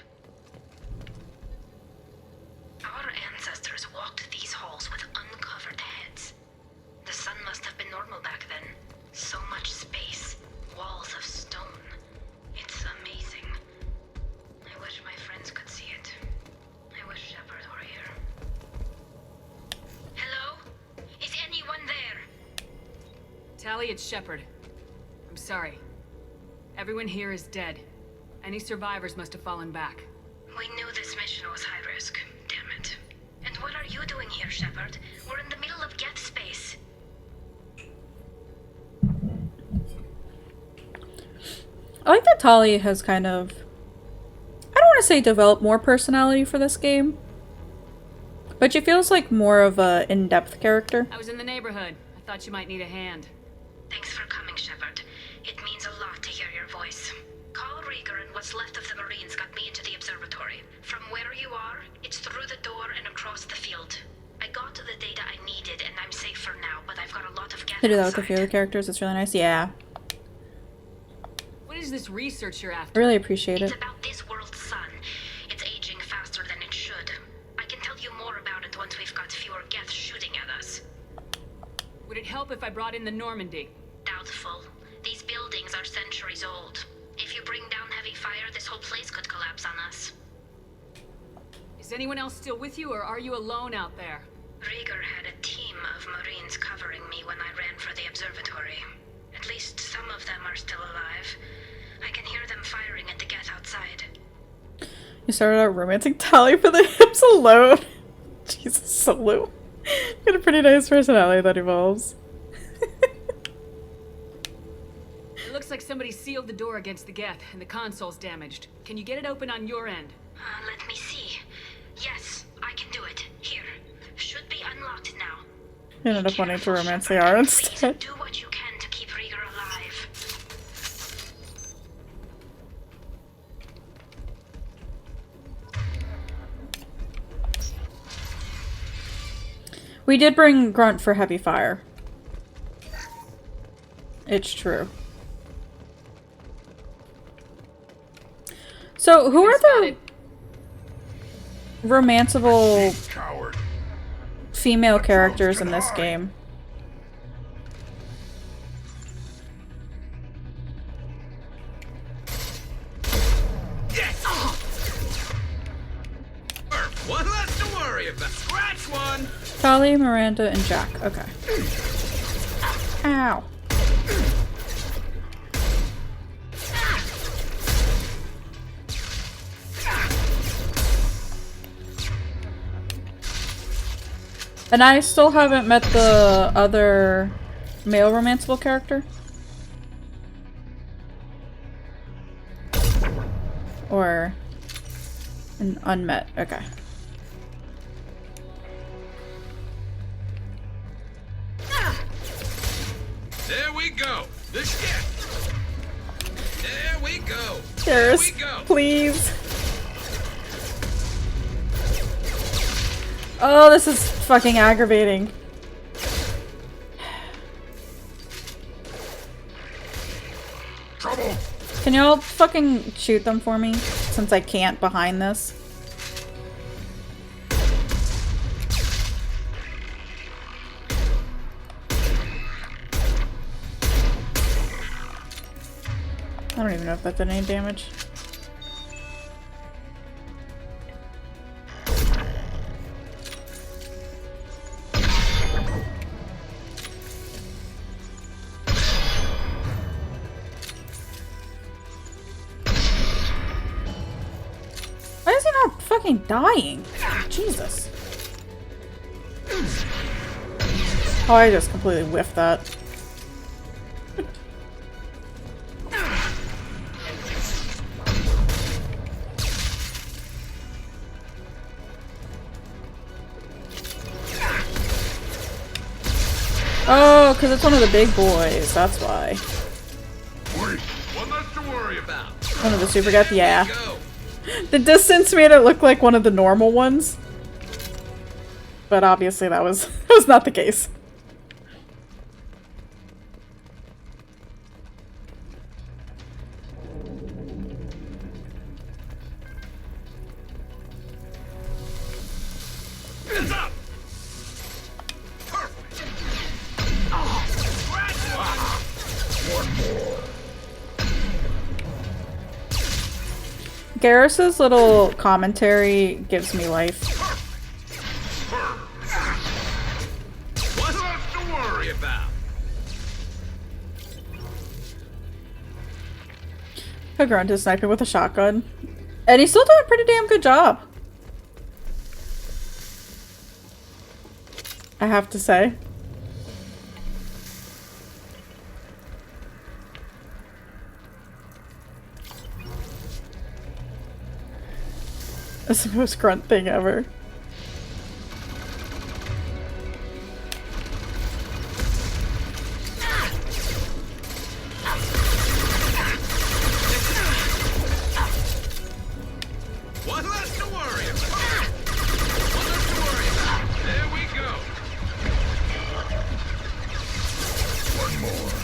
Our ancestors walked these halls with uncovered heads. The sun must have been normal back then. So much space. Walls of stone. It's amazing. I wish my friends could see it. I wish Shepard were here. Hello? Is anyone there? Tali, it's Shepard. I'm sorry. Everyone here is dead. Any survivors must have fallen back. We knew this mission was high risk. Damn it. And what are you doing here, Shepard? We're in the middle of Geth space. I like that Tali has kind of, I don't want to say developed more personality for this game, but she feels like more of a in-depth character. I was in the neighborhood. I thought you might need a hand. Thanks for coming, Shepard. It means a lot to hear your voice. Carl Rieger and what's left of the Marines got me into the observatory. From where you are, it's through the door and across the field. I got to the data I needed and I'm safe for now, but I've got a lot of Geth They do that with a outside. few other characters. It's really nice. Yeah. What is this research you're I after? really appreciate It's it. about this world's sun. It's aging faster than it should. I can tell you more about it once we've got fewer Geth shooting at us. Would it help if I brought in the Normandy? Doubtful. These buildings are centuries old. If you bring down heavy fire, this whole place could collapse on us. Is anyone else still with you, or are you alone out there? Rieger had a team of Marines covering me when I ran for the observatory. At least some of them are still alive. I can hear them firing at the Geth outside. You started out romancing Tali for the hips alone. Jesus, Solu. Got a pretty nice personality that evolves. It looks like somebody sealed the door against the Geth, and the console's damaged. Can you get it open on your end? Let me see. Yes, I can do it. Here. Should be unlocked now. I ended up wanting to romance Liara instead. Do what you can to keep Rieger alive. We did bring Grunt for heavy fire. It's true. So, who are the romanceable female characters in this game? Yes! One less to worry about. Scratch one! Tali, Miranda, and Jack. Okay. Ow. And I still haven't met the other male romanceable character. Or an unmet. Okay. There we go. The ship. There we go. Karis, please. Oh, this is fucking aggravating. Trouble. Can y'all fucking shoot them for me? Since I can't behind this. I don't even know if that did any damage. Why is he not fucking dying? Jesus. Oh, I just completely whiffed that. Oh, because it's one of the big boys. That's why. Wait, one less to worry about. One of the super guys. Yeah. The distance made it look like one of the normal ones. But obviously that was not the case. Garrus's little commentary gives me life. What's left to worry about? Grunt is sniping with a shotgun. And he's still doing a pretty damn good job, I have to say. That's the most grunt thing ever. One less to worry about. One less to worry about. There we go. One more.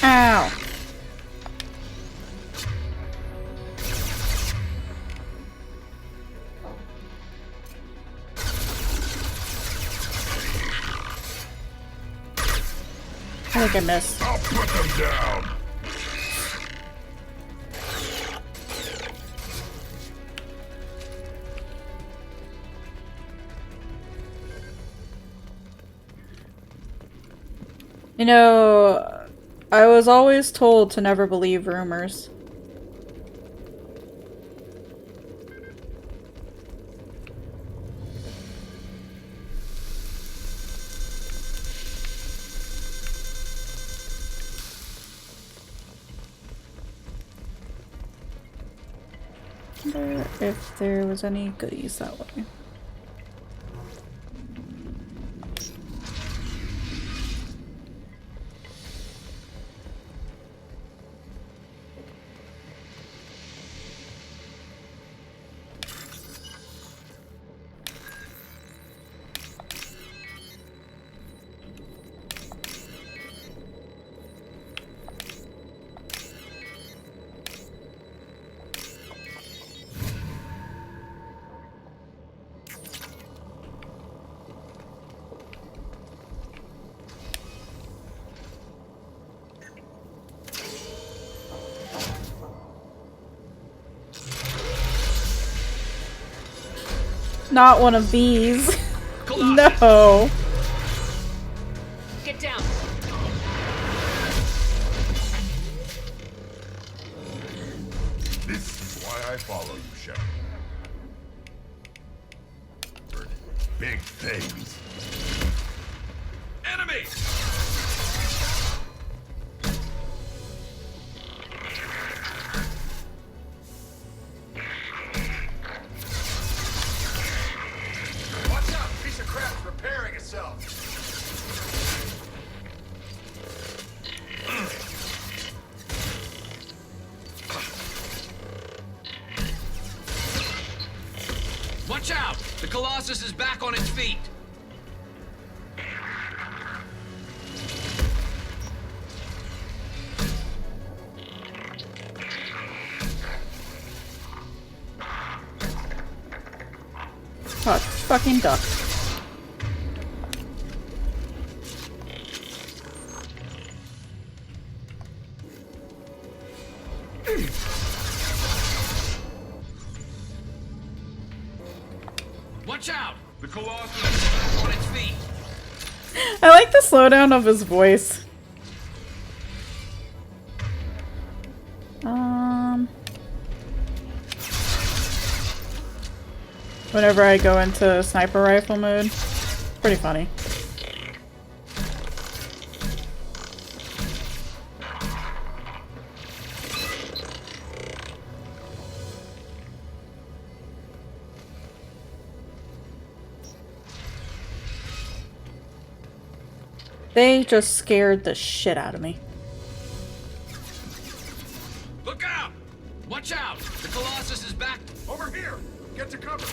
Ow. I think I missed. I'll put them down. You know, I was always told to never believe rumors. I wonder if there was any goodies that way. Not one of these. No. Get down. This is why I follow you, Shepard. Big things. Enemy! Watch out! Piece of crap's repairing itself. Watch out! The Colossus is back on its feet. Fuck, fucking duck. Watch out! The Colossus is back on its feet. I like the slowdown of his voice. Whenever I go into sniper rifle mode, pretty funny. They just scared the shit out of me. Look out! Watch out! The Colossus is back. Over here! Get to cover!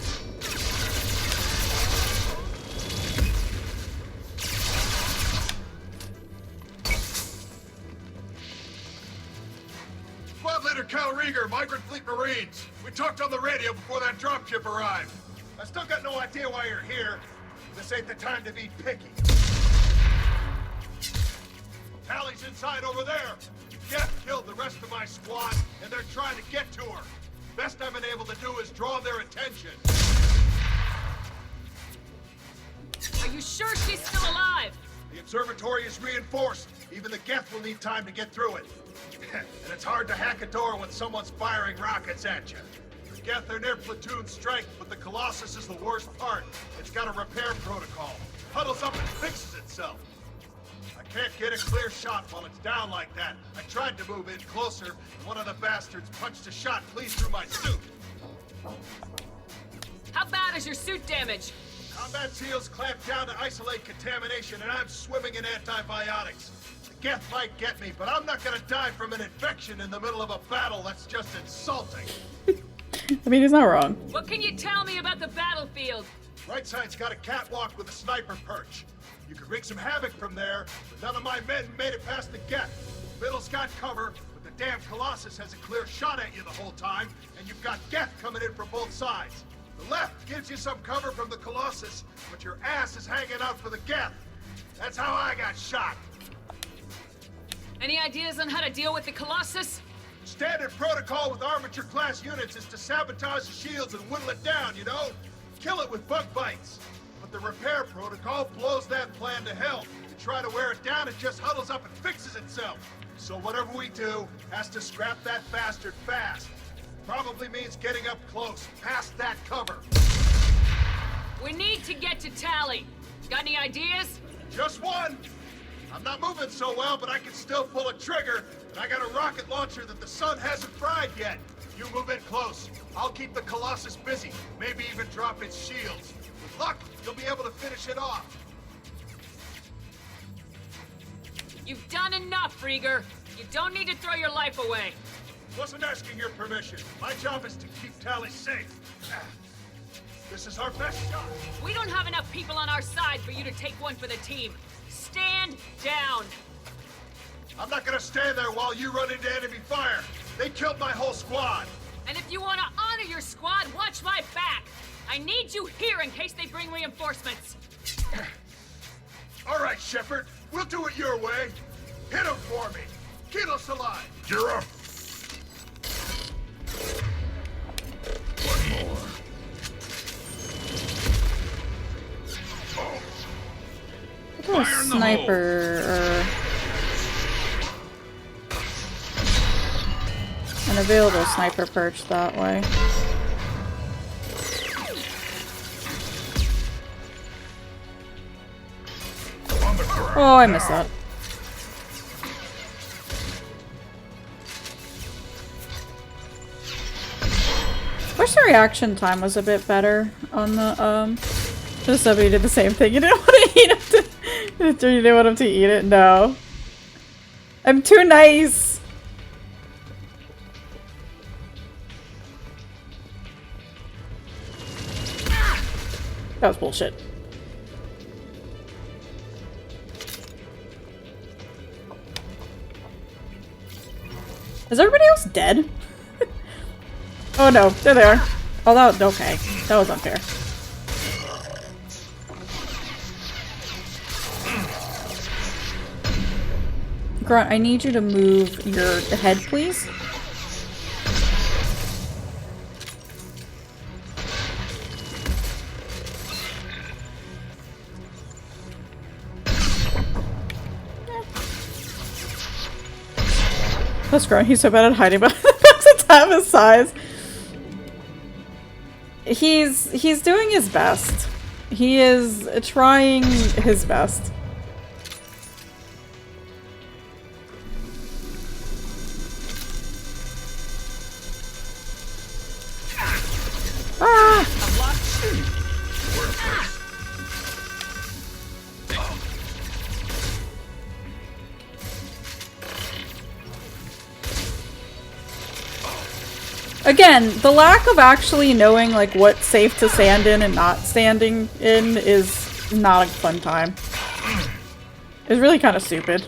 Squad Leader Cal Rieger, Migrant Fleet Marines. We talked on the radio before that dropship arrived. I still got no idea why you're here. This ain't the time to be picky. Tally's inside over there. Geth killed the rest of my squad, and they're trying to get to her. Best I've been able to do is draw their attention. Are you sure she's still alive? The observatory is reinforced. Even the Geth will need time to get through it. And it's hard to hack a door when someone's firing rockets at you. The Geth are near platoon strength, but the Colossus is the worst part. It's got a repair protocol. Huddles up and fixes itself. I can't get a clear shot while it's down like that. I tried to move in closer, and one of the bastards punched a shot clean through my suit. How bad is your suit damage? Combat SEALs clamp down to isolate contamination, and I'm swimming in antibiotics. The Geth might get me, but I'm not gonna die from an infection in the middle of a battle. That's just insulting. I mean, he's not wrong. What can you tell me about the battlefield? Right side's got a catwalk with a sniper perch. You could wreak some havoc from there, but none of my men made it past the Geth. Middle's got cover, but the damn Colossus has a clear shot at you the whole time, and you've got Geth coming in from both sides. The left gives you some cover from the Colossus, but your ass is hanging out for the Geth. That's how I got shot. Any ideas on how to deal with the Colossus? Standard protocol with armature-class units is to sabotage the shields and whittle it down, you know? Kill it with bug bites. But the repair protocol blows that plan to hell. To try to wear it down, it just huddles up and fixes itself. So whatever we do has to scrap that bastard fast. Probably means getting up close, past that cover. We need to get to Tally. Got any ideas? Just one. I'm not moving so well, but I can still pull a trigger, and I got a rocket launcher that the sun hasn't fried yet. You move in close. I'll keep the Colossus busy, maybe even drop its shields. With luck, you'll be able to finish it off. You've done enough, Rieger. You don't need to throw your life away. Wasn't asking your permission. My job is to keep Tally safe. This is our best shot. We don't have enough people on our side for you to take one for the team. Stand down. I'm not gonna stand there while you run into enemy fire. They killed my whole squad. And if you want to honor your squad, watch my back. I need you here in case they bring reinforcements. All right, Shepard. We'll do it your way. Hit him for me. Keep us alive. You're up. One more. Look at a sniper or an available sniper perch that way. Oh, I missed that. Wish the reaction time was a bit better on the Just somebody did the same thing. You didn't want to eat him you didn't want him to eat it? No. I'm too nice. That was bullshit. Is everybody else dead? Oh no, they're there. Oh, that was okay. That was unfair. Grunt, I need you to move your head, please. That's Grunt. He's so bad at hiding behind the box at half his size. He's doing his best. He is trying his best. Ah! Again, the lack of actually knowing like what's safe to stand in and not standing in is not a fun time. It's really kind of stupid.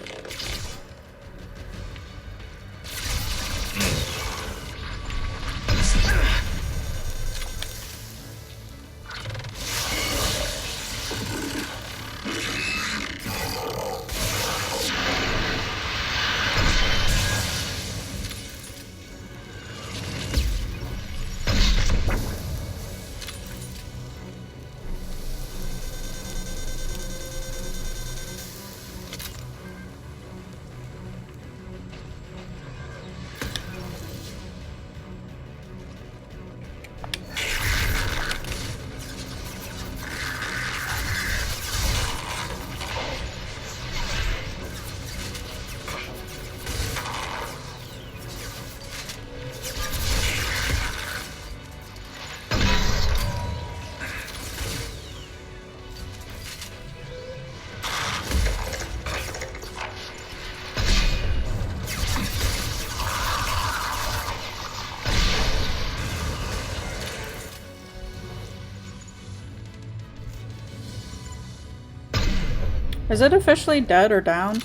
Is it officially dead or down?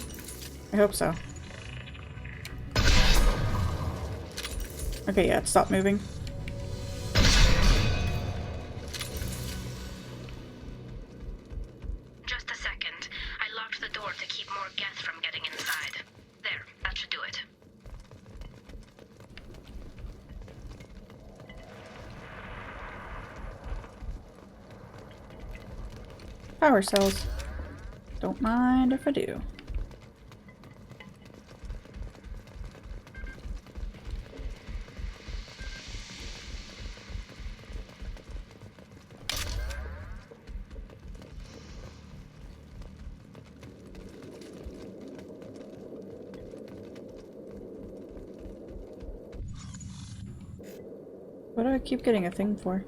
I hope so. Okay, yeah, it stopped moving. Just a second. I locked the door to keep more Geth from getting inside. There, that should do it. Power cells. Don't mind if I do. What do I keep getting a thing for?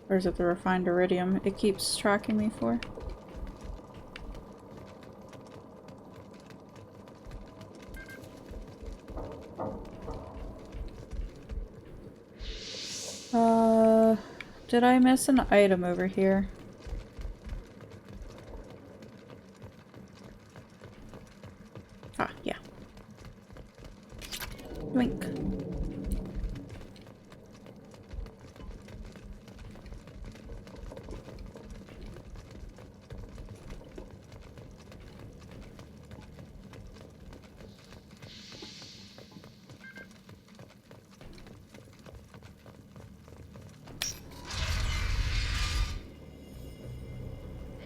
Or is it the refined iridium it keeps tracking me for? Did I miss an item over here? Ah, yeah. Wink.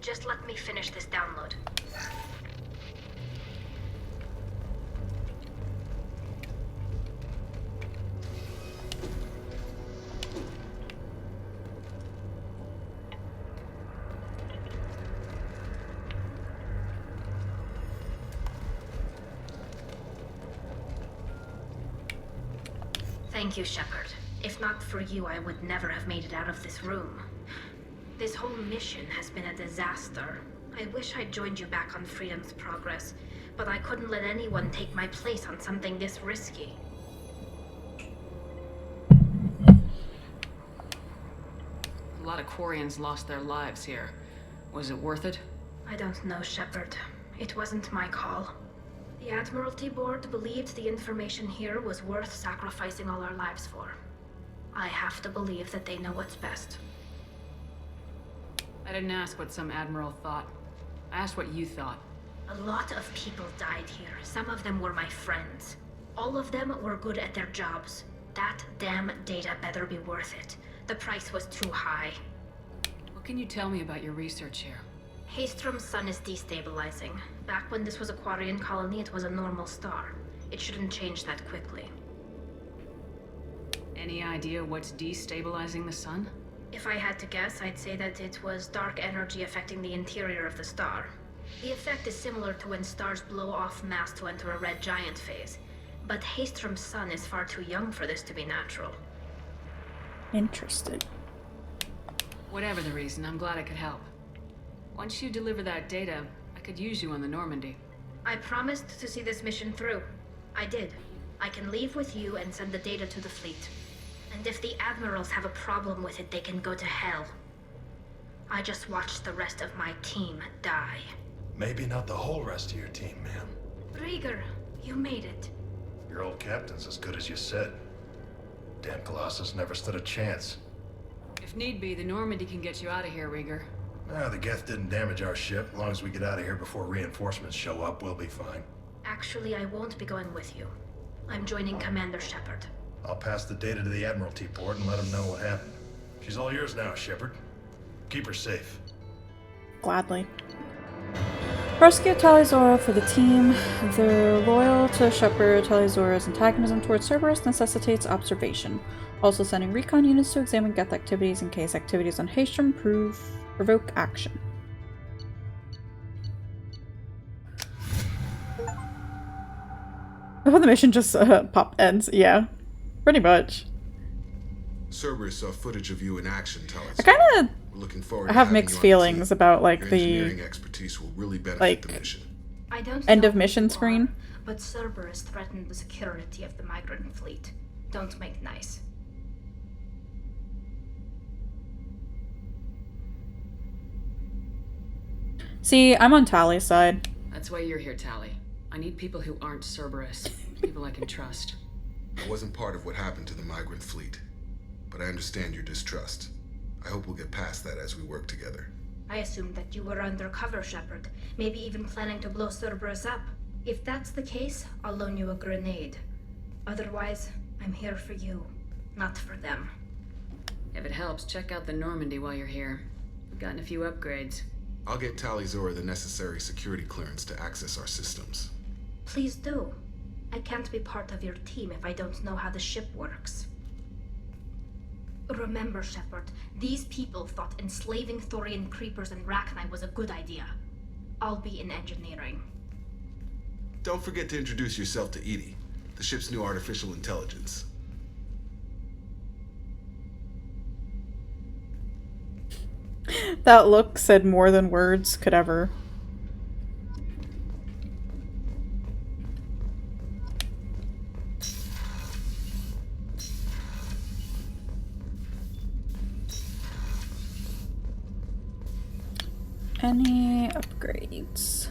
Just let me finish this download. Thank you, Shepard. If not for you, I would never have made it out of this room. This whole mission has been a disaster. I wish I'd joined you back on Freedom's Progress, but I couldn't let anyone take my place on something this risky. A lot of Quarians lost their lives here. Was it worth it? I don't know, Shepard. It wasn't my call. The Admiralty Board believed the information here was worth sacrificing all our lives for. I have to believe that they know what's best. I didn't ask what some admiral thought. I asked what you thought. A lot of people died here. Some of them were my friends. All of them were good at their jobs. That damn data better be worth it. The price was too high. What can you tell me about your research here? Haystrom's sun is destabilizing. Back when this was a Quarian colony, it was a normal star. It shouldn't change that quickly. Any idea what's destabilizing the sun? If I had to guess, I'd say that it was dark energy affecting the interior of the star. The effect is similar to when stars blow off mass to enter a red giant phase. But Haystrom's sun is far too young for this to be natural. Interesting. Whatever the reason, I'm glad I could help. Once you deliver that data, I could use you on the Normandy. I promised to see this mission through. I did. I can leave with you and send the data to the fleet. And if the admirals have a problem with it, they can go to hell. I just watched the rest of my team die. Maybe not the whole rest of your team, ma'am. Rieger, you made it. Your old captain's as good as you said. Damn Colossus never stood a chance. If need be, the Normandy can get you out of here, Rieger. The Geth didn't damage our ship. As long as we get out of here before reinforcements show up, we'll be fine. Actually, I won't be going with you. I'm joining Commander Shepard. I'll pass the data to the Admiralty Board and let them know what happened. She's all yours now, Shepard. Keep her safe. Gladly. Rescue Tali'Zorah for the team. They're loyal to Shepard. Tali'Zorah's antagonism towards Cerberus necessitates observation. Also sending recon units to examine Geth activities in case activities on Haystrom provoke action. Oh, the mission just ends. Yeah, pretty much. Cerberus saw footage of you in action, Tali'Zorah. I kind of have mixed feelings about like the engineering expertise will really benefit the mission. I don't end know of mission who you screen. are, but Cerberus threatened the security of the migrant fleet. Don't make nice. See, I'm on Tally's side. That's why you're here, Tally. I need people who aren't Cerberus. People I can trust. I wasn't part of what happened to the migrant fleet, but I understand your distrust. I hope we'll get past that as we work together. I assumed that you were undercover, Shepard. Maybe even planning to blow Cerberus up. If that's the case, I'll loan you a grenade. Otherwise, I'm here for you, not for them. If it helps, check out the Normandy while you're here. We've gotten a few upgrades. I'll get Tali'Zorah the necessary security clearance to access our systems. Please do. I can't be part of your team if I don't know how the ship works. Remember, Shepard, these people thought enslaving Thorian creepers and Rachni was a good idea. I'll be in engineering. Don't forget to introduce yourself to EDI, the ship's new artificial intelligence. That look said more than words could ever. Any upgrades?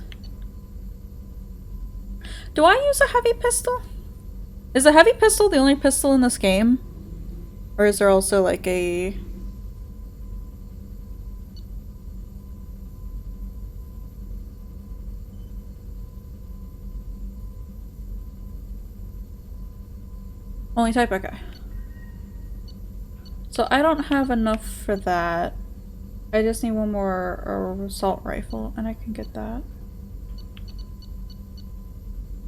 Do I use a heavy pistol? Is a heavy pistol the only pistol in this game? Or is there also like a... Only type? Okay. So I don't have enough for that. I just need one more assault rifle and I can get that.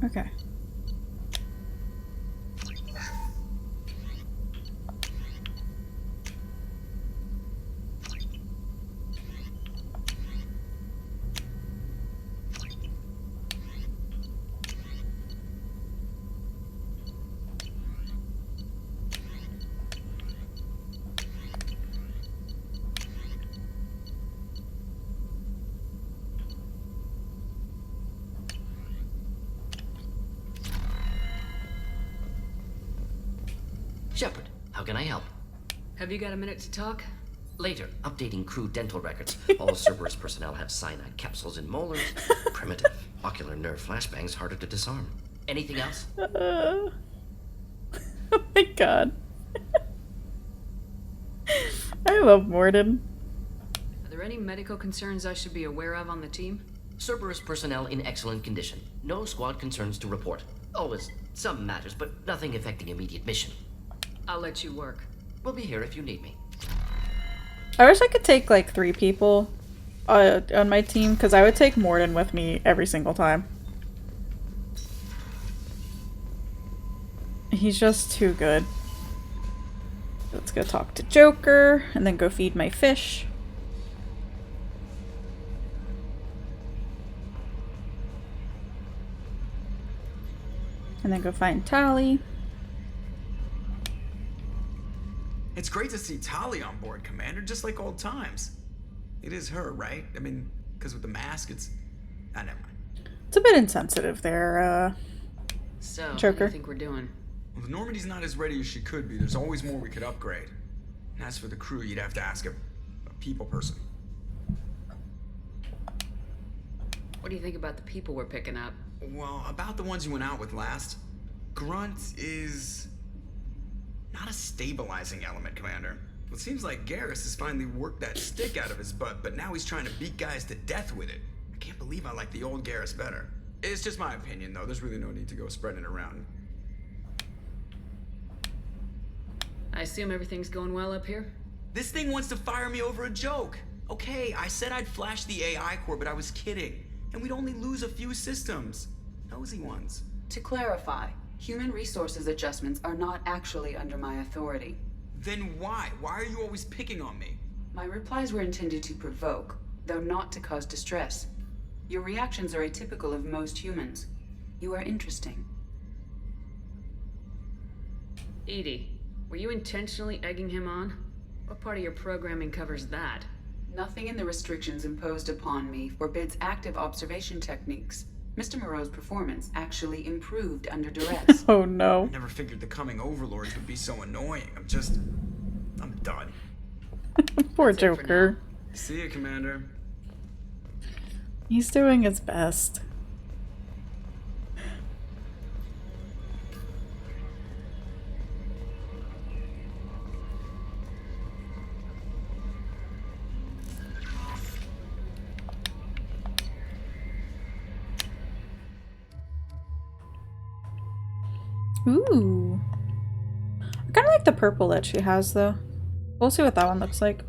Okay. Shepard, how can I help? Have you got a minute to talk? Later, updating crew dental records. All Cerberus personnel have cyanide capsules in molars. Primitive. Ocular nerve flashbangs harder to disarm. Anything else? Oh my god. I love Mordin. Are there any medical concerns I should be aware of on the team? Cerberus personnel in excellent condition. No squad concerns to report. Always some matters, but nothing affecting immediate mission. I'll let you work. We'll be here if you need me. I wish I could take like 3 people on my team, because I would take Mordin with me every single time. He's just too good. Let's go talk to Joker, and then go feed my fish. And then go find Tali. It's great to see Tali on board, Commander, just like old times. It is her, right? I mean, because with the mask, it's... Ah, never mind. It's a bit insensitive there, So, Joker. what do you think we're doing? Well, the Normandy's not as ready as she could be. There's always more we could upgrade. And as for the crew, you'd have to ask a people person. What do you think about the people we're picking up? Well, about the ones you went out with last, Grunt is... not a stabilizing element, Commander. It seems like Garrus has finally worked that stick out of his butt, but now he's trying to beat guys to death with it. I can't believe I like the old Garrus better. It's just my opinion, though. There's really no need to go spreading it around. I assume everything's going well up here? This thing wants to fire me over a joke. Okay, I said I'd flash the AI core, but I was kidding. And we'd only lose a few systems. Nosy ones. To clarify, human resources adjustments are not actually under my authority. Then why? Why are you always picking on me? My replies were intended to provoke, though not to cause distress. Your reactions are atypical of most humans. You are interesting. EDI, were you intentionally egging him on? What part of your programming covers that? Nothing in the restrictions imposed upon me forbids active observation techniques. Mr. Moreau's performance actually improved under duress. Oh no. I never figured the coming overlords would be so annoying. I'm done. Poor Joker. See you, Commander. He's doing his best. Ooh. I kind of like the purple that she has, though. We'll see what that one looks like.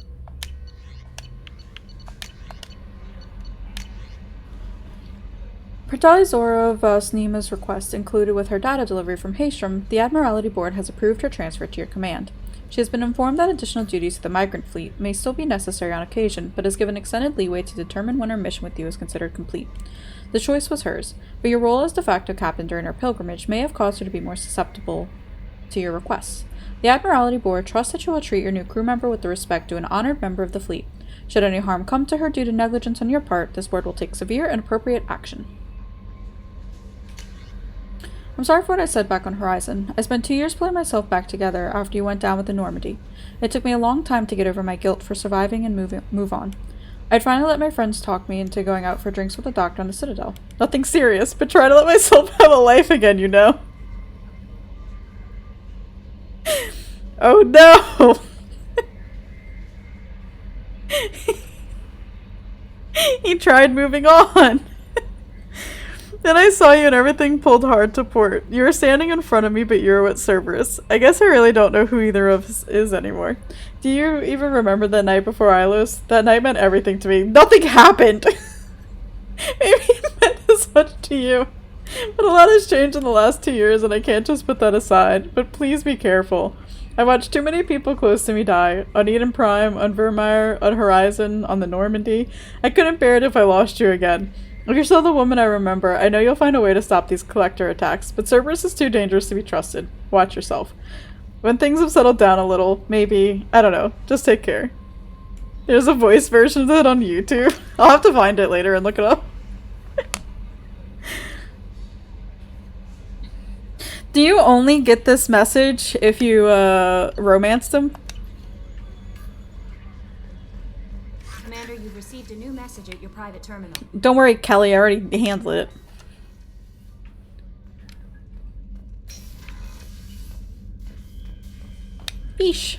Per Dalizora Vasnima's request included with her data delivery from Haystrom, the Admiralty Board has approved her transfer to your command. She has been informed that additional duties to the Migrant Fleet may still be necessary on occasion, but is given extended leeway to determine when her mission with you is considered complete. The choice was hers, but your role as de facto captain during her pilgrimage may have caused her to be more susceptible to your requests. The Admiralty Board trusts that you will treat your new crew member with the respect due an honored member of the fleet. Should any harm come to her due to negligence on your part, this board will take severe and appropriate action. I'm sorry for what I said back on Horizon. I spent 2 years pulling myself back together after you went down with the Normandy. It took me a long time to get over my guilt for surviving and move on. I'd finally let my friends talk me into going out for drinks with the doctor on the Citadel. Nothing serious, but try to let myself have a life again, you know? Oh no! He tried moving on. Then I saw you and everything pulled hard to port. You were standing in front of me, but you were with Cerberus. I guess I really don't know who either of us is anymore. Do you even remember that night before Ilos? That night meant everything to me. Nothing happened! Maybe it meant as much to you. But a lot has changed in the last 2 years and I can't just put that aside. But please be careful. I watched too many people close to me die. On Eden Prime, on Vermeer, on Horizon, on the Normandy. I couldn't bear it if I lost you again. If you're still the woman I remember, I know you'll find a way to stop these collector attacks, but Cerberus is too dangerous to be trusted. Watch yourself. When things have settled down a little, maybe, I don't know, just take care. There's a voice version of it on YouTube. I'll have to find it later and look it up. Do you only get this message if you, romanced him? Commander, you've received a new message at your private terminal. Don't worry, Kelly, I already handled it. Eesh.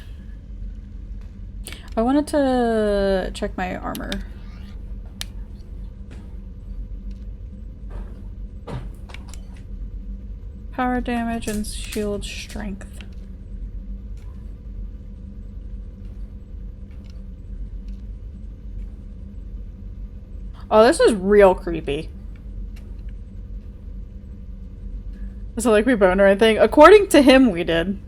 I wanted to check my armor. Power damage and shield strength. Oh, this is real creepy. Is it like we boned or anything? According to him, we did.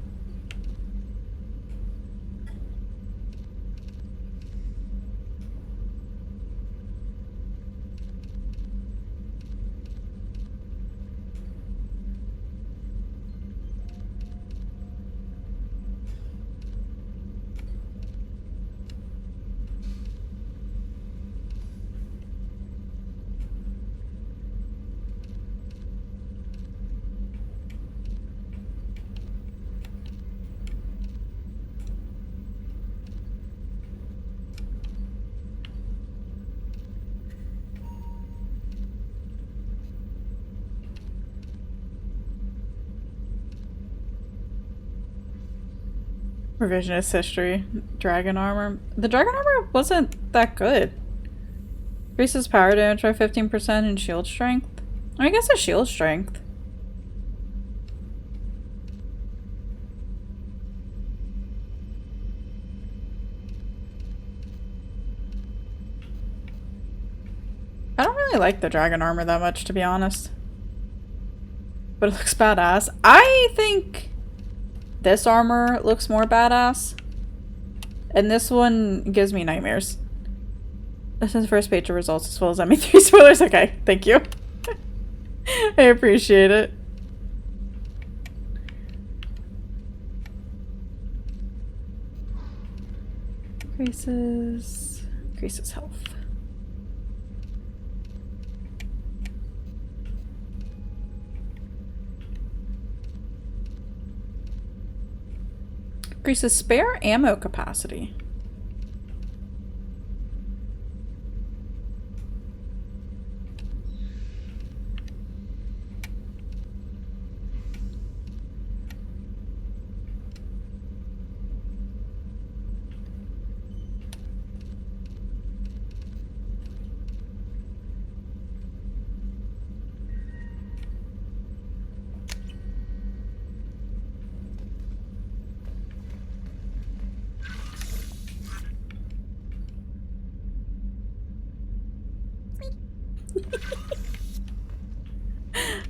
Revisionist history. Dragon armor. The dragon armor wasn't that good. Increases power damage by 15% and shield strength. I guess it's shield strength. I don't really like the dragon armor that much, to be honest. But it looks badass. I think this armor looks more badass. And this one gives me nightmares. This is the first page of results as well as ME3 spoilers. Okay, thank you. I appreciate it. Increases health. Increases spare ammo capacity.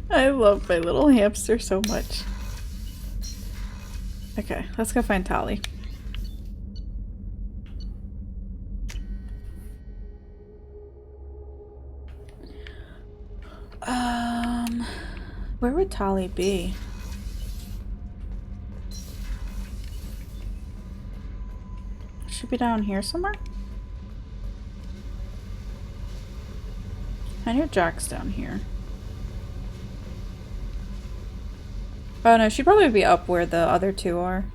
I love my little hamster so much. Okay, let's go find Tali. Where would Tali be? Should be down here somewhere? I know Jack's down here. Oh no, she'd probably be up where the other two are.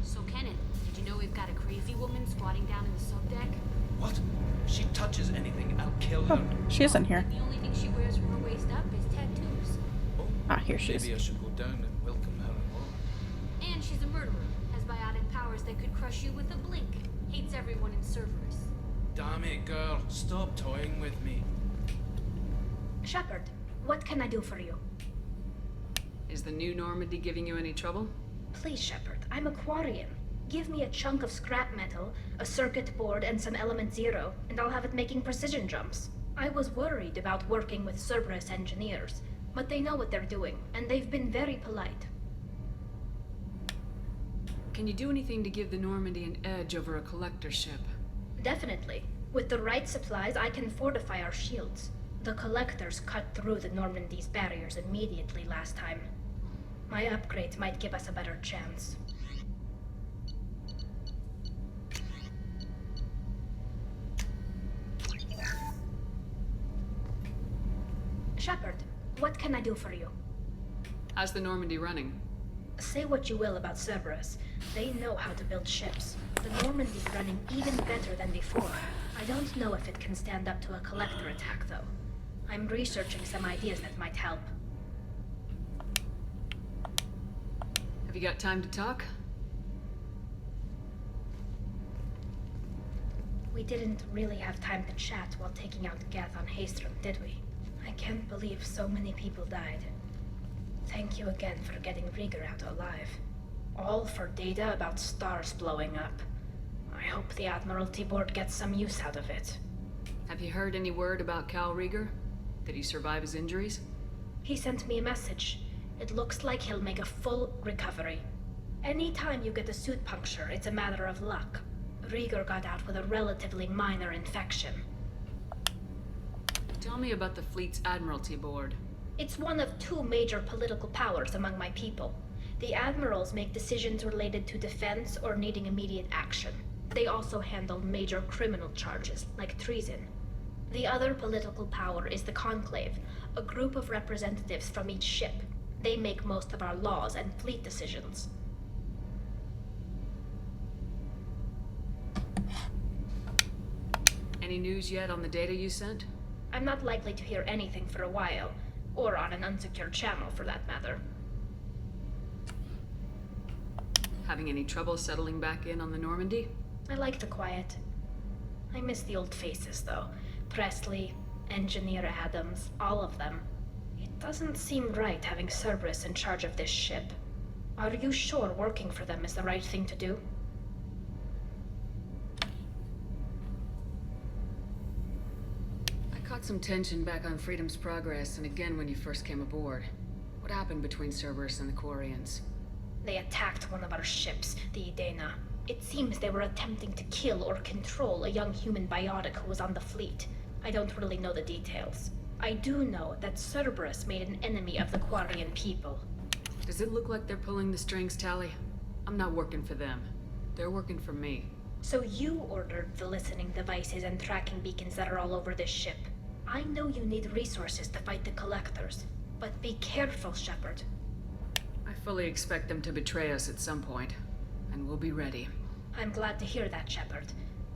So Kenneth, did you know we've got a crazy woman squatting down in the subdeck? What? If she touches anything, I'll kill her. Oh, she isn't here. The only thing she wears from her waist up is tattoos. Ah, here she is. Maybe I should go down and welcome her along. And she's a murderer, has biotic powers that could crush you with a blink. Hates everyone in Cerberus. Damn it, girl. Stop toying with me. Shepard, what can I do for you? Is the new Normandy giving you any trouble? Please, Shepard, I'm a Quarian. Give me a chunk of scrap metal, a circuit board, and some element zero, and I'll have it making precision jumps. I was worried about working with Cerberus engineers, but they know what they're doing, and they've been very polite. Can you do anything to give the Normandy an edge over a collector ship? Definitely. With the right supplies, I can fortify our shields. The collectors cut through the Normandy's barriers immediately last time. My upgrades might give us a better chance. Shepard, what can I do for you? How's the Normandy running? Say what you will about Cerberus. They know how to build ships. The Normandy's running even better than before. I don't know if it can stand up to a collector attack, though. I'm researching some ideas that might help. Have you got time to talk? We didn't really have time to chat while taking out Gath on Haestrom, did we? I can't believe so many people died. Thank you again for getting Rieger out alive. All for data about stars blowing up. I hope the Admiralty Board gets some use out of it. Have you heard any word about Cal Rieger? Did he survive his injuries? He sent me a message. It looks like he'll make a full recovery. Anytime you get a suit puncture, it's a matter of luck. Rieger got out with a relatively minor infection. Tell me about the fleet's Admiralty Board. It's one of two major political powers among my people. The admirals make decisions related to defense or needing immediate action. They also handle major criminal charges, like treason. The other political power is the Conclave, a group of representatives from each ship. They make most of our laws and fleet decisions. Any news yet on the data you sent? I'm not likely to hear anything for a while, or on an unsecured channel for that matter. Having any trouble settling back in on the Normandy? I like the quiet. I miss the old faces, though. Presley, Engineer Adams, all of them. It doesn't seem right having Cerberus in charge of this ship. Are you sure working for them is the right thing to do? I caught some tension back on Freedom's Progress and again when you first came aboard. What happened between Cerberus and the Quarians? They attacked one of our ships, the Idena. It seems they were attempting to kill or control a young human biotic who was on the fleet. I don't really know the details. I do know that Cerberus made an enemy of the Quarian people. Does it look like they're pulling the strings, Tali? I'm not working for them. They're working for me. So you ordered the listening devices and tracking beacons that are all over this ship. I know you need resources to fight the Collectors, but be careful, Shepard. I fully expect them to betray us at some point, and we'll be ready. I'm glad to hear that, Shepard.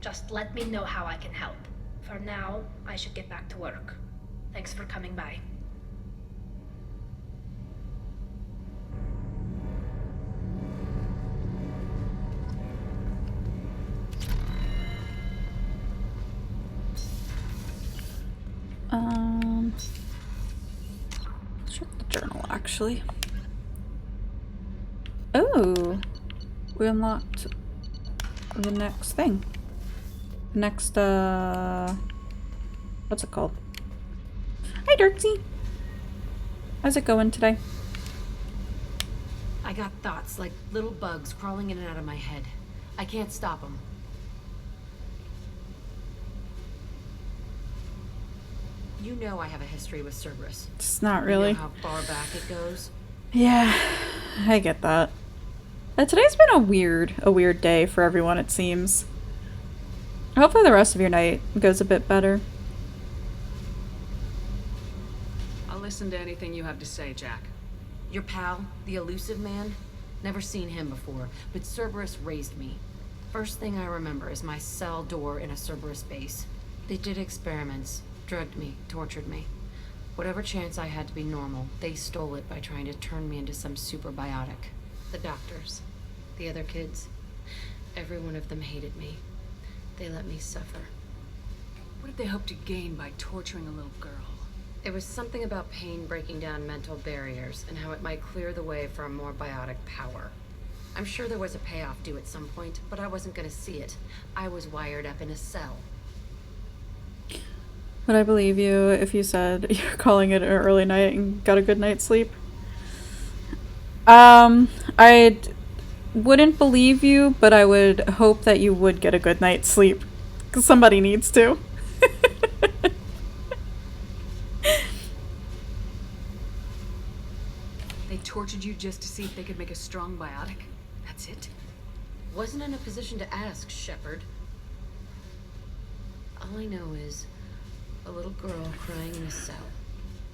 Just let me know how I can help. For now, I should get back to work. Thanks for coming by. Check the journal, actually. Oh, we unlocked the next thing. Next, what's it called? Hi, Dirksy. How's it going today? I got thoughts like little bugs crawling in and out of my head. I can't stop them. You know I have a history with Cerberus. It's not really. You know how far back it goes? Yeah, I get that. Today's been a weird day for everyone, it seems. Hopefully the rest of your night goes a bit better. I'll listen to anything you have to say, Jack. Your pal, the elusive man? Never seen him before, but Cerberus raised me. First thing I remember is my cell door in a Cerberus base. They did experiments, drugged me, tortured me. Whatever chance I had to be normal, they stole it by trying to turn me into some superbiotic. The doctors, the other kids, every one of them hated me. They let me suffer. What did they hope to gain by torturing a little girl? It was something about pain breaking down mental barriers and how it might clear the way for a more biotic power. I'm sure there was a payoff due at some point, but I wasn't gonna see it. I was wired up in a cell. Would I believe you if you said you're calling it an early night and got a good night's sleep? I wouldn't believe you, but I would hope that you would get a good night's sleep. Because somebody needs to. They tortured you just to see if they could make a strong biotic? That's it? Wasn't in a position to ask, Shepard. All I know is a little girl crying in a cell,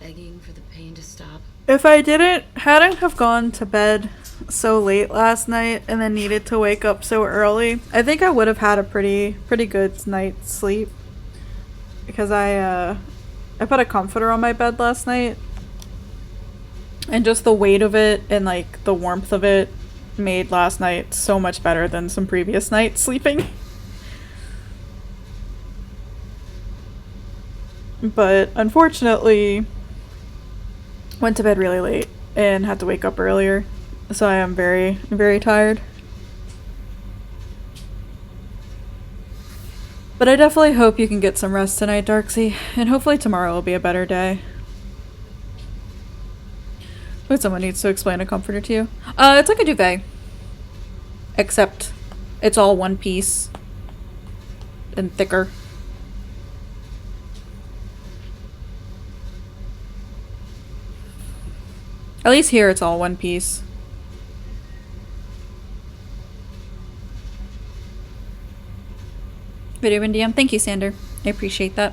begging for the pain to stop. If I hadn't have gone to bed so late last night and then needed to wake up so early, I think I would have had a pretty good night's sleep. Because I put a comforter on my bed last night. And just the weight of it and like the warmth of it made last night so much better than some previous nights sleeping. But unfortunately, went to bed really late and had to wake up earlier. So I am very, very tired. But I definitely hope you can get some rest tonight, Darksy. And hopefully tomorrow will be a better day. Wait, someone needs to explain a comforter to you. It's like a duvet. Except it's all one piece. And thicker. At least here it's all one piece. Video and DM. Thank you, Sander. I appreciate that.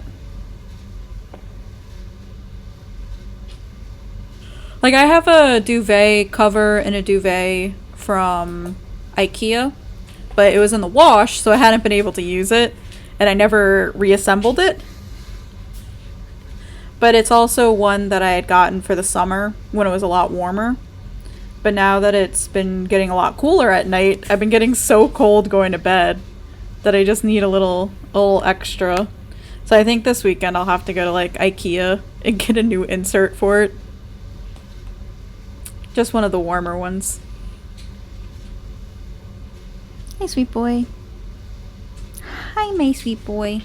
Like, I have a duvet cover and a duvet from IKEA, but it was in the wash, so I hadn't been able to use it, and I never reassembled it. But it's also one that I had gotten for the summer when it was a lot warmer. But now that it's been getting a lot cooler at night, I've been getting so cold going to bed that I just need a little extra. So I think this weekend I'll have to go to like IKEA and get a new insert for it. Just one of the warmer ones. Hi, sweet boy. Hi, my sweet boy.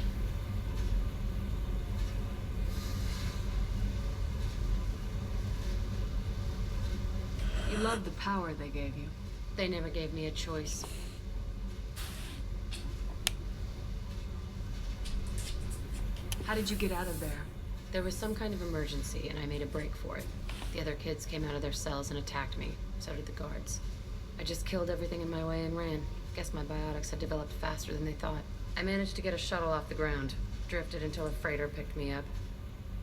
You love the power they gave you. They never gave me a choice. How did you get out of there? There was some kind of emergency, and I made a break for it. The other kids came out of their cells and attacked me. So did the guards. I just killed everything in my way and ran. Guess my biotics had developed faster than they thought. I managed to get a shuttle off the ground. Drifted until a freighter picked me up.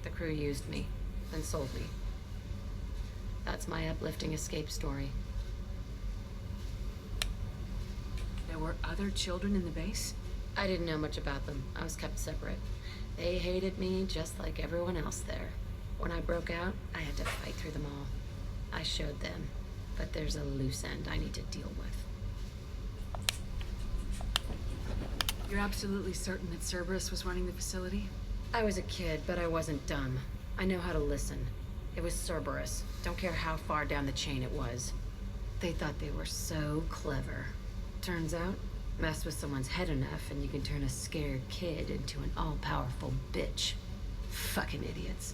The crew used me, then sold me. That's my uplifting escape story. There were other children in the base? I didn't know much about them. I was kept separate. They hated me just like everyone else there. When I broke out, I had to fight through them all. I showed them, but there's a loose end I need to deal with. You're absolutely certain that Cerberus was running the facility? I was a kid, but I wasn't dumb. I know how to listen. It was Cerberus. Don't care how far down the chain it was. They thought they were so clever. Turns out, Mess with someone's head enough and you can turn a scared kid into an all-powerful bitch. Fucking idiots.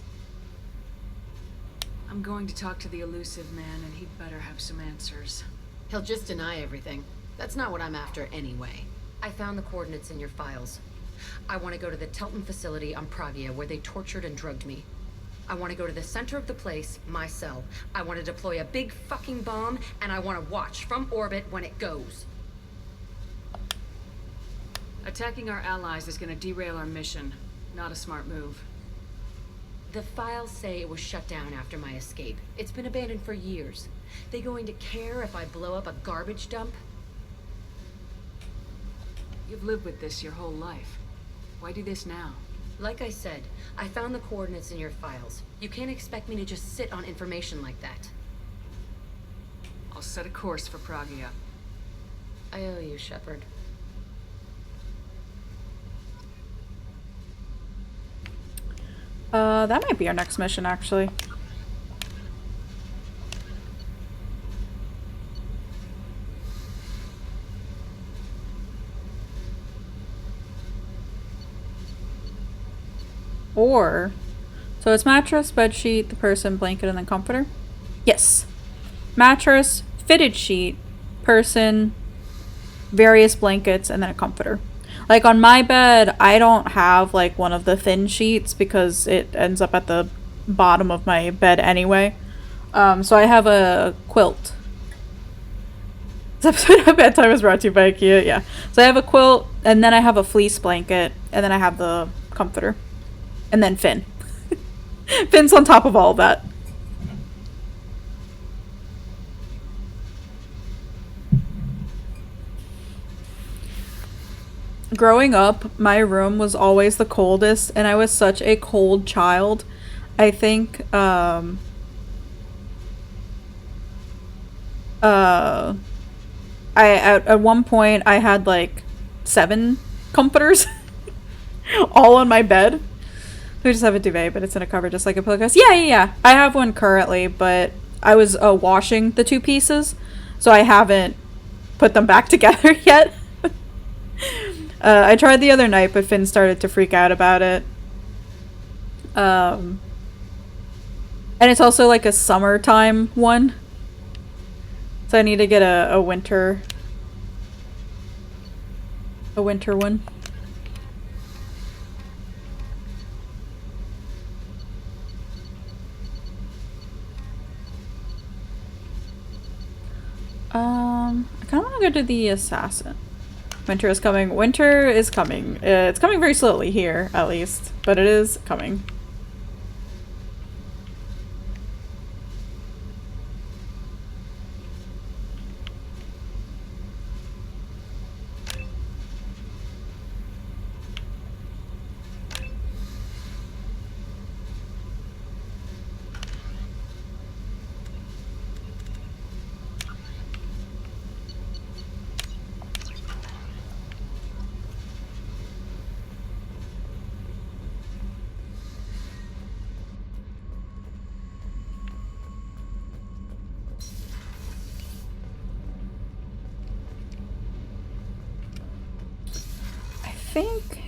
I'm going to talk to the elusive man, and he'd better have some answers. He'll just deny everything. That's not what I'm after anyway. I found the coordinates in your files. I want to go to the Telton facility on Pragia where they tortured and drugged me. I want to go to the center of the place, my cell. I want to deploy a big fucking bomb, and I want to watch from orbit when it goes. Attacking our allies is going to derail our mission. Not a smart move. The files say it was shut down after my escape. It's been abandoned for years. They going to care if I blow up a garbage dump? You've lived with this your whole life. Why do this now? Like I said, I found the coordinates in your files. You can't expect me to just sit on information like that. I'll set a course for Pragia. I owe you, Shepard. That might be our next mission, actually. Or, so it's mattress, bed sheet, the person, blanket, and then comforter? Yes. Mattress, fitted sheet, person, various blankets, and then a comforter. Like on my bed, I don't have like one of the thin sheets because it ends up at the bottom of my bed anyway. So I have a quilt. This episode of Bedtime is brought to you by IKEA, yeah. So I have a quilt, and then I have a fleece blanket, and then I have the comforter. And then Finn. Finn's on top of all of that. Growing up, my room was always the coldest, and I was such a cold child. I think, at one point, I had, like, 7 comforters all on my bed. We just have a duvet, but it's in a cover just like a pillowcase. Yeah. I have one currently, but I was washing the 2 pieces, so I haven't put them back together yet. I tried the other night, but Finn started to freak out about it. And it's also like a summertime one. So I need to get a winter one. I kind of want to go to the assassin. Winter is coming. Winter is coming. It's coming very slowly here, at least, but it is coming.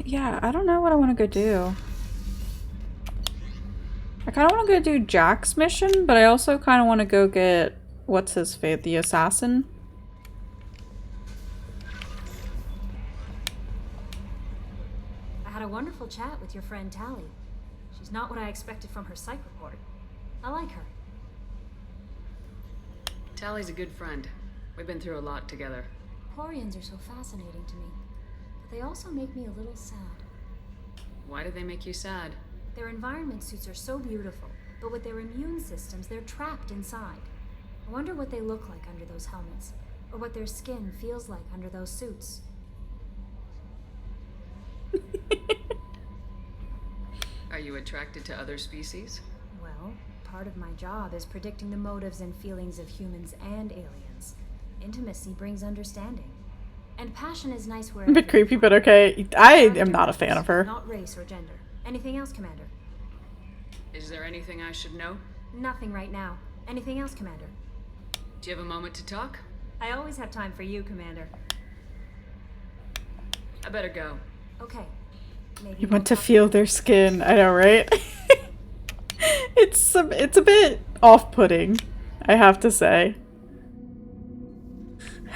Yeah, I don't know what I want to go do. I kind of want to go do Jack's mission, but I also kind of want to go get, what's his fate, the assassin? I had a wonderful chat with your friend Tali. She's not what I expected from her psych report. I like her. Tali's a good friend. We've been through a lot together. Quarians are so fascinating to me. They also make me a little sad. Why do they make you sad? Their environment suits are so beautiful, but with their immune systems, they're trapped inside. I wonder what they look like under those helmets, or what their skin feels like under those suits. Are you attracted to other species? Well, part of my job is predicting the motives and feelings of humans and aliens. Intimacy brings understanding. And passion is nice where a bit creepy, but okay. I am not a fan of her. Not race or gender. Anything else, Commander? Is there anything I should know? Nothing right now. Anything else, Commander? Do you have a moment to talk? I always have time for you, Commander. I better go. Okay. Maybe You want to feel their skin. I know, right? It's a bit off-putting, I have to say.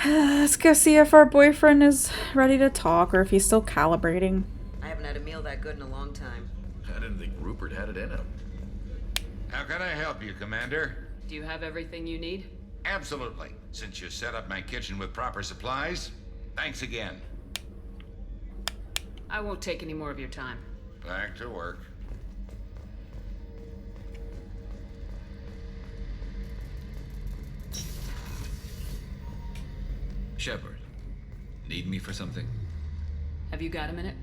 Let's go see if our boyfriend is ready to talk or if he's still calibrating. I haven't had a meal that good in a long time. I didn't think Rupert had it in him. How can I help you, Commander? Do you have everything you need? Absolutely. Since you set up my kitchen with proper supplies, thanks again. I won't take any more of your time. Back to work. Shepard, need me for something? Have you got a minute?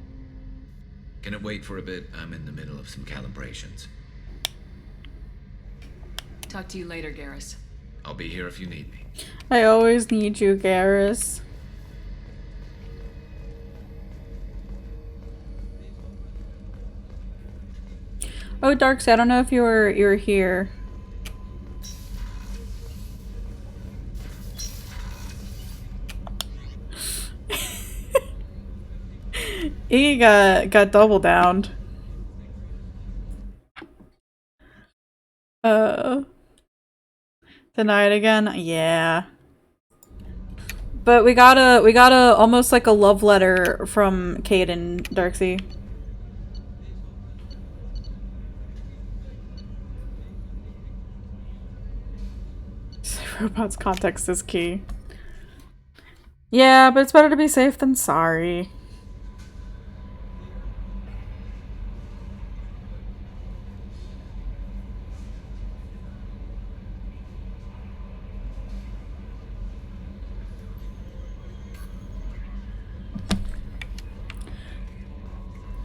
Can it wait for a bit? I'm in the middle of some calibrations. Talk to you later, Garrus. I'll be here if you need me. I always need you, Garrus. Oh, Darksy, I don't know if you were here. He got double downed. Denied again? Yeah. But we got a almost like a love letter from Kaidan, Darksy. Robot's context is key. Yeah, but it's better to be safe than sorry.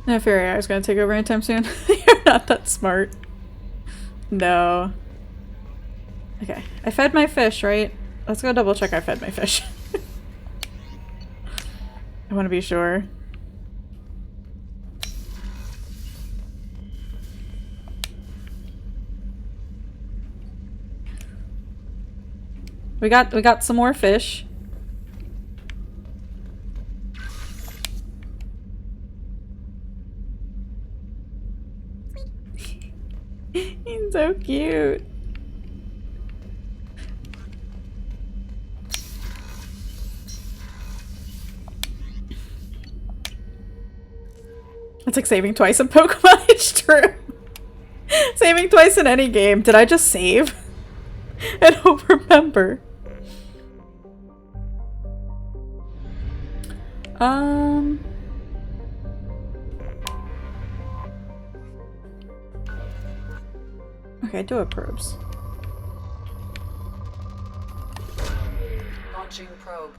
No fear AI is gonna take over anytime soon. You're not that smart. No. Okay, I fed my fish, right? Let's go double check I fed my fish. I want to be sure. We got some more fish. He's so cute. It's like saving twice in Pokemon. It's true. Saving twice in any game. Did I just save? I don't remember. Okay, do it, probes. Launching probe.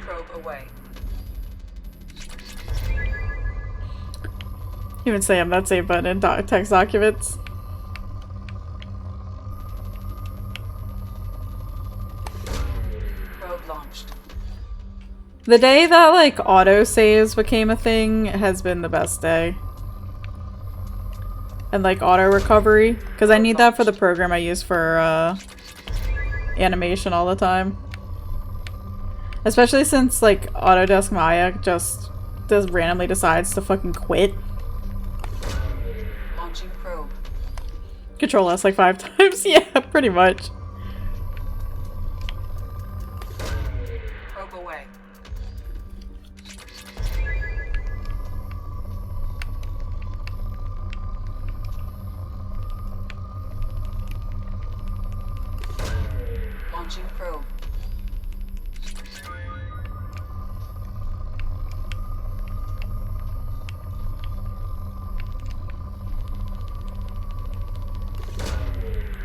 Probe away. Even say I'm that save button in text documents. Probe launched. The day that like auto saves became a thing has been the best day. And like auto recovery, because I need that for the program I use for animation all the time. Especially since like Autodesk Maya just randomly decides to fucking quit. Launching probe. Control S like 5 times. Yeah, pretty much. Probe away. Launching probe.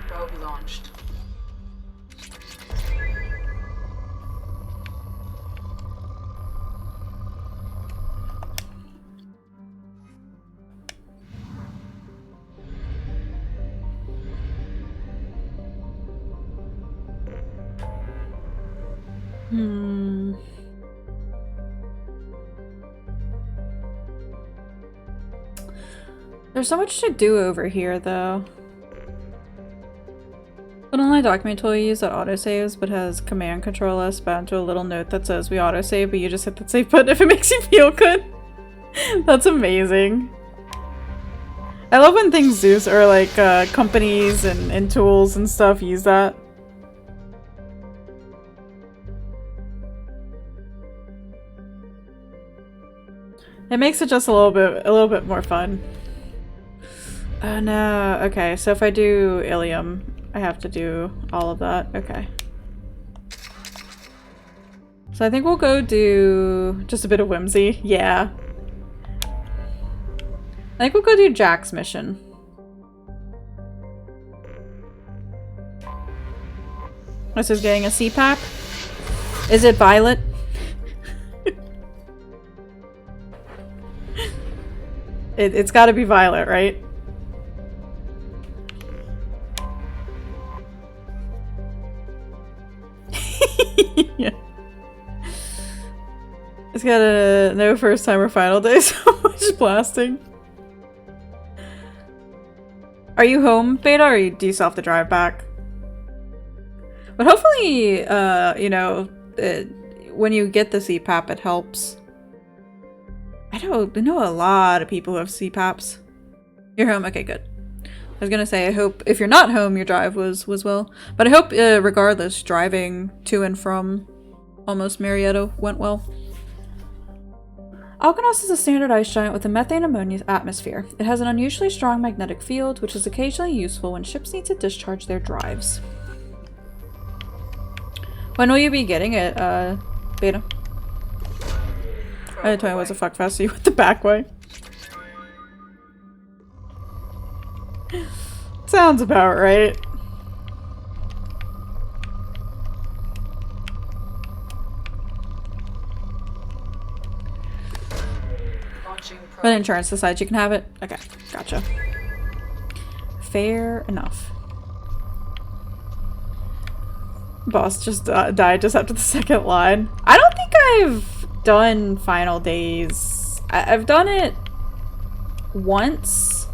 Probe launched. There's so much to do over here, though. But online document tool you use that autosaves but has command control S bound to a little note that says we autosave, but you just hit the save button if it makes you feel good. That's amazing. I love when things do, or like companies and tools and stuff use that. It makes it just a little bit more fun. Oh no, okay, so if I do Ilium, I have to do all of that, okay. So I think we'll go do just a bit of whimsy, yeah. I think we'll go do Jack's mission. This is getting a CPAP. Is it Violet? It's gotta be Violet, right? Yeah. It's got a no first time or final day, so much blasting. Are you home, Beta, or do you still have to drive back? But hopefully, you know, when you get the CPAP, it helps. I know a lot of people who have CPAPs. You're home? Okay, good. I was gonna say, I hope if you're not home, your drive was well. But I hope, regardless, driving to and from Almost Marietta went well. Alkanos is a standard ice giant with a methane ammonia atmosphere. It has an unusually strong magnetic field, which is occasionally useful when ships need to discharge their drives. When will you be getting it, Beta? I told you it was a fuckfest, so you went the back way. Sounds about right. But insurance decides you can have it? Okay, gotcha. Fair enough. Boss just died just after the second line. I don't think I've done Final Days. I've done it once.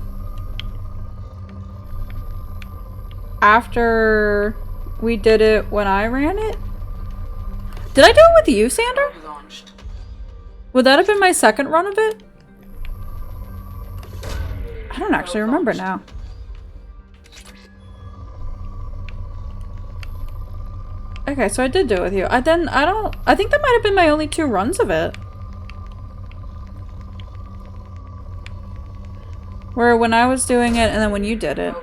After we did it when I ran it. Did I do it with you, Sander? Would that have been my second run of it? I don't actually remember now. Okay, so I did do it with you. I think that might have been my only 2 runs of it. Where when I was doing it and then when you did it.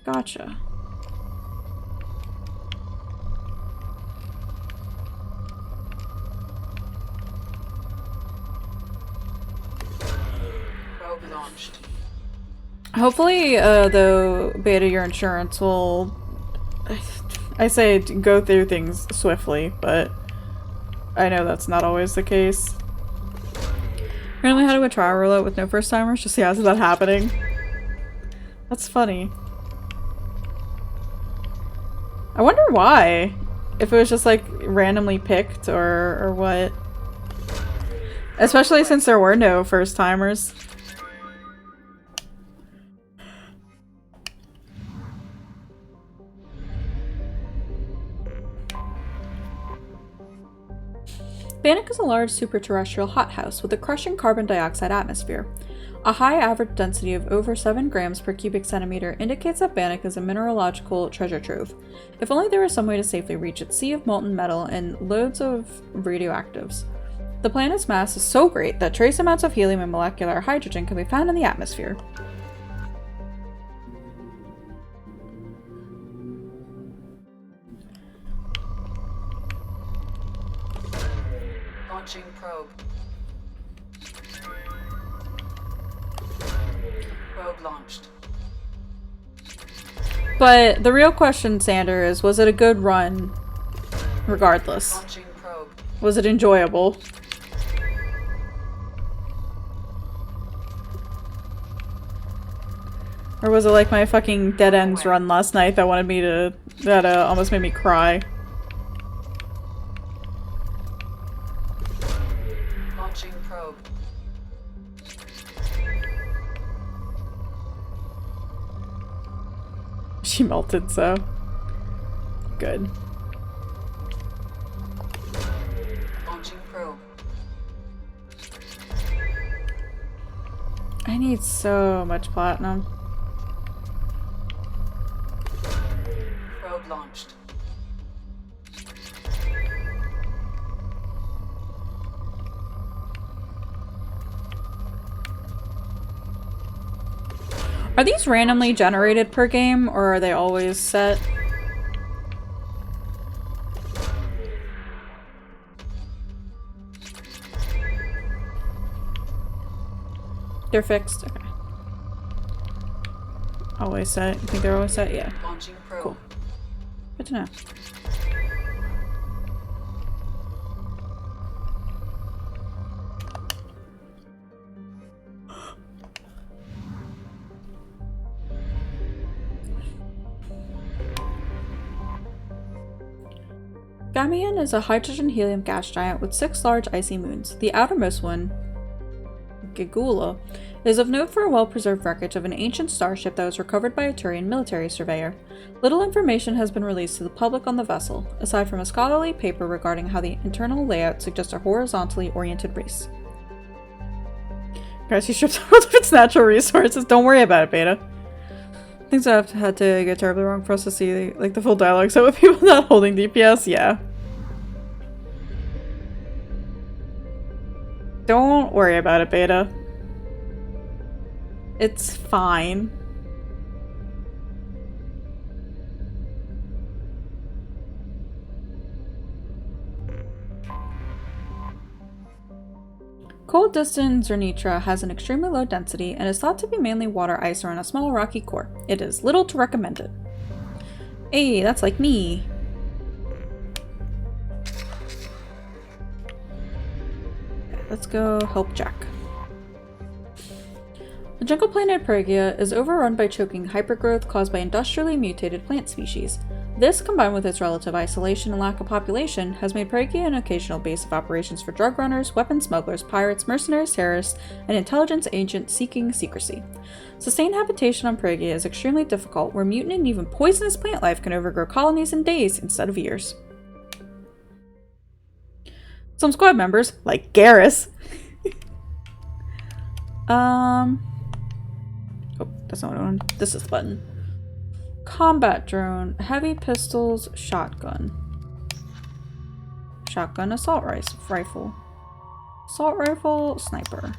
Gotcha. Hopefully, though, Beta, your insurance will... I say go through things swiftly, but I know that's not always the case. Apparently how to do a trial roulette with no first-timers? Just yeah, is that happening? That's funny. I wonder why. If it was just like randomly picked or what. Especially since there were no first-timers. Bannock is a large superterrestrial hothouse with a crushing carbon dioxide atmosphere. A high average density of over 7 grams per cubic centimeter indicates that Bannock is a mineralogical treasure trove. If only there was some way to safely reach its sea of molten metal and loads of radioactives. The planet's mass is so great that trace amounts of helium and molecular hydrogen can be found in the atmosphere. Launching probe. Probe launched. But the real question, Sander, is was it a good run regardless? Launching probe. Was it enjoyable? Or was it like my fucking Dead Ends run last night that almost made me cry? Launching probe. She melted, so good. Launching probe. I need so much platinum. Probe launched. Are these randomly generated per game, or are they always set? They're fixed? Okay. Always set? You think they're always set? Yeah. Launching probe. Cool. Good to know. Gamian is a hydrogen-helium gas giant with 6 large icy moons. The outermost one, Gigula, is of note for a well-preserved wreckage of an ancient starship that was recovered by a Turian military surveyor. Little information has been released to the public on the vessel, aside from a scholarly paper regarding how the internal layout suggests a horizontally oriented race. Grassy strips the world of its natural resources. Don't worry about it, Beta. Things have had to get terribly wrong for us to see like the full dialogue. So with people not holding DPS, yeah. Don't worry about it, Beta. It's fine. Cold distant Zernitra has an extremely low density and is thought to be mainly water ice around a small rocky core. It is little to recommend it. Hey, that's like me. Let's go help Jack. The jungle planet Pergia is overrun by choking hypergrowth caused by industrially mutated plant species. This, combined with its relative isolation and lack of population, has made Pergia an occasional base of operations for drug runners, weapon smugglers, pirates, mercenaries, terrorists, and intelligence agents seeking secrecy. Sustained habitation on Pergia is extremely difficult, where mutant and even poisonous plant life can overgrow colonies in days instead of years. Some squad members, like Garrus. Oh, that's not what I wanted. This is the button. Combat drone, heavy pistols, shotgun. Shotgun, assault rifle. Assault rifle, sniper.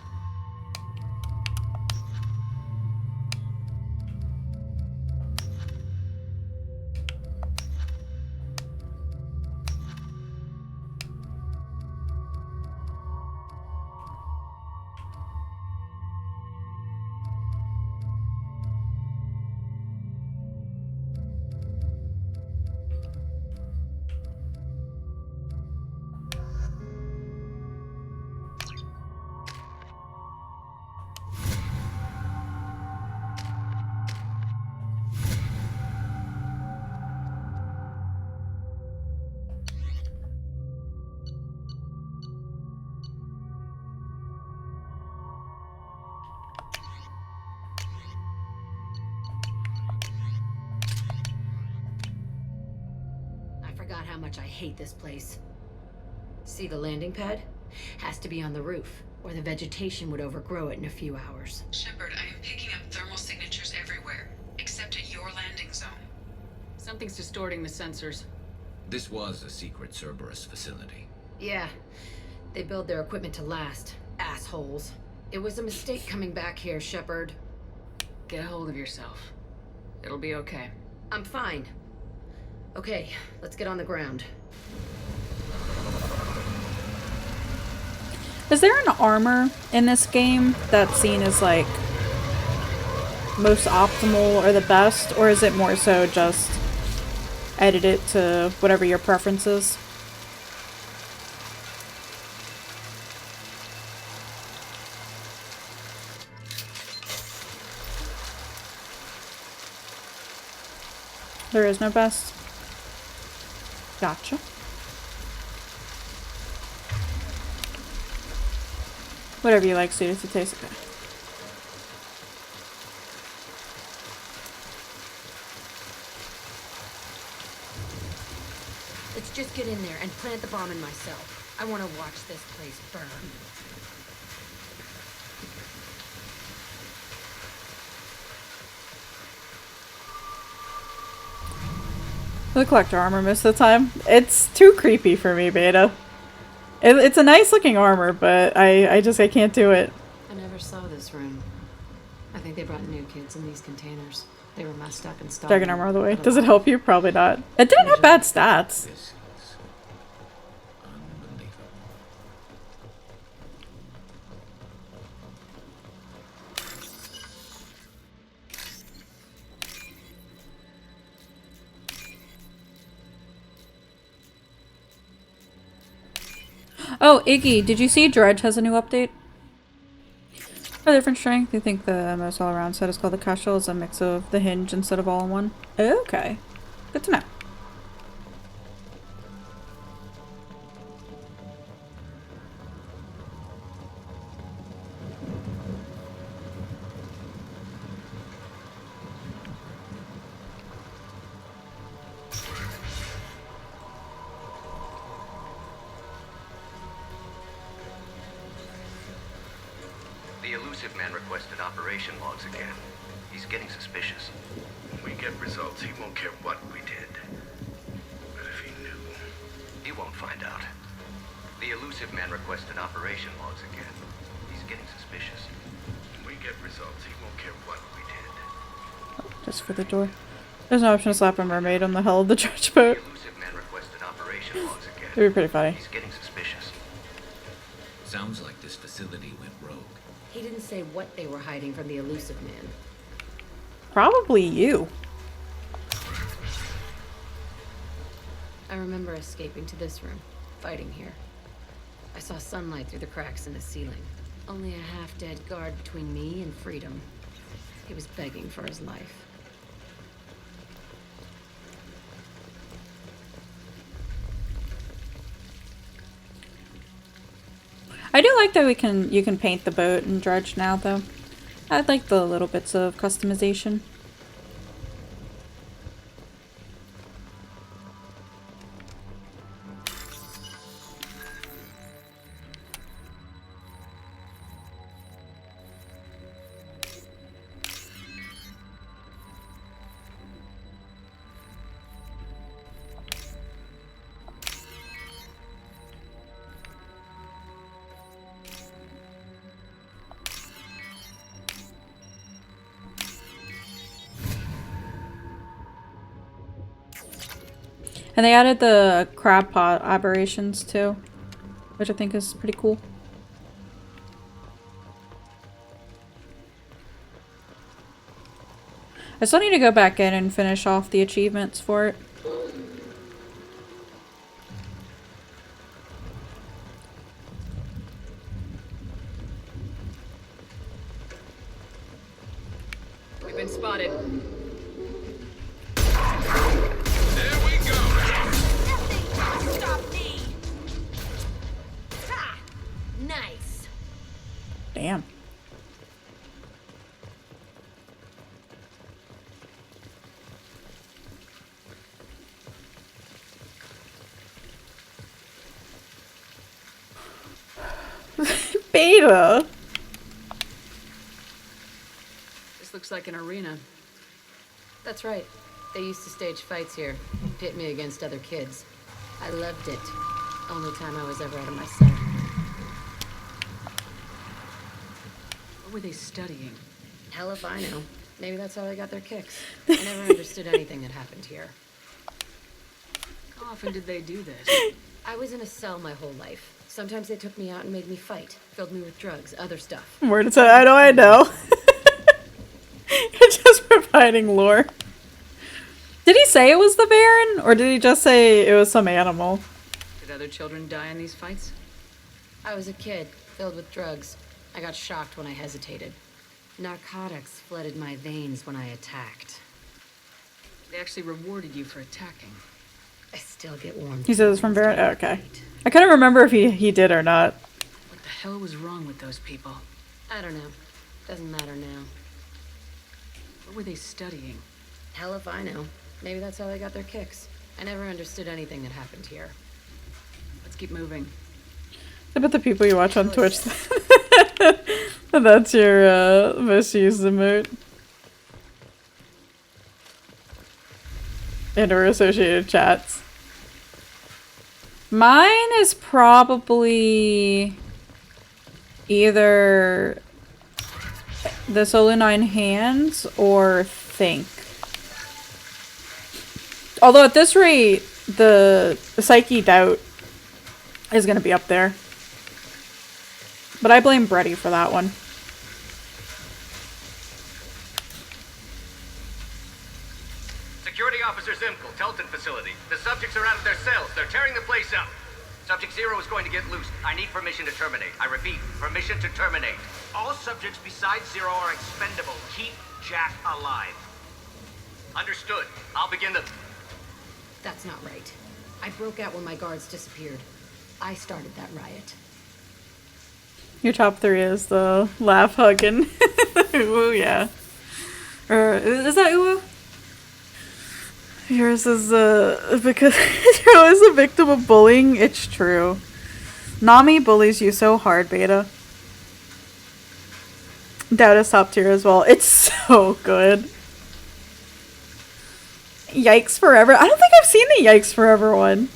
How much I hate this place. See the landing pad? Has to be on the roof, or the vegetation would overgrow it in a few hours. Shepard, I am picking up thermal signatures everywhere, except at your landing zone. Something's distorting the sensors. This was a secret Cerberus facility. Yeah, they build their equipment to last. Assholes. It was a mistake coming back here, Shepard. Get a hold of yourself. It'll be okay. I'm fine. Okay, let's get on the ground. Is there an armor in this game that's seen as like most optimal or the best, or is it more so just edit it to whatever your preference is? There is no best. Gotcha. Whatever you like, students, it tastes okay. Let's just get in there and plant the bomb in myself. I want to watch this place burn. The collector armor most of the time. It's too creepy for me, Beta. It's a nice looking armor, but I can't do it. I never saw this room. I think they brought new kids in these containers. They were messed up and stuff. Dragon armor all the way. Does it help you? Probably not. It didn't have bad stats. Oh, Iggy, did you see Dredge has a new update? For different strength, you think the most all-around set is called the Casual is a mix of the hinge instead of all in one? Okay. Good to know. The elusive man requested operation logs again. He's getting suspicious. When we get results, he won't care what we did. But if he knew, he won't find out. The elusive man requested operation logs again. He's getting suspicious. When we get results, he won't care what we did. Just for the door. There's no option to slap a mermaid on the hull of the Dredge boat. The elusive man requested operation logs again. It'd be pretty funny. He's getting suspicious. Sounds like this facility went rogue. He didn't say what they were hiding from the elusive man. Probably you. I remember escaping to this room, fighting here. I saw sunlight through the cracks in the ceiling. Only a half-dead guard between me and freedom. He was begging for his life. I do like that you can paint the boat and Dredge now, though. I like the little bits of customization. And they added the crab pot aberrations too, which I think is pretty cool. I still need to go back in and finish off the achievements for it. We've been spotted. Stop me! Ha! Nice. Damn. Beta. This looks like an arena. That's right. They used to stage fights here, pit me against other kids. I loved it. Only time I was ever out of my cell. What were they studying? Hell if I know. Maybe that's how they got their kicks. I never understood anything that happened here. How often did they do this? I was in a cell my whole life. Sometimes they took me out and made me fight. Filled me with drugs, other stuff. Word to say, I know. You're just providing lore. Did he say it was the Baron, or did he just say it was some animal? Did other children die in these fights? I was a kid, filled with drugs. I got shocked when I hesitated. Narcotics flooded my veins when I attacked. They actually rewarded you for attacking. I still get warm. He says it's from Baron? Oh, okay. I couldn't remember if he did or not. What the hell was wrong with those people? I don't know. Doesn't matter now. What were they studying? Hell if I know. Maybe that's how they got their kicks. I never understood anything that happened here. Let's keep moving. I bet the people you watch on Twitch, that's your most used emote. And or associated chats. Mine is probably either the Solo 9 hands or Think. Although at this rate, the Psyche Doubt is going to be up there. But I blame Brady for that one. Security Officer Zimkel, Telton facility. The subjects are out of their cells. They're tearing the place up. Subject Zero is going to get loose. I need permission to terminate. I repeat, permission to terminate. All subjects besides Zero are expendable. Keep Jack alive. Understood. I'll begin the... That's not right. I broke out when my guards disappeared. I started that riot. Your top 3 is the laugh hugging. Ooh, yeah. Or is that Uwu? Yours is because Zero is a victim of bullying. It's true. Nami bullies you so hard, Beta. Doubt is top tier as well. It's so good. Yikes Forever. I don't think I've seen the Yikes Forever one.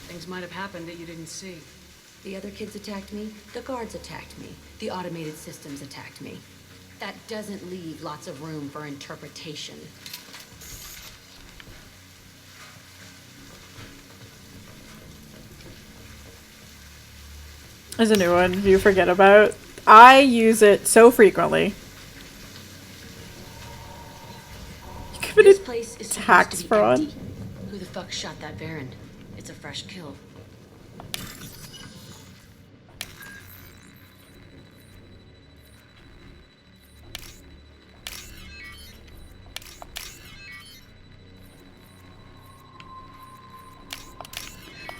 Things might have happened that you didn't see. The other kids attacked me. The guards attacked me. The automated systems attacked me. That doesn't leave lots of room for interpretation. There's a new one you forget about. I use it so frequently. This place is supposed to be fraud. empty. Who the fuck shot that Baron? It's a fresh kill.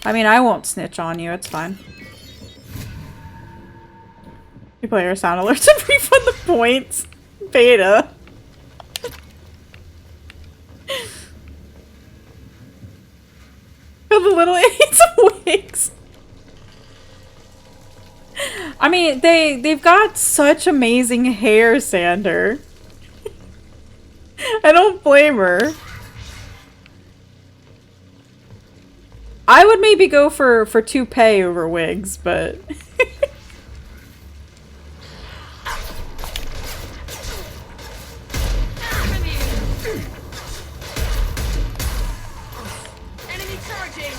I mean, I won't snitch on you. It's fine. You play your sound alerts and refund the points. Beta. For the little idiots of wigs. I mean, they've got such amazing hair, Sander. I don't blame her. I would maybe go for toupee over wigs, but Enemy charging!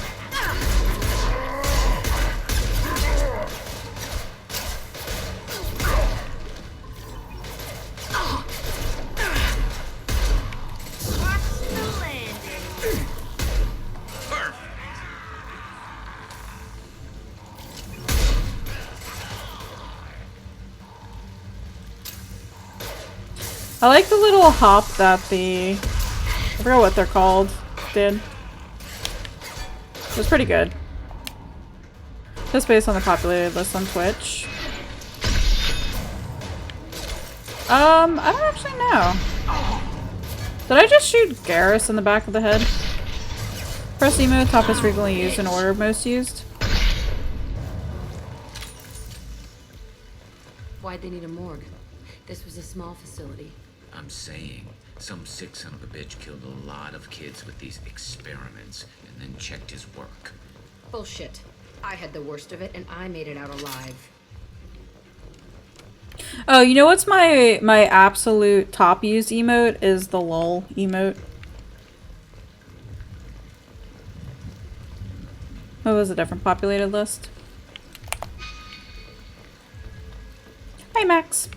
I like the little hop that I forgot what they're called, did. It was pretty good. Just based on the populated list on Twitch. I don't actually know. Did I just shoot Garrus in the back of the head? Press emo, top is frequently used in order of most used. Why'd they need a morgue? This was a small facility. I'm saying, some sick son of a bitch killed a lot of kids with these experiments and then checked his work. Bullshit. I had the worst of it and I made it out alive. Oh, you know what's my absolute top used emote is the lol emote. What was a different populated list? Hi, Max.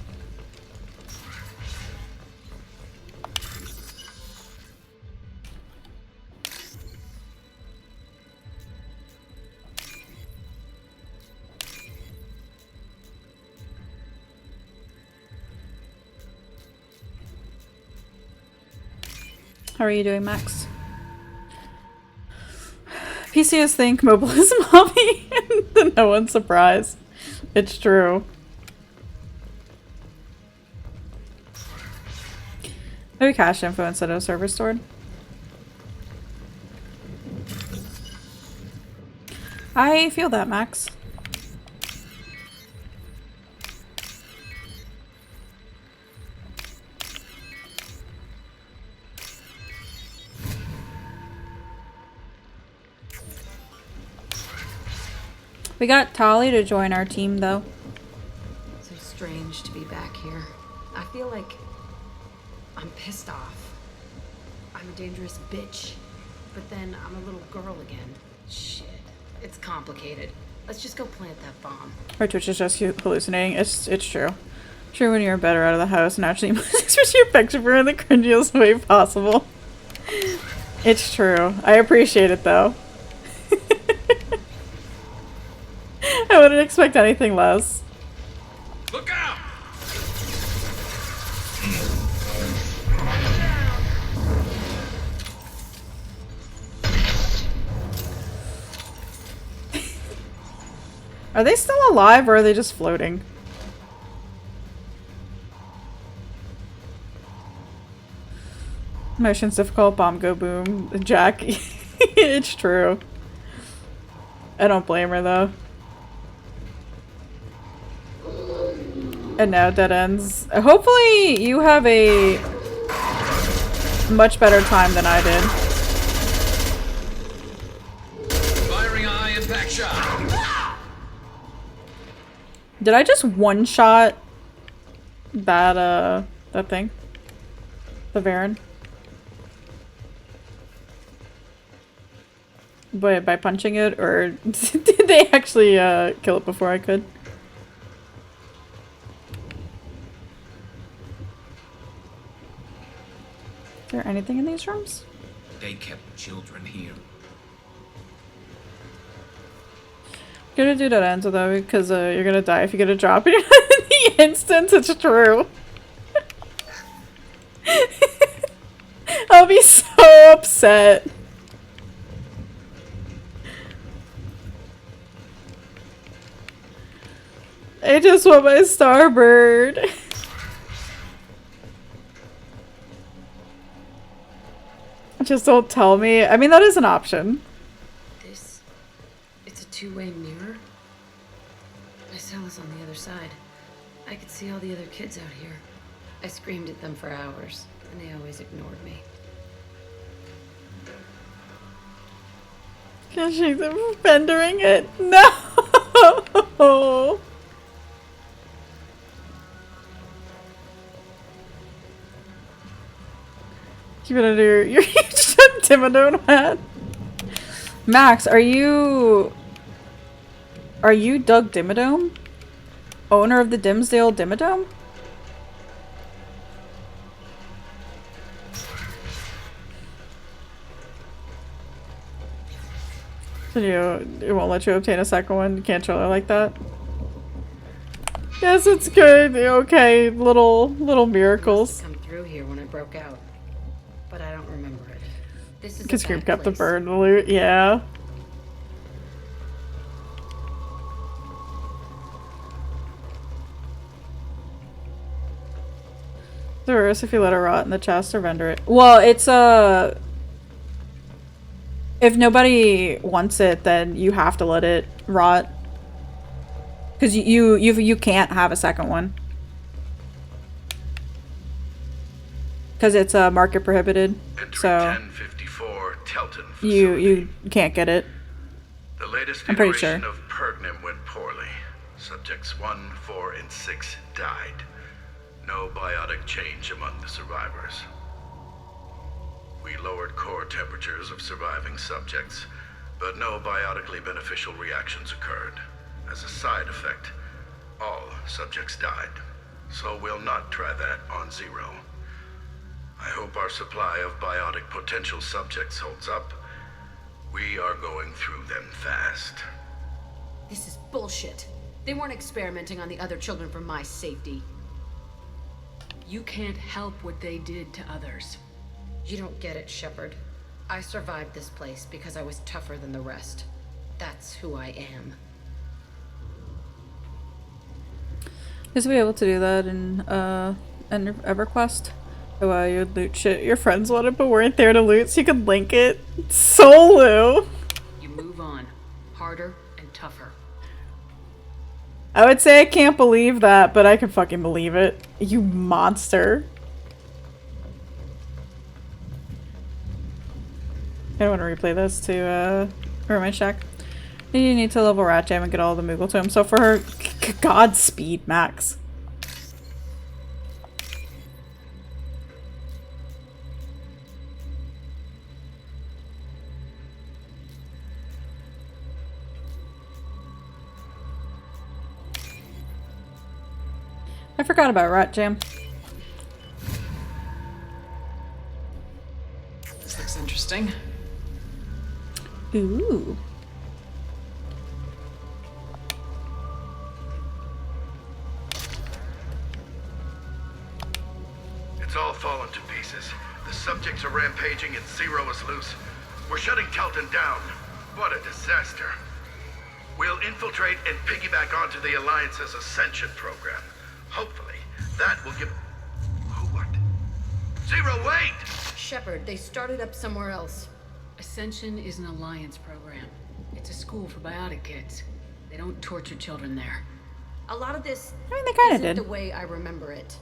How are you doing, Max? PCs think mobile is mommy. To no one's surprise. It's true. Maybe cache info instead of server stored. I feel that, Max. We got Tali to join our team, though. So strange to be back here. I feel like I'm pissed off. I'm a dangerous bitch, but then I'm a little girl again. Shit. It's complicated. Let's just go plant that bomb. Our Twitch is just hallucinating. It's true. True when you're better out of the house and actually switch your picture for in the cringiest way possible. It's true. I appreciate it though. I wouldn't expect anything less. Look out! Are they still alive or are they just floating? Mission's difficult, bomb go boom. Jack. It's true. I don't blame her though. And now dead ends. Hopefully you have a much better time than I did. Firing a high impact shot. Did I just one-shot that that thing? The Varen? By punching it, or did they actually kill it before I could? Is there anything in these rooms? They kept children here. Gonna do that answer though, because you're gonna die if you get a drop in the instant. It's true. I'll be so upset. I just want my Starbird. Just don't tell me. I mean, that is an option. It's a two-way mirror. My cell is on the other side. I could see all the other kids out here. I screamed at them for hours, and they always ignored me. Cause she's fendering it. No. Keep it under your Dimmadome hat. Max, are you Doug Dimmadome? Owner of the Dimsdale Dimmadome? So it won't let you obtain a second one? You can't troll her like that? Yes, it's good. Okay, little miracles. Come through here when I broke out, but I don't remember it. This is Because Creep kept the bird in the loot, yeah. The worse if you let it rot in the chest or render it. Well, it's if nobody wants it, then you have to let it rot. Because you can't have a second one. Because it's market prohibited. So 1054 Telton. you can't get it. The latest I'm pretty sure. iteration of Pergnim went poorly. Subjects 1, 4, and 6 died. No biotic change among the survivors. We lowered core temperatures of surviving subjects, but no biotically beneficial reactions occurred. As a side effect, all subjects died. So we'll not try that on Zero. I hope our supply of biotic potential subjects holds up. We are going through them fast. This is bullshit. They weren't experimenting on the other children for my safety. You can't help what they did to others. You don't get it, Shepard. I survived this place because I was tougher than the rest. That's who I am. Is we able to do that in EverQuest? Oh, wow, you would loot shit your friends wanted but weren't there to loot so you could link it. Solo! You move on. Harder and tougher. I would say I can't believe that, but I can fucking believe it. You monster. I want to replay this to, Mermaid Shack. You need to level Rat Jam and get all the Moogle to him. So for her, Godspeed, Max. I forgot about Rat Jam. This looks interesting. Ooh. It's all fallen to pieces. The subjects are rampaging and Zero is loose. We're shutting Kelton down. What a disaster. We'll infiltrate and piggyback onto the Alliance's Ascension program. Hopefully, that will give... What? Zero, wait! Shepard, they started up somewhere else. Ascension is an Alliance program. It's a school for biotic kids. They don't torture children there. A lot of this I mean, they kind of isn't did. the way I remember it.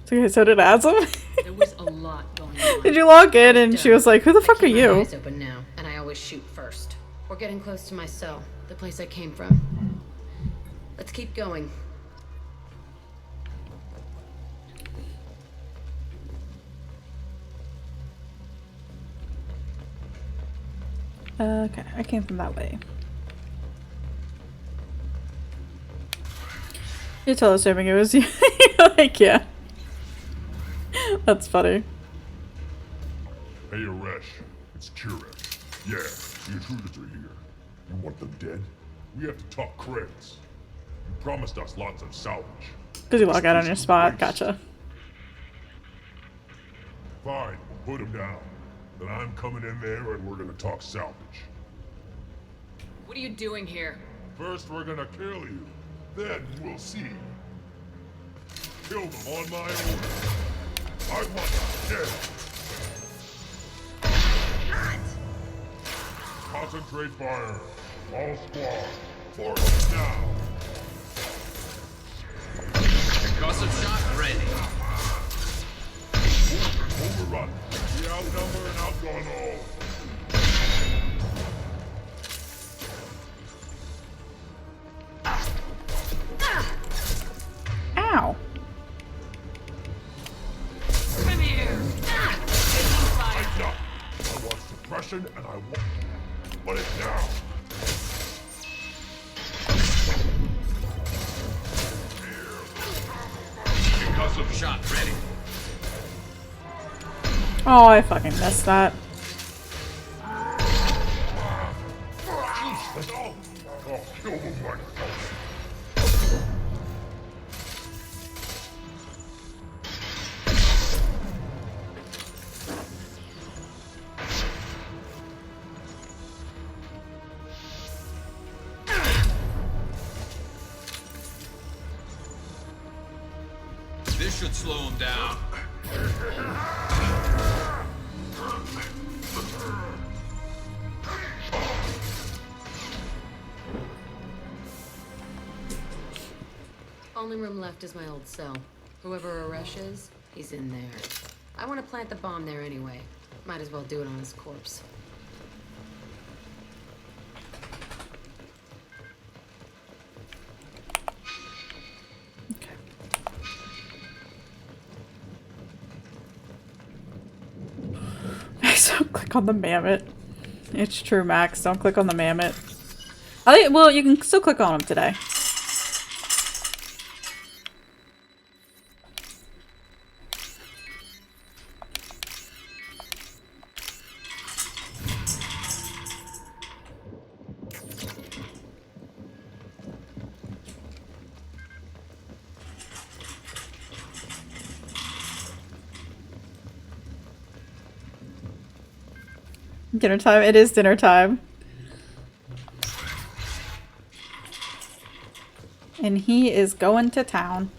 So did Azum. There was a lot going on. Did you log in and she was like, who the fuck are I keep my you? eyes open now, and I always shoot first. We're getting close to my cell, the place I came from. Let's keep going. Okay, I came from that way. You're totally assuming it was you. Like, yeah. That's funny. Hey, Aresh. It's Kirek. Yeah, the intruders are here. You want them dead? We have to talk credits. You promised us lots of salvage. Because you log out on your spot. Gotcha. Fine, put him down. Then I'm coming in there and we're gonna talk salvage. What are you doing here? First, we're gonna kill you. Then we'll see. Kill them on my order. I want them dead. Concentrate fire. All squad. Force now. Concussive shot ready. Overrun. We outnumber and outgun all. Ow. Come here. I want suppression and I want... Put it down. Concussive shot ready. Oh, I fucking missed that. I'll kill them myself. This should slow him down. Only room left is my old cell. Whoever Aresh is, he's in there. I want to plant the bomb there anyway. Might as well do it on his corpse. Max, don't click on the mammoth. It's true, Max. Don't click on the mammoth. Well, you can still click on him today. Dinner time. It is dinner time. And he is going to town.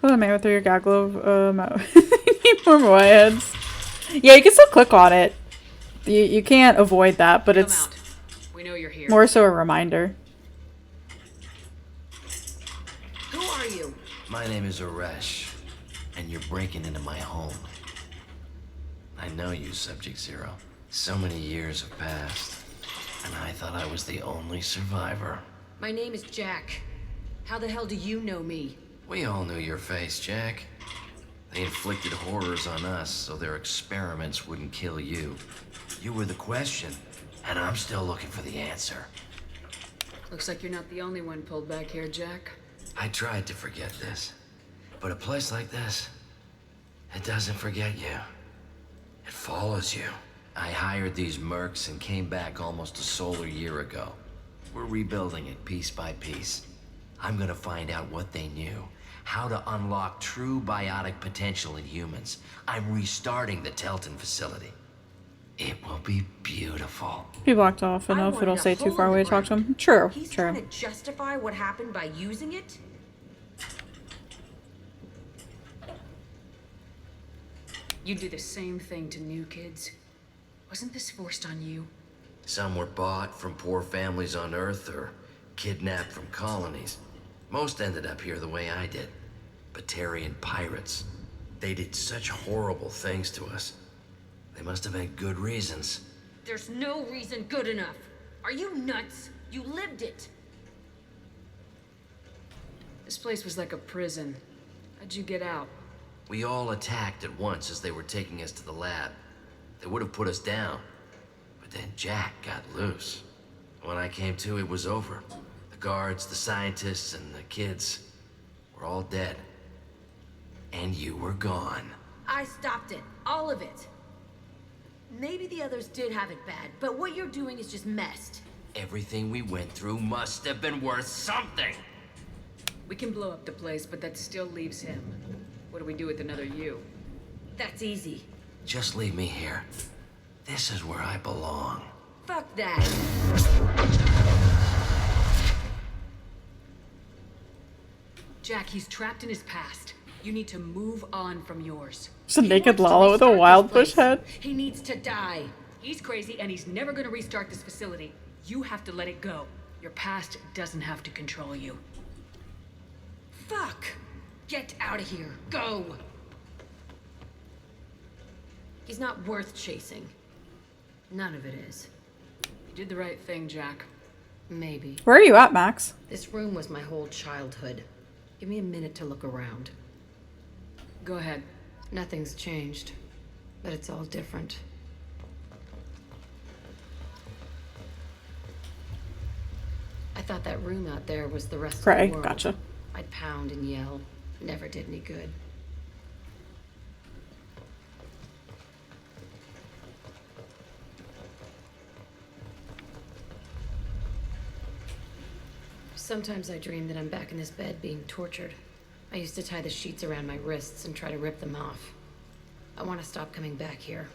Oh, man, through your gag glove. Need more Moai heads. Yeah, you can still click on it. You can't avoid that, but it's We know you're here. more so a reminder. Who are you? My name is Aresh, and you're breaking into my home. I know you, Subject-Zero. So many years have passed, and I thought I was the only survivor. My name is Jack. How the hell do you know me? We all knew your face, Jack. They inflicted horrors on us so their experiments wouldn't kill you. You were the question, and I'm still looking for the answer. Looks like you're not the only one pulled back here, Jack. I tried to forget this, but a place like this, it doesn't forget you. It follows you. I hired these mercs and came back almost a solar year ago. We're rebuilding it piece by piece. I'm gonna find out what they knew, how to unlock true biotic potential in humans. I'm restarting the Telton facility. It will be beautiful. Be blocked off enough, it'll say too far away to talk to him. True, He's true. trying to justify what happened by using it? You do the same thing to new kids. Wasn't this forced on you? Some were bought from poor families on Earth or kidnapped from colonies. Most ended up here the way I did. Batarian pirates. They did such horrible things to us. They must have had good reasons. There's no reason good enough. Are you nuts? You lived it. This place was like a prison. How'd you get out? We all attacked at once as they were taking us to the lab. They would have put us down. But then Jack got loose. When I came to, it was over. The guards, the scientists, and the kids were all dead. And you were gone. I stopped it. All of it. Maybe the others did have it bad, but what you're doing is just messed. Everything we went through must have been worth something. We can blow up the place, but that still leaves him. What do we do with another you? That's easy. Just leave me here. This is where I belong. Fuck that. Jack, he's trapped in his past. You need to move on from yours. Just a naked Lala with a wild bush head. He needs to die. He's crazy and he's never gonna restart this facility. You have to let it go. Your past doesn't have to control you. Fuck. Get out of here. Go. He's not worth chasing. None of it is. You did the right thing, Jack. Maybe. Where are you at, Max? This room was my whole childhood. Give me a minute to look around. Go ahead. Nothing's changed, but it's all different. I thought that room out there was the rest Pray, of the world. gotcha. I'd pound and yell. Never did any good. Sometimes I dream that I'm back in this bed being tortured. I used to tie the sheets around my wrists and try to rip them off. I want to stop coming back here.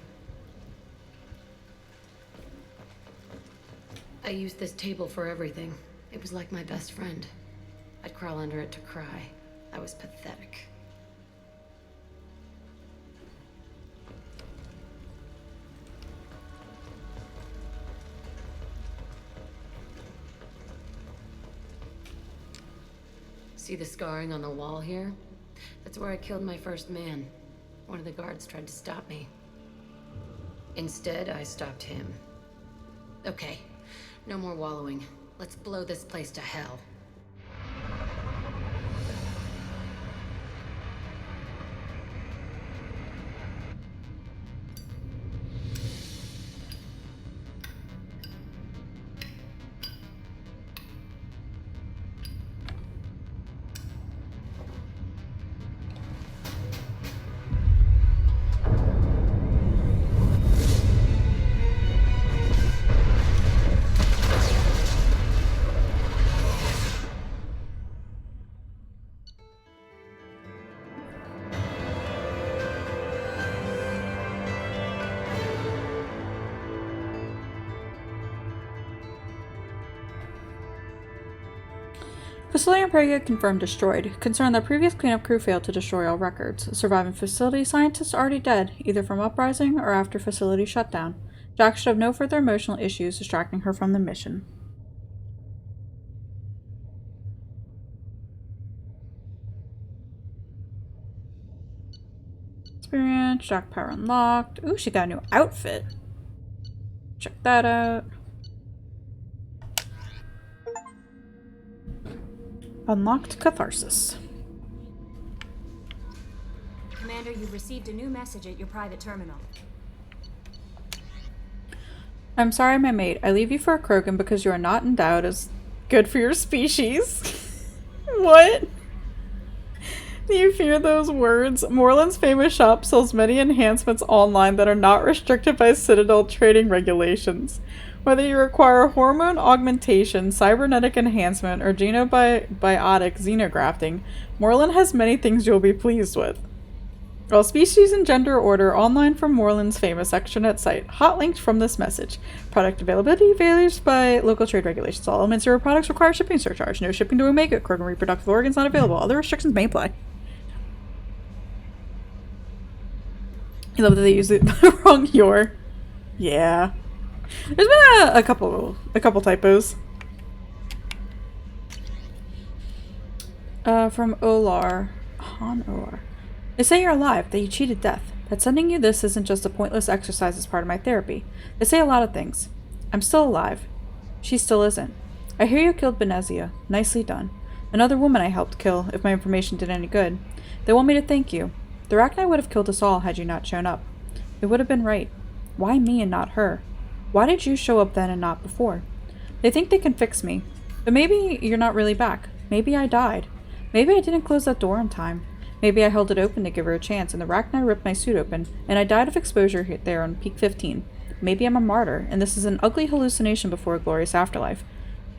I used this table for everything. It was like my best friend. I'd crawl under it to cry. I was pathetic. See the scarring on the wall here? That's where I killed my first man. One of the guards tried to stop me. Instead, I stopped him. Okay, no more wallowing. Let's blow this place to hell. Facility in Praga confirmed destroyed. Concerned that previous cleanup crew failed to destroy all records. Surviving facility scientists already dead, either from uprising or after facility shutdown. Jack should have no further emotional issues distracting her from the mission. Experience, Jack power unlocked. Ooh, she got a new outfit. Check that out. Unlocked Catharsis. Commander, you've received a new message at your private terminal. I'm sorry, my mate. I leave you for a Krogan because you are not endowed as good for your species. What? Do you fear those words? Moreland's famous shop sells many enhancements online that are not restricted by Citadel trading regulations. Whether you require hormone augmentation, cybernetic enhancement, or genobiotic xenografting, Moreland has many things you'll be pleased with. All species and gender order online from Moreland's famous extranet site. Hot linked from this message. Product availability varies by local trade regulations. All elements of your products require shipping surcharge. No shipping to Omega. Krogan reproductive organs not available. Other restrictions may apply. I love that they use the wrong your. Yeah. There's been a couple typos. From Olar. Han Olar. They say you're alive, that you cheated death. That sending you this isn't just a pointless exercise as part of my therapy. They say a lot of things. I'm still alive. She still isn't. I hear you killed Benezia. Nicely done. Another woman I helped kill, if my information did any good. They want me to thank you. The Rachni would have killed us all had you not shown up. It would have been right. Why me and not her? Why did you show up then and not before? They think they can fix me. But maybe you're not really back. Maybe I died. Maybe I didn't close that door in time. Maybe I held it open to give her a chance, and the Rachni ripped my suit open, and I died of exposure there on Peak 15. Maybe I'm a martyr, and this is an ugly hallucination before a glorious afterlife.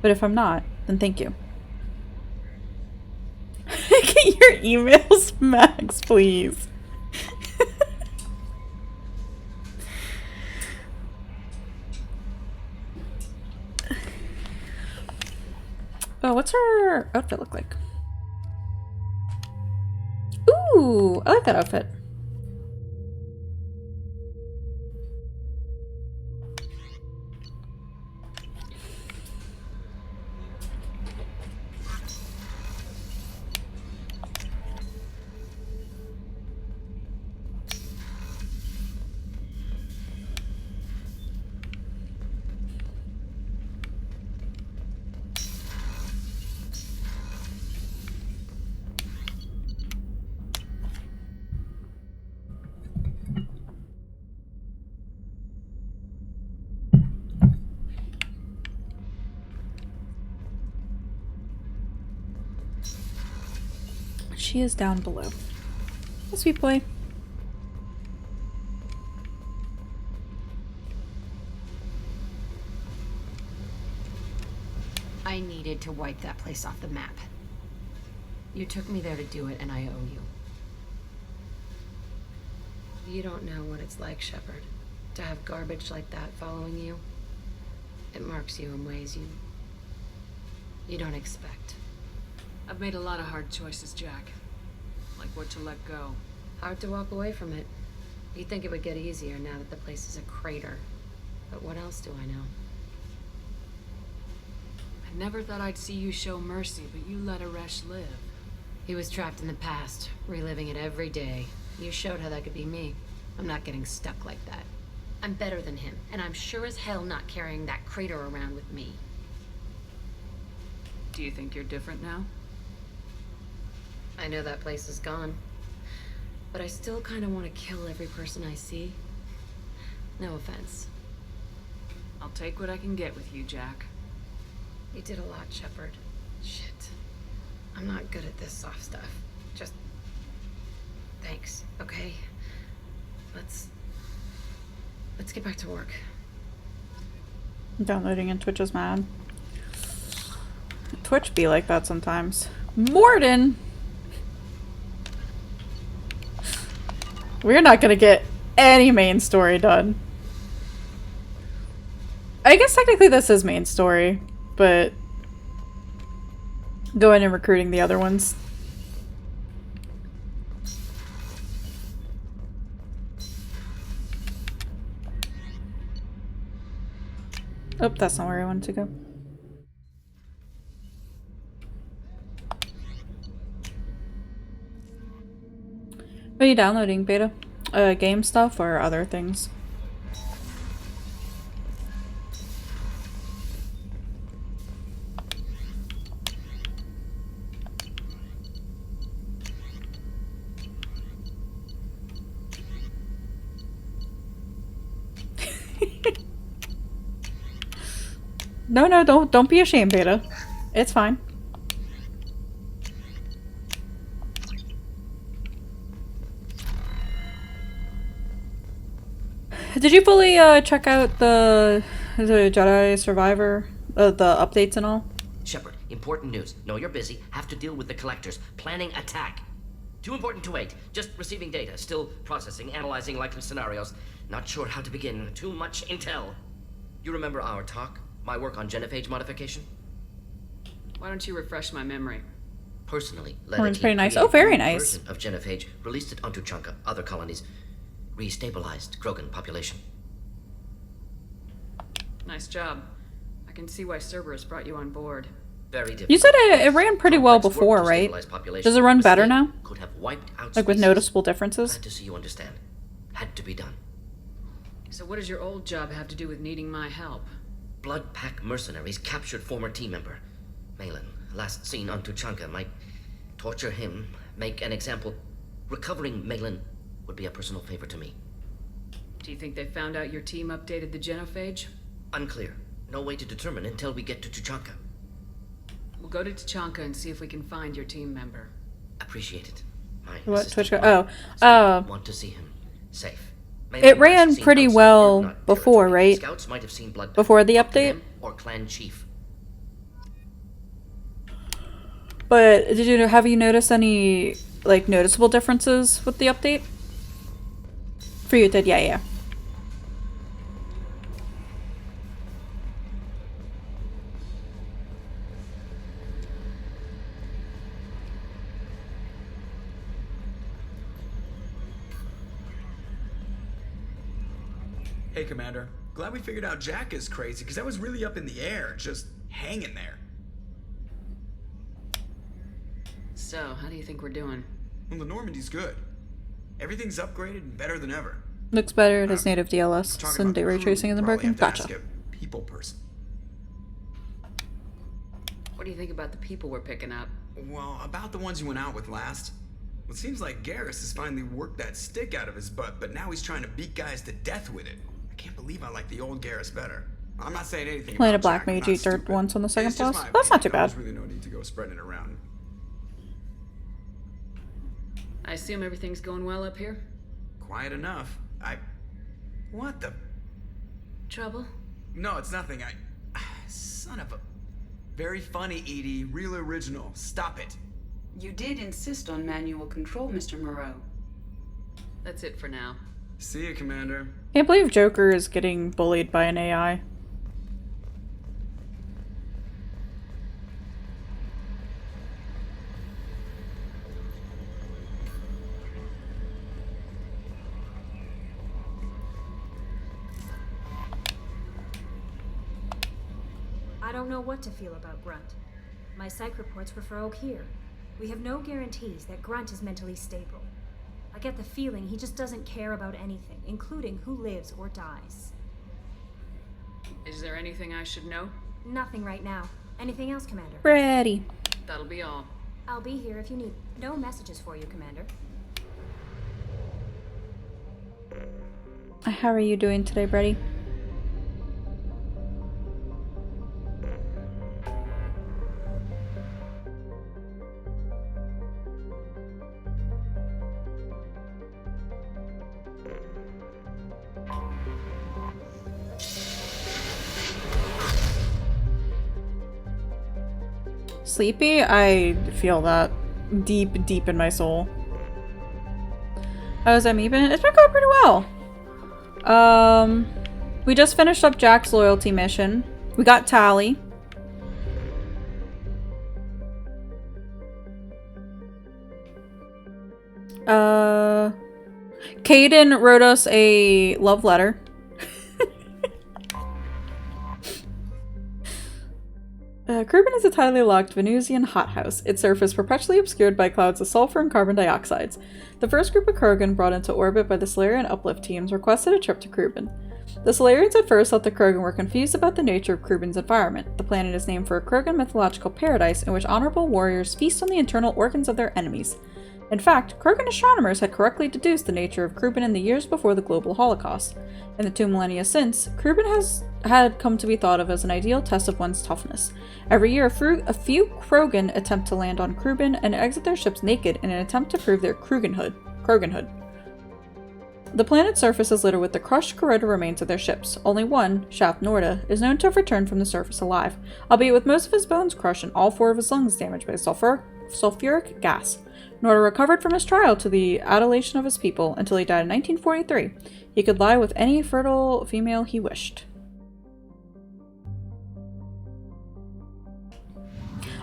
But if I'm not, then thank you. Get your emails, Max, please. Oh, what's her outfit look like? Ooh, I like that outfit. She is down below. Oh, sweet boy. I needed to wipe that place off the map. You took me there to do it, and I owe you. You don't know what it's like, Shepard, to have garbage like that following you. It marks you in ways you don't expect. I've made a lot of hard choices, Jack. Like what to let go. Hard to walk away from it. You'd think it would get easier now that the place is a crater. But what else do I know? I never thought I'd see you show mercy, but you let Aresh live. He was trapped in the past, reliving it every day. You showed how that could be me. I'm not getting stuck like that. I'm better than him, and I'm sure as hell not carrying that crater around with me. Do you think you're different now? I know that place is gone. But I still kind of want to kill every person I see. No offense. I'll take what I can get with you, Jack. You did a lot, Shepard. Shit. I'm not good at this soft stuff. Just... thanks, okay? Let's get back to work. Downloading and Twitch is mad. Twitch be like that sometimes. Morden! We're not gonna get any main story done. I guess technically this is main story, but Going and recruiting the other ones. Oh, that's not where I wanted to go. What are you downloading, Beta? Game stuff or other things? No, don't be ashamed, Beta. It's fine. Did you fully check out the Jedi Survivor, the updates and all? Shepard, important news. Know you're busy. Have to deal with the collectors. Planning attack. Too important to wait. Just receiving data. Still processing, analyzing likely scenarios. Not sure how to begin. Too much intel. You remember our talk? My work on genophage modification? Why don't you refresh my memory? Personally, Orange, pretty nice. Oh, very nice. Version of genophage, released it on Tuchanka, other colonies, restabilized Krogan population. Nice job. I can see why Cerberus brought you on board. Very different. You said it ran pretty well before, right? Does it run better now? Could have wiped out like with noticeable differences? Glad to see you understand. Had to be done. So what does your old job have to do with needing my help? Blood Pack mercenaries captured former team member Malin, last seen on Tuchanka. Might torture him, make an example. Recovering Malin would be a personal favor to me. Do you think they found out your team updated the genophage? Unclear. No way to determine until we get to Tuchanka. We'll go to Tuchanka and see if we can find your team member. Appreciate it. My What Twitch? want to see him safe. It ran pretty well before, right? Scouts might have seen blood before the update. Or clan chief. But have you noticed any like noticeable differences with the update? For you, it did, yeah. Hey, Commander. Glad we figured out Jack is crazy, because that was really up in the air, just hanging there. So, how do you think we're doing? Well, the Normandy's good. Everything's upgraded and better than ever. Looks better. It has native DLS and ray tracing in the broken. Gotcha. People person. What do you think about the people we're picking up? Well, about the ones you went out with last. Well, it seems like Garrus has finally worked that stick out of his butt, but now he's trying to beat guys to death with it. I can't believe I like the old Garrus better. I'm not saying anything. Played a black mage eat dirt once on the second boss. That's not too bad. There's really no need to go spreading it around. I assume everything's going well up here? Quiet enough. What the? Trouble? No, it's nothing. Son of a... Very funny, Edie. Real original. Stop it. You did insist on manual control, Mr. Moreau. That's it for now. See you, Commander. Can't believe Joker is getting bullied by an AI. I don't know what to feel about Grunt. My psych reports refer Okeer. We have no guarantees that Grunt is mentally stable. I get the feeling he just doesn't care about anything, including who lives or dies. Is there anything I should know? Nothing right now. Anything else, Commander? Ready. That'll be all. I'll be here if you need. No messages for you, Commander. How are you doing today, Brady? Sleepy? I feel that deep, deep in my soul. How's that been? It's been going pretty well. We just finished up Jack's loyalty mission. We got Tally. Caden wrote us a love letter. Krogan is a tidally locked Venusian hothouse, its surface perpetually obscured by clouds of sulfur and carbon dioxides. The first group of Krogan brought into orbit by the Solarian uplift teams requested a trip to Krogan. The Solarians at first thought the Krogan were confused about the nature of Krogan's environment. The planet is named for a Krogan mythological paradise in which honorable warriors feast on the internal organs of their enemies. In fact, Krogan astronomers had correctly deduced the nature of Krogan in the years before the global Holocaust. In the 2 millennia since, Krogan had come to be thought of as an ideal test of one's toughness. Every year, a few Krogan attempt to land on Krogan and exit their ships naked in an attempt to prove their Kroganhood. The planet's surface is littered with the crushed, corroded remains of their ships. Only one, Shaft Norda, is known to have returned from the surface alive, albeit with most of his bones crushed and all 4 of his lungs damaged by sulfuric gas. Norda recovered from his trial to the adulation of his people until he died in 1943. He could lie with any fertile female he wished.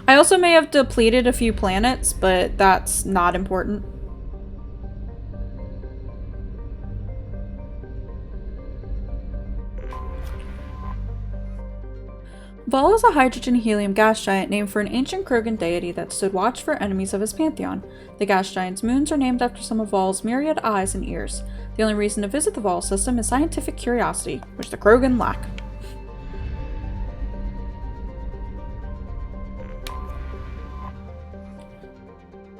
I also may have depleted a few planets, but that's not important. Vol is a hydrogen-helium gas giant named for an ancient Krogan deity that stood watch for enemies of his pantheon. The gas giant's moons are named after some of Vol's myriad eyes and ears. The only reason to visit the Vol system is scientific curiosity, which the Krogan lack.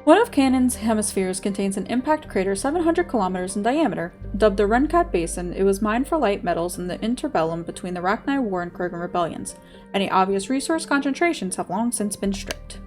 One of Cannon's hemispheres contains an impact crater 700 kilometers in diameter. Dubbed the Renkat Basin, it was mined for light metals in the interbellum between the Rachni War and Krogan rebellions. Any obvious resource concentrations have long since been stripped.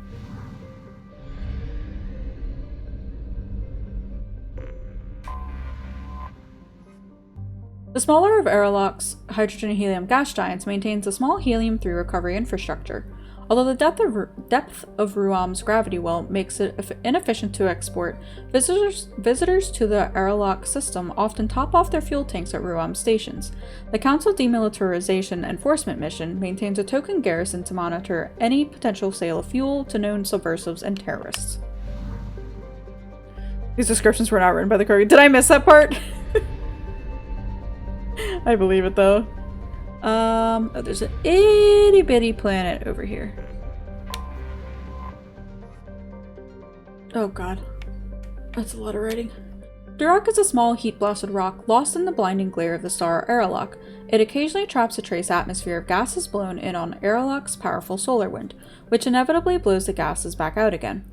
The smaller of Aeroloc's hydrogen and helium gas giants maintains a small helium-3 recovery infrastructure. Although the depth of Ruam's gravity well makes it inefficient to export, visitors to the Aeroloc system often top off their fuel tanks at Ruam stations. The Council Demilitarization Enforcement Mission maintains a token garrison to monitor any potential sale of fuel to known subversives and terrorists. These descriptions were not written by the Krogan. Did I miss that part? I believe it though. Oh, there's an itty bitty planet over here. Oh god. That's a lot of writing. Duroc is a small heat-blasted rock lost in the blinding glare of the star Aeroloc. It occasionally traps a trace atmosphere of gases blown in on Aeroloc's powerful solar wind, which inevitably blows the gases back out again.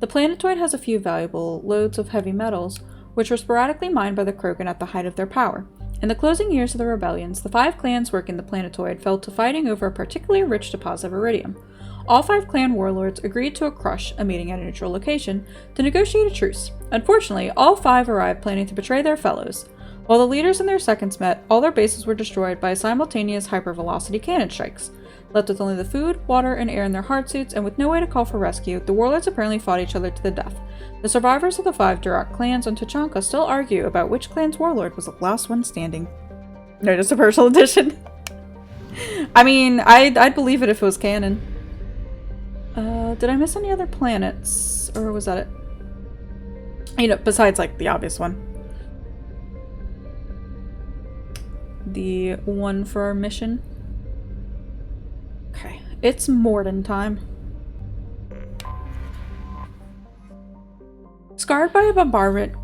The planetoid has a few valuable lodes of heavy metals, which were sporadically mined by the Krogan at the height of their power. In the closing years of the rebellions, the 5 clans working the planetoid fell to fighting over a particularly rich deposit of iridium. All 5 clan warlords agreed to a meeting at a neutral location, to negotiate a truce. Unfortunately, all 5 arrived planning to betray their fellows. While the leaders and their seconds met, all their bases were destroyed by simultaneous hypervelocity cannon strikes. Left with only the food, water, and air in their hard suits, and with no way to call for rescue, the warlords apparently fought each other to the death. The survivors of the 5 Duroc clans on Tuchanka still argue about which clan's warlord was the last one standing. No, just a personal edition. I mean, I'd believe it if it was canon. Did I miss any other planets? Or was that it? You know, besides, like, the obvious one. The one for our mission. Okay, it's Morden time. Scarred by bombardment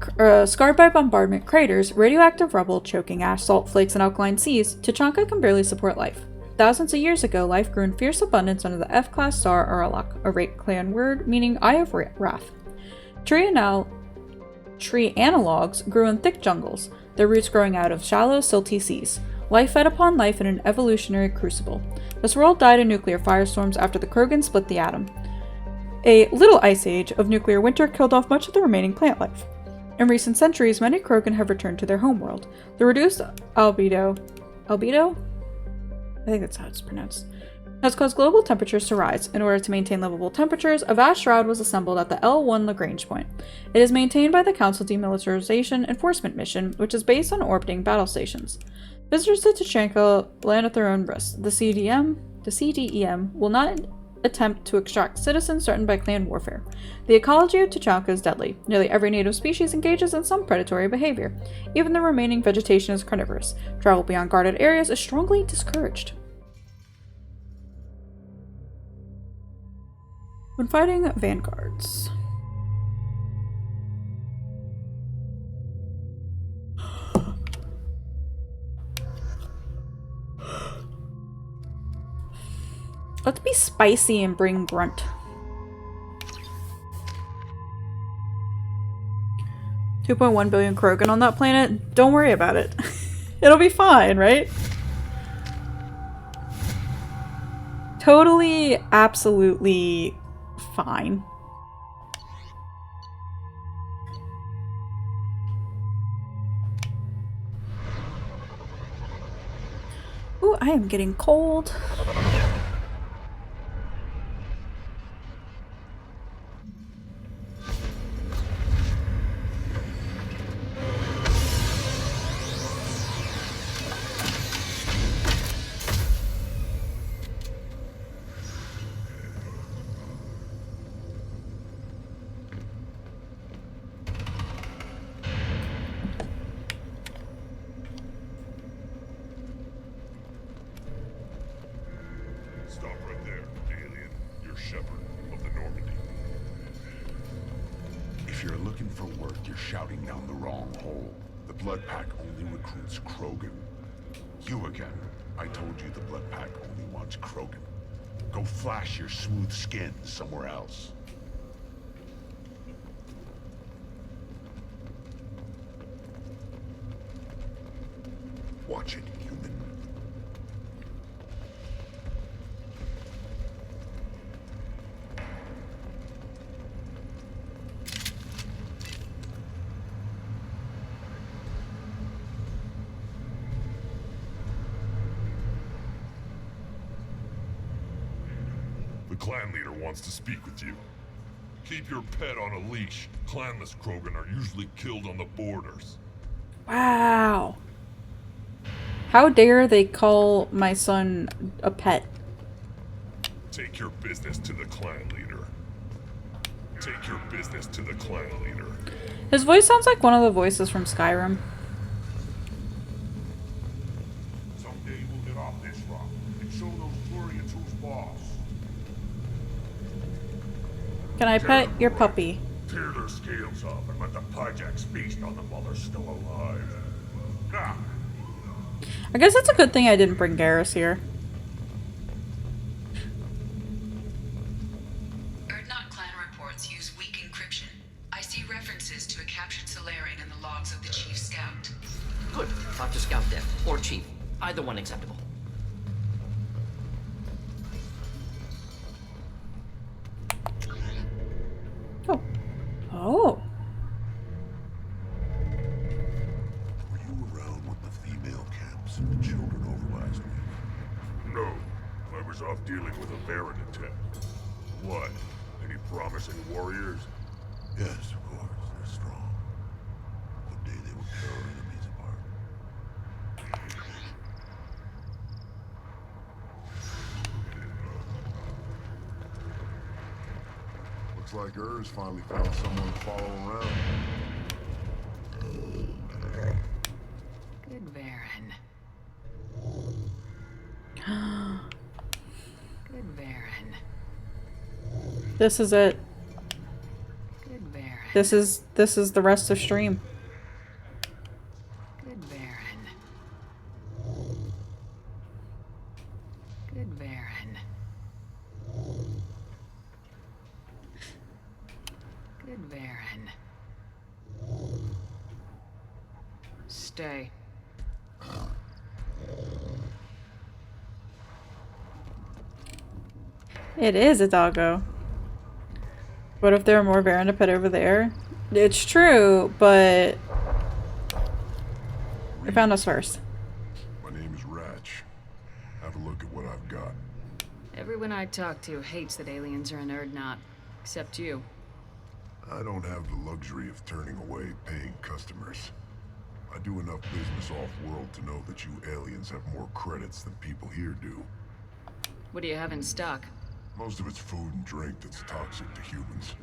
craters, radioactive rubble, choking ash, salt flakes, and alkaline seas, Tuchanka can barely support life. Thousands of years ago, life grew in fierce abundance under the F-class star Aeroloc, a Rake clan word meaning Eye of Wrath. Tree analogs grew in thick jungles, their roots growing out of shallow, silty seas. Life fed upon life in an evolutionary crucible. This world died in nuclear firestorms after the Krogan split the atom. A little ice age of nuclear winter killed off much of the remaining plant life. In recent centuries, many Krogan have returned to their homeworld. The reduced albedo? I think that's how it's pronounced. Has caused global temperatures to rise. In order to maintain livable temperatures, a vast shroud was assembled at the L1 Lagrange point. It is maintained by the Council Demilitarization Enforcement Mission, which is based on orbiting battle stations. Visitors to Tuchanka land at their own risk. The CDEM will not attempt to extract citizens threatened by clan warfare. The ecology of Tuchanka is deadly. Nearly every native species engages in some predatory behavior. Even the remaining vegetation is carnivorous. Travel beyond guarded areas is strongly discouraged. When fighting vanguards. Let's be spicy and bring Grunt. $2.1 billion Krogan on that planet? Don't worry about it. It'll be fine, right? Totally, absolutely fine. Ooh, I am getting cold. Stop right there, alien. You're Shepard of the Normandy. If you're looking for work, you're shouting down the wrong hole. The Blood Pack only recruits Krogan. You again. I told you the Blood Pack only wants Krogan. Go flash your smooth skin somewhere else. Watch it, human. The clan leader wants to speak with you. Keep your pet on a leash. Clanless Krogan are usually killed on the borders. Wow. How dare they call my son a pet? Take your business to the clan leader. Take your business to the clan leader. His voice sounds like one of the voices from Skyrim. Someday we'll get off this rock and show those Turians who's boss. Can I pet your puppy? Tear their scales off and let the Pyjaks feast on them while they're still alive. Ha! I guess it's a good thing I didn't bring Garrus here. Urdnot clan reports use weak encryption. I see references to a captured Solarian in the logs of the Chief Scout. Good. Talk to Scout then. Or Chief. Either one acceptable. Oh. Oh. Were you around with the female camps and the children over last week? No. I was off dealing with a Baron attack. What? Any promising warriors? Yes, of course. They're strong. One day they will tear our enemies apart. Looks like Ur's finally found someone to follow around. Good Varen. Good Varen. This is it. Good Varen. This is the rest of stream. Good Varen. Good Varen. Good Varen. Stay. It is a doggo. What if there are more Varen to pet over there? It's true, but they found us first. My name is Ratch. Have a look at what I've got. Everyone I talk to hates that aliens are in Urdnot, except you. I don't have the luxury of turning away paying customers. I do enough business off-world to know that you aliens have more credits than people here do. What do you have in stock? Most of it's food and drink that's toxic to humans.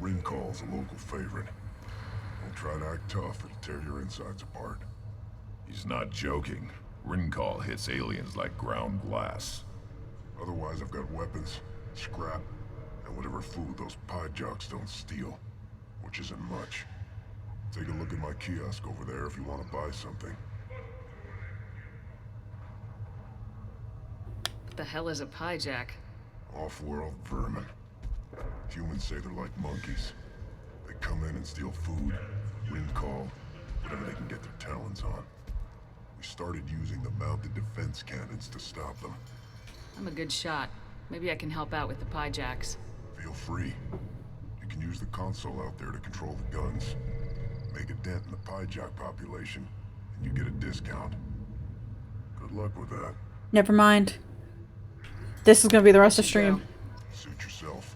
Ringcall's a local favorite. Don't try to act tough, it'll tear your insides apart. He's not joking. Ringcall hits aliens like ground glass. Otherwise, I've got weapons, scrap, and whatever food those pie jocks don't steal. Which isn't much. Take a look at my kiosk over there if you want to buy something. What the hell is a pie jack? Off-world vermin. Humans say they're like monkeys. They come in and steal food, Ringcall, whatever they can get their talons on. We started using the mounted defense cannons to stop them. I'm a good shot. Maybe I can help out with the pie jacks. Feel free. You can use the console out there to control the guns. Make a dent in the pie jack population, and you get a discount. Good luck with that. Never mind. This is gonna be the rest of the stream. Suit yourself.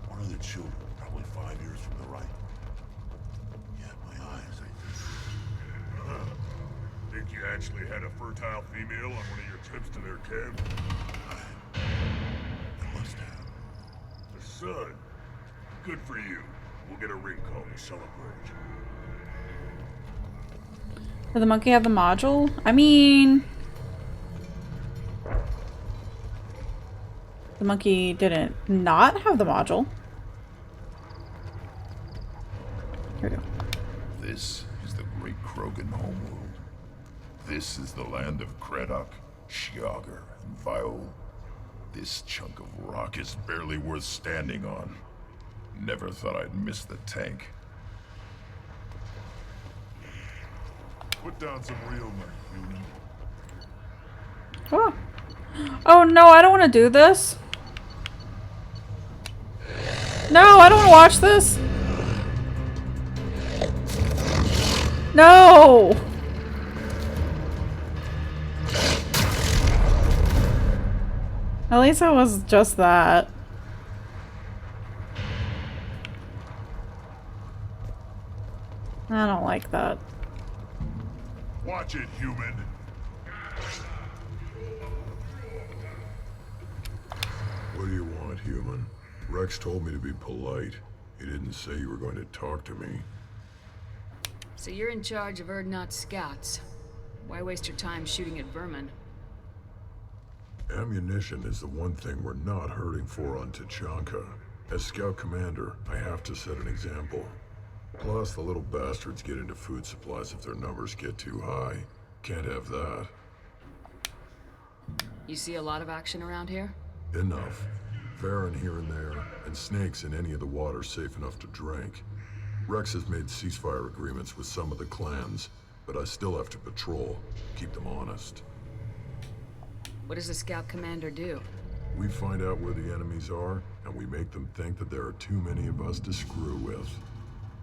One of the children, probably 5 years from the right. Yeah, my eyes, I think. Think you actually had a fertile female on one of your trips to their camp? I must have. The sun. Good for you. We'll get a Ringcall to celebrate. Did the monkey have the module? I mean... The monkey didn't not have the module. Here we go. This is the great Krogan homeworld. This is the land of Kredok, Shiagar, and Viol. This chunk of rock is barely worth standing on. Never thought I'd miss the tank. Put down some real money, human. Oh. Oh no, I don't want to do this. No, I don't want to watch this. No. At least it was just that. I don't like that. Watch it, human. What do you want, human? Rex told me to be polite. He didn't say you were going to talk to me. So you're in charge of Urdnot scouts. Why waste your time shooting at vermin? Ammunition is the one thing we're not hurting for on Tachanka. As scout commander, I have to set an example. Plus, the little bastards get into food supplies if their numbers get too high. Can't have that. You see a lot of action around here? Enough. Varen here and there, and snakes in any of the water safe enough to drink. Rex has made ceasefire agreements with some of the clans, but I still have to patrol, keep them honest. What does a scout commander do? We find out where the enemies are, and we make them think that there are too many of us to screw with.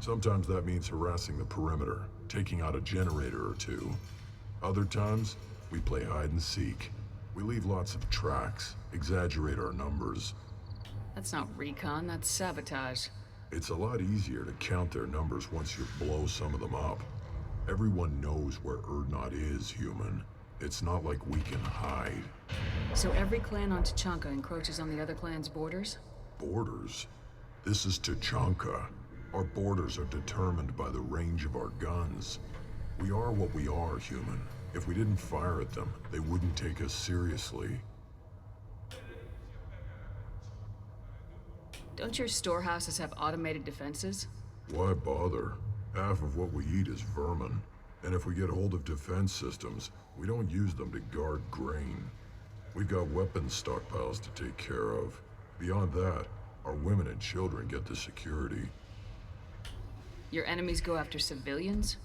Sometimes that means harassing the perimeter, taking out a generator or two. Other times, we play hide and seek. We leave lots of tracks, exaggerate our numbers. That's not recon, that's sabotage. It's a lot easier to count their numbers once you blow some of them up. Everyone knows where Urdnot is, human. It's not like we can hide. So every clan on Tachanka encroaches on the other clan's borders? Borders? This is Tachanka. Our borders are determined by the range of our guns. We are what we are, human. If we didn't fire at them, they wouldn't take us seriously. Don't your storehouses have automated defenses? Why bother? Half of what we eat is vermin. And if we get hold of defense systems, we don't use them to guard grain. We've got weapons stockpiles to take care of. Beyond that, our women and children get the security. Your enemies go after civilians?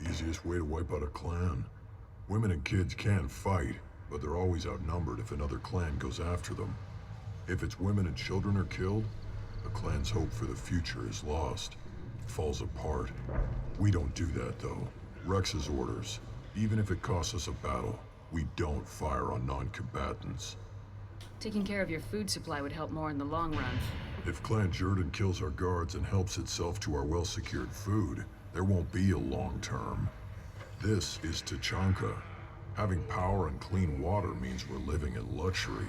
Easiest way to wipe out a clan. Women and kids can fight, but they're always outnumbered if another clan goes after them. If its women and children are killed, the clan's hope for the future is lost. It falls apart. We don't do that, though. Rex's orders. Even if it costs us a battle, we don't fire on non-combatants. Taking care of your food supply would help more in the long run. If Clan Jordan kills our guards and helps itself to our well-secured food, there won't be a long term. This is Tachanka. Having power and clean water means we're living in luxury.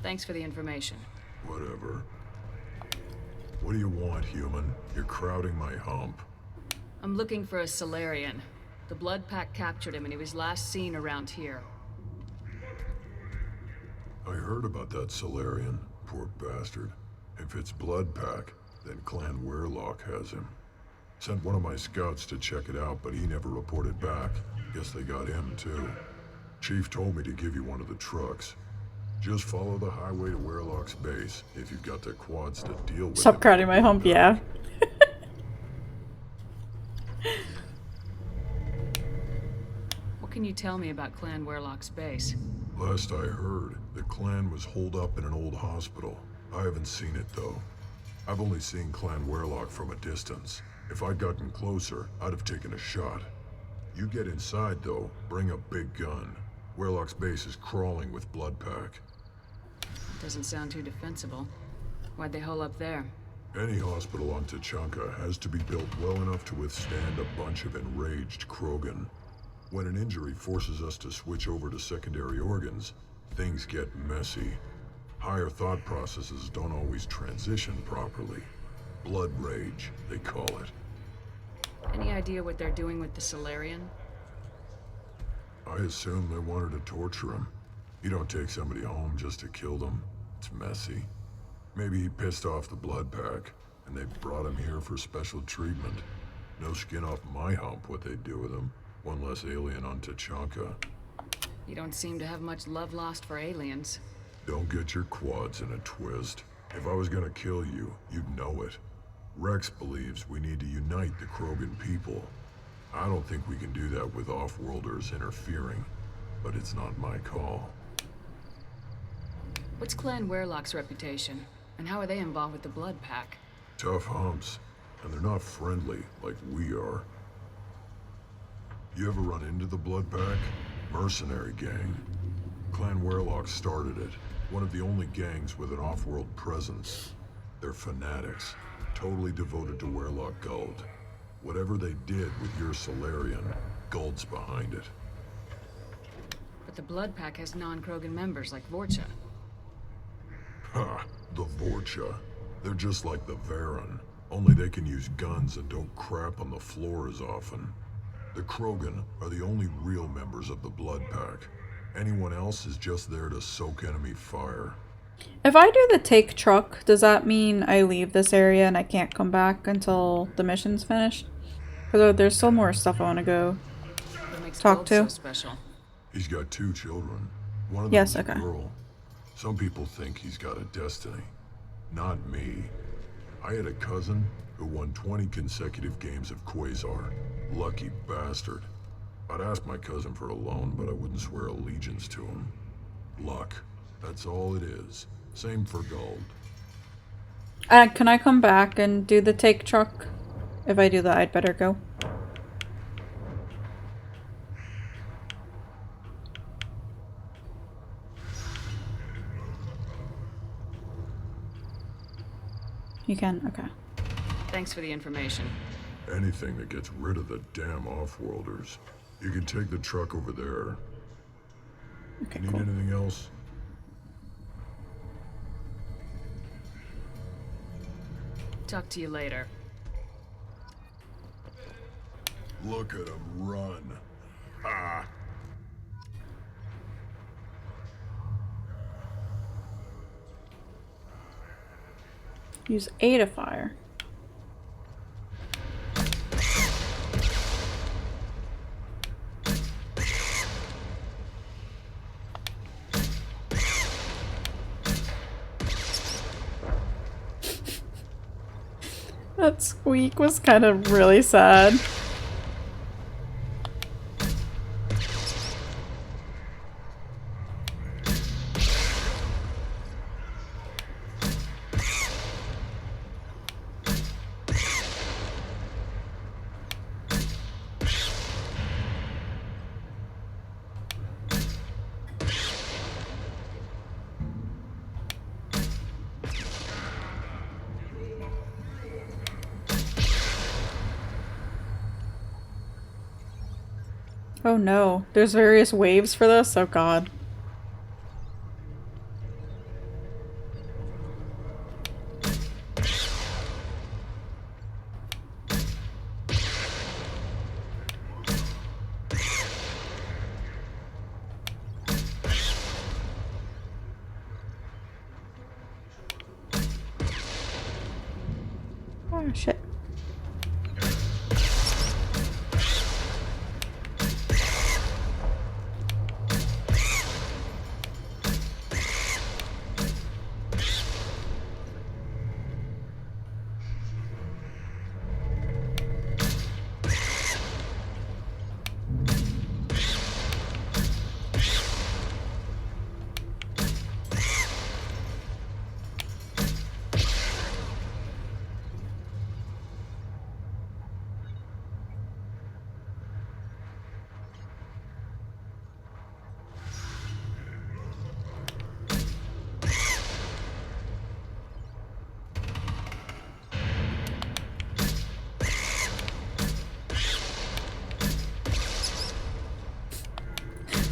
Thanks for the information. Whatever. What do you want, human? You're crowding my hump. I'm looking for a Solarian. The Blood Pack captured him and he was last seen around here. I heard about that Solarian. Poor bastard. If it's Blood Pack, then Clan Weirlock has him. Sent one of my scouts to check it out, but he never reported back. Guess they got him, too. Chief told me to give you one of the trucks. Just follow the highway to Weirlock's base if you've got the quads to deal with. Stop crowding my hump, yeah. What can you tell me about Clan Weirlock's base? Last I heard, the clan was holed up in an old hospital. I haven't seen it, though. I've only seen Clan Weirlock from a distance. If I'd gotten closer, I'd have taken a shot. You get inside, though, bring a big gun. Weirlock's base is crawling with Blood Pack. Doesn't sound too defensible. Why'd they hole up there? Any hospital on Tuchanka has to be built well enough to withstand a bunch of enraged Krogan. When an injury forces us to switch over to secondary organs, things get messy. Higher thought processes don't always transition properly. Blood rage, they call it. Any idea what they're doing with the Solarian? I assume they wanted to torture him. You don't take somebody home just to kill them. It's messy. Maybe he pissed off the Blood Pack, and they brought him here for special treatment. No skin off my hump what they'd do with him. One less alien on Tuchanka. You don't seem to have much love lost for aliens. Don't get your quads in a twist. If I was gonna kill you, you'd know it. Rex believes we need to unite the Krogan people. I don't think we can do that with off-worlders interfering, but it's not my call. What's Clan Weirlock's reputation? And how are they involved with the Blood Pack? Tough humps, and they're not friendly like we are. You ever run into the Blood Pack? Mercenary gang. Clan Weirlock started it. One of the only gangs with an off-world presence. They're fanatics, totally devoted to Weirlock Guld. Whatever they did with your Solarian, Guld's behind it. But the Blood Pack has non-Krogan members like Vorcha. Ha! The Vorcha. They're just like the Varen, only they can use guns and don't crap on the floor as often. The Krogan are the only real members of the Blood Pack. Anyone else is just there to soak enemy fire. If I do the take truck, does that mean I leave this area and I can't come back until the mission's finished? Because there's still more stuff I want to go talk to. So special. He's got 2 children. One of them Yes, is a okay. girl. Some people think he's got a destiny. Not me. I had a cousin who won 20 consecutive games of Quasar. Lucky bastard. I'd ask my cousin for a loan, but I wouldn't swear allegiance to him. Luck. That's all it is. Same for Guld. Can I come back and do the take truck? If I do that, I'd better go. You can? Okay. Thanks for the information. Anything that gets rid of the damn off-worlders. You can take the truck over there. Okay, Need cool. anything else? Talk to you later. Look at him run. Ah. Use A to fire. That squeak was kind of really sad. Oh no, there's various waves for this? Oh god. Oh shit.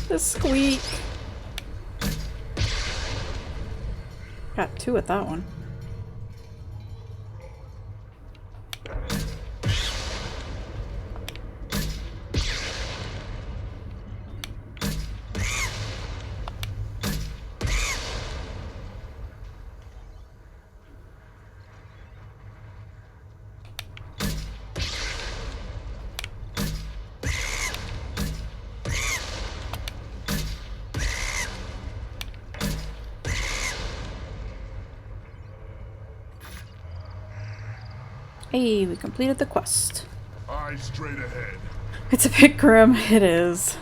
The squeak. Got 2 with that one. Hey, we completed the quest. Eyes straight ahead. It's a bit grim. It is.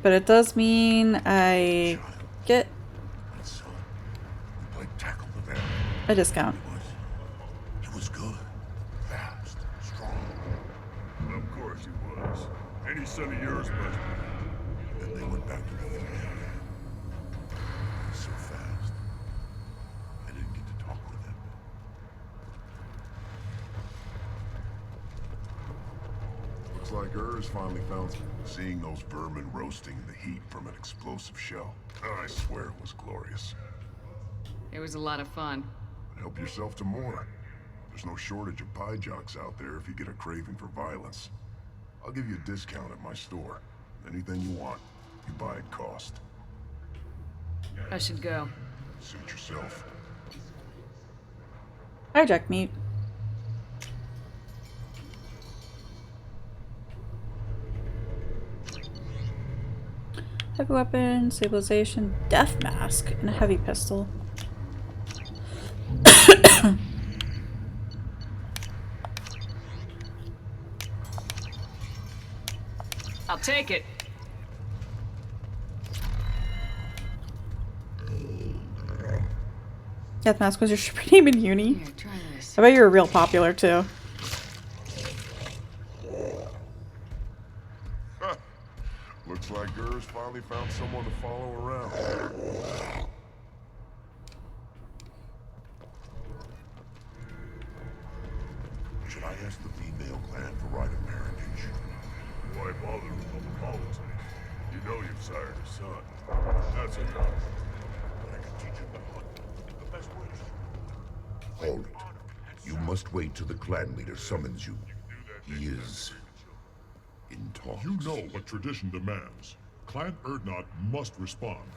But it does mean I get a discount. He was good. Fast. Strong. Of course he was. Any son of yours must be. Then they went back to the area. So fast. I didn't get to talk with him. Looks like Urs finally found seeing those vermin roasting the heat from an explosive shell. I swear it was glorious. It was a lot of fun. Help yourself to more. There's no shortage of pie jocks out there if you get a craving for violence. I'll give you a discount at my store. Anything you want, you buy at cost. I should go. Suit yourself. Hijack meat. Heavy weapon, stabilization, death mask, and a heavy pistol. I'll take it. Death mask was your super name in uni? Here, try this. I bet you were real popular too. Looks like Urs finally found someone to follow around. Should I ask the female clan for right of parentage? Why bother with all the politics? You know you've sired a son. That's enough. But I can teach him to hunt the best way. Hold it. You must wait till the clan leader summons you. He is in talks. You know what tradition demands. Clan Urdnot must respond.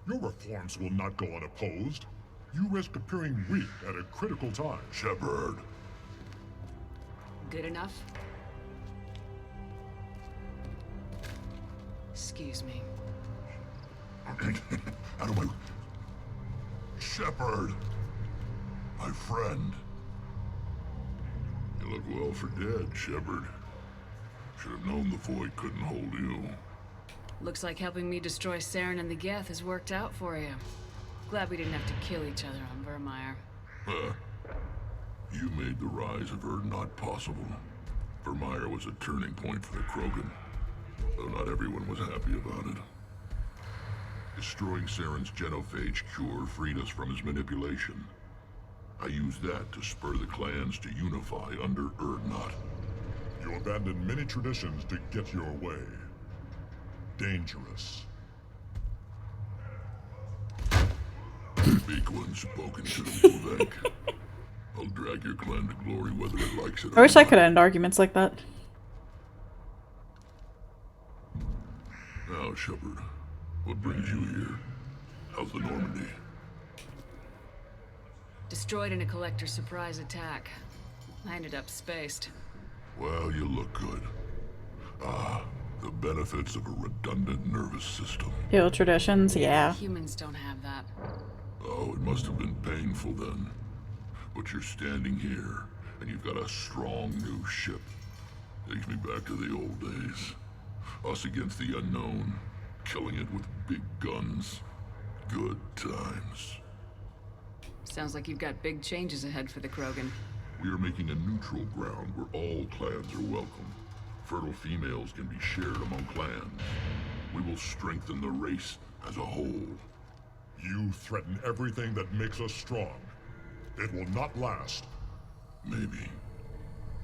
Your reforms will not go unopposed. You risk appearing weak at a critical time. Shepard. Good enough? Excuse me. Out of my... Shepard. My friend. You look well for dead, Shepard. Should have known the Void couldn't hold you. Looks like helping me destroy Saren and the Geth has worked out for you. Glad we didn't have to kill each other on Vermeer. Huh. You made the rise of Urdnot possible. Vermeer was a turning point for the Krogan, though not everyone was happy about it. Destroying Saren's genophage cure freed us from his manipulation. I used that to spur the clans to unify under Urdnot. You abandoned many traditions to get your way. Dangerous. Big one spoken to Uvenk. I'll drag your clan to glory whether it likes it I or wish I not. could end arguments like that. Now, Shepard, what brings you here? How's the Normandy? Destroyed in a collector surprise attack. I ended up spaced. Well, you look good. Ah, the benefits of a redundant nervous system. Ill traditions, yeah. Humans don't have that. Oh, it must have been painful then. But you're standing here, and you've got a strong new ship. Takes me back to the old days. Us against the unknown, killing it with big guns. Good times. Sounds like you've got big changes ahead for the Krogan. We are making a neutral ground where all clans are welcome. Fertile females can be shared among clans. We will strengthen the race as a whole. You threaten everything that makes us strong. It will not last. Maybe.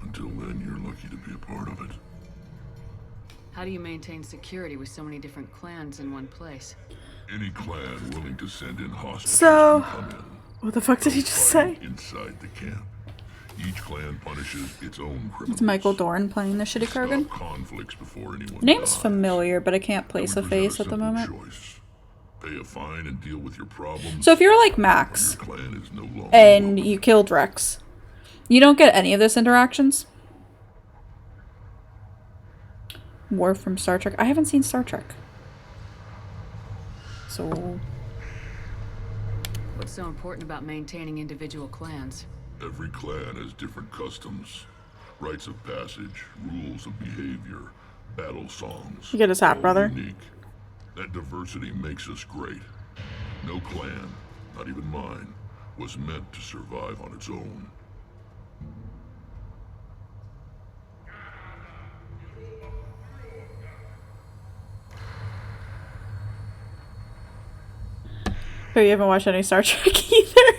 Until then, you're lucky to be a part of it. How do you maintain security with so many different clans in one place? Any clan willing to send in hostages So, can come in. what the fuck did he just say? Inside the camp. Each clan punishes its own criminals. It's Michael Dorn playing the shitty Krogan. Conflicts before anyone Name's dies. familiar, but I can't place a face at the moment. Choice. Pay a fine and deal with your problems. So if you're like Max, Your clan is no longer and you killed Rex, you don't get any of this interactions? Worf from Star Trek. I haven't seen Star Trek. So... What's so important about maintaining individual clans? Every clan has different customs, rites of passage, rules of behavior, battle songs. You get his hat, all brother. Unique. That diversity makes us great. No clan, not even mine, was meant to survive on its own. Oh, you haven't watched any Star Trek either?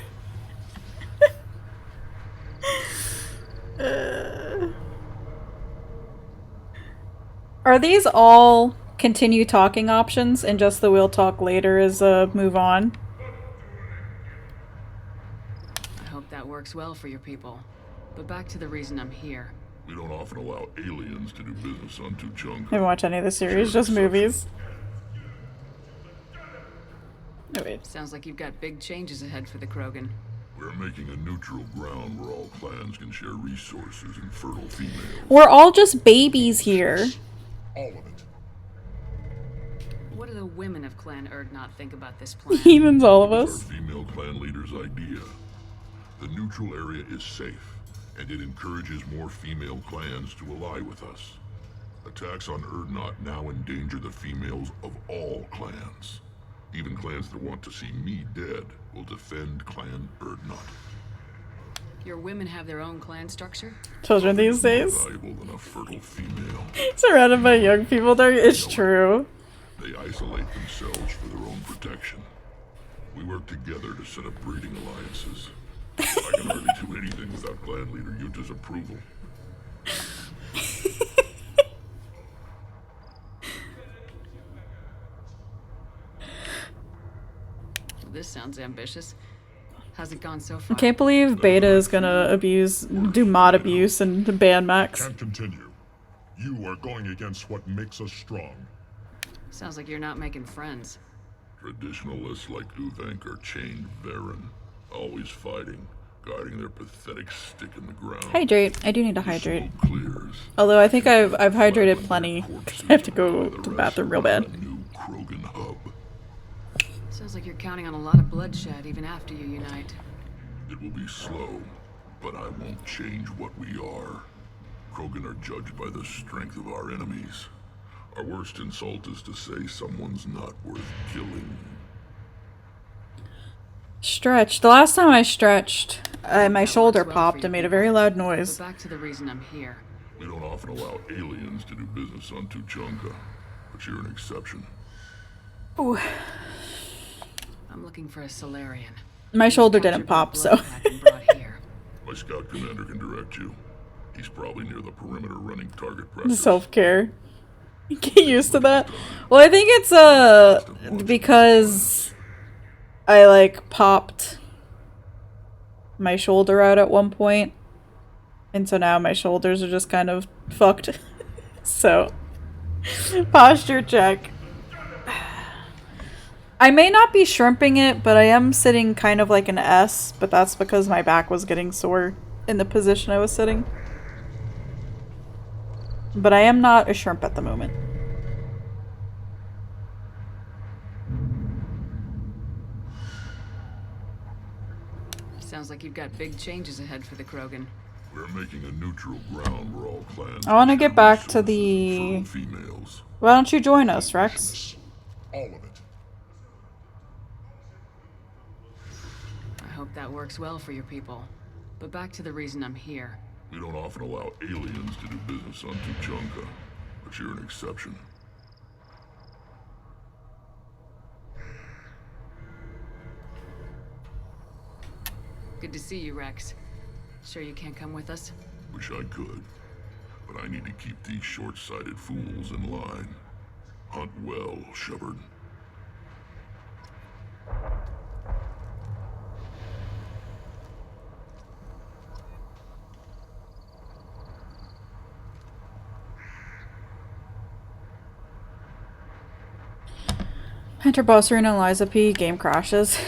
Are these all continue talking options and just the we'll talk later is a move on? I hope that works well for your people. But back to the reason I'm here. We don't often allow aliens to do business on Tuchanka. I haven't watched any of the series, just movies. Oh, wait. Sounds like you've got big changes ahead for the Krogan. We're making a neutral ground where all clans can share resources and fertile females. We're all just babies here. All of it. What do the women of Clan Urdnot think about this plan? Heathens, all of Our us. female clan leader's idea. The neutral area is safe, and it encourages more female clans to ally with us. Attacks on Urdnot now endanger the females of all clans. Even clans that want to see me dead will defend Clan Urdnot. Your women have their own clan structure? Children these days. Valuable than a fertile female. Surrounded by young people, there. It's true. They isolate themselves for their own protection. We work together to set up breeding alliances. I can hardly do anything without clan leader Yuta's approval. This sounds ambitious. How's it gone so I far? can't believe Beta is gonna do mod abuse and ban Max. Can't continue. You are going against what makes us strong. Sounds like you're not making friends. Traditionalists like Uvenk are chained Varen, always fighting, guarding their pathetic stick in the ground. Hydrate. I do need to hydrate. Although I think I've hydrated plenty. 'Cause I have to go to the bathroom real bad. Krogan hub. Sounds like you're counting on a lot of bloodshed even after you unite. It will be slow, but I won't change what we are. Krogan are judged by the strength of our enemies. Our worst insult is to say someone's not worth killing. Stretch. The last time I stretched, my shoulder popped and made a very loud noise. But back to the reason I'm here. We don't often allow aliens to do business on Tuchanka, but you're an exception. Ooh. I'm looking for a Solarian. My shoulder didn't pop, so. My scout commander can direct you. He's probably near the perimeter running target practice. Self-care. Get used to that. Well, I think it's because I like popped my shoulder out at one point, and so now my shoulders are just kind of fucked. So posture check. I may not be shrimping it, but I am sitting kind of like an S, but that's because my back was getting sore in the position I was sitting. But I am not a shrimp at the moment. Sounds like you've got big changes ahead for the Krogan. We're making a neutral ground where all clans. I want to get back to the... females. Why don't you join us, Rex? All of it. I hope that works well for your people. But back to the reason I'm here. We don't often allow aliens to do business on Tuchanka, but you're an exception. Good to see you, Rex. Sure you can't come with us? Wish I could, but I need to keep these short-sighted fools in line. Hunt well, Shepard. Enter Boss Arena, Liza P. Game crashes.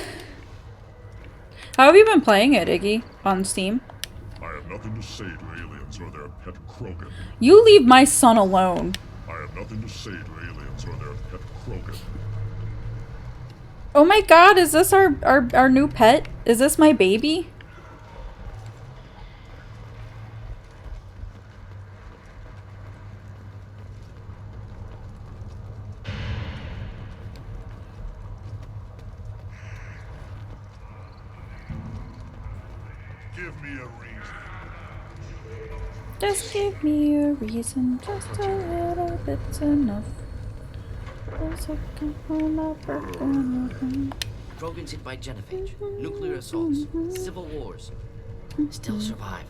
How have you been playing it, Iggy? On Steam? I have nothing to say to aliens or their pet Krogan. You leave my son alone. I have nothing to say to aliens or their pet Krogan. Oh my god, is this our new pet? Is this my baby? Give me a reason. Just give me a reason, just a little bit's enough. Krogan's hit by genophage, nuclear assaults, civil wars. Still survive.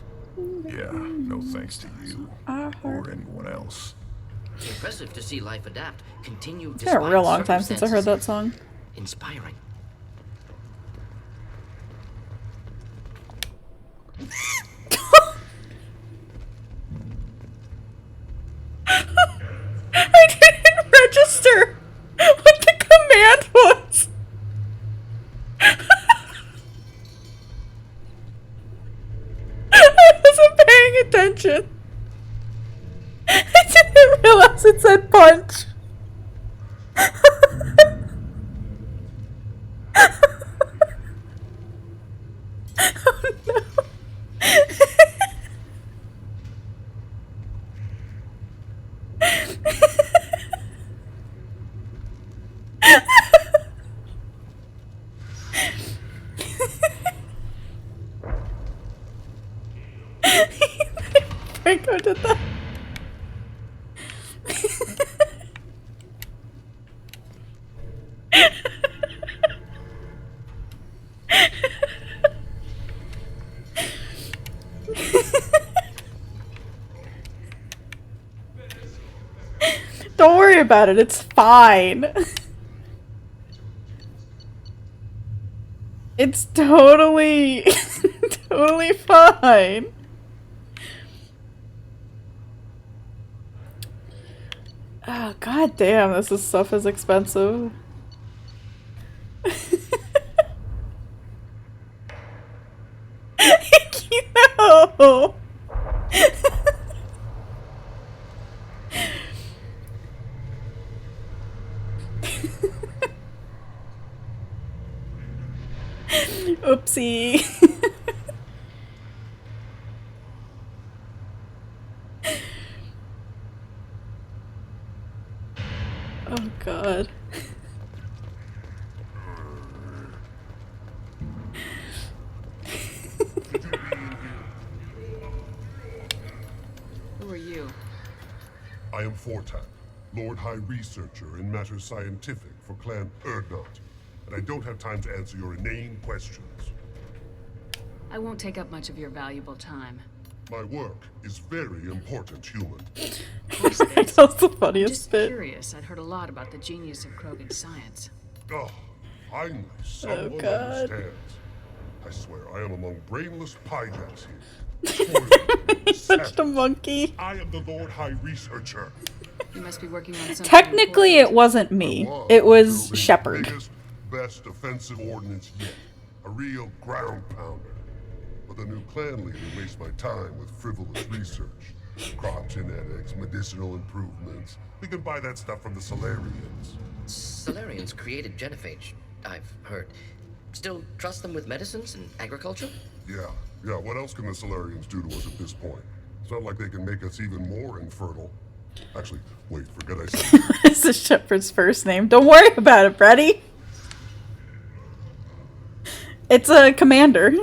Yeah, no thanks to you. Or anyone else. Impressive to see life adapt, continue It's been a real long time since I heard that song. Inspiring. I didn't register what the command was. I wasn't paying attention. I didn't realize it said punch. Oh no. Franco did that. Don't worry about it, it's fine. It's totally, totally fine. Oh, god damn, this stuff is expensive. No. Oopsie. Oh god. Who are you? I am Fortak, Lord High Researcher in matters scientific for Clan Urdnot, and I don't have time to answer your inane questions. I won't take up much of your valuable time. My work is very important, human. That was the funniest Just bit. curious. I'd heard a lot about the genius of Krogan's science. Oh, finally, someone God. understands. I swear, I am among brainless pyjacks here. Such a monkey. I am the Lord High Researcher. You must be working on something. Technically, it wasn't me. It was Shepard. Biggest, best offensive ordnance yet. A real ground pounder. But the new clan leader wastes my time with frivolous research. Crop genetics, medicinal improvements. We can buy that stuff from the Solarians. Solarians created genophage, I've heard. Still trust them with medicines and agriculture? Yeah. What else can the Solarians do to us at this point? It's not like they can make us even more infertile. Actually, wait, forget I said This is Shepard's first name. Don't worry about it, Freddy. It's a commander.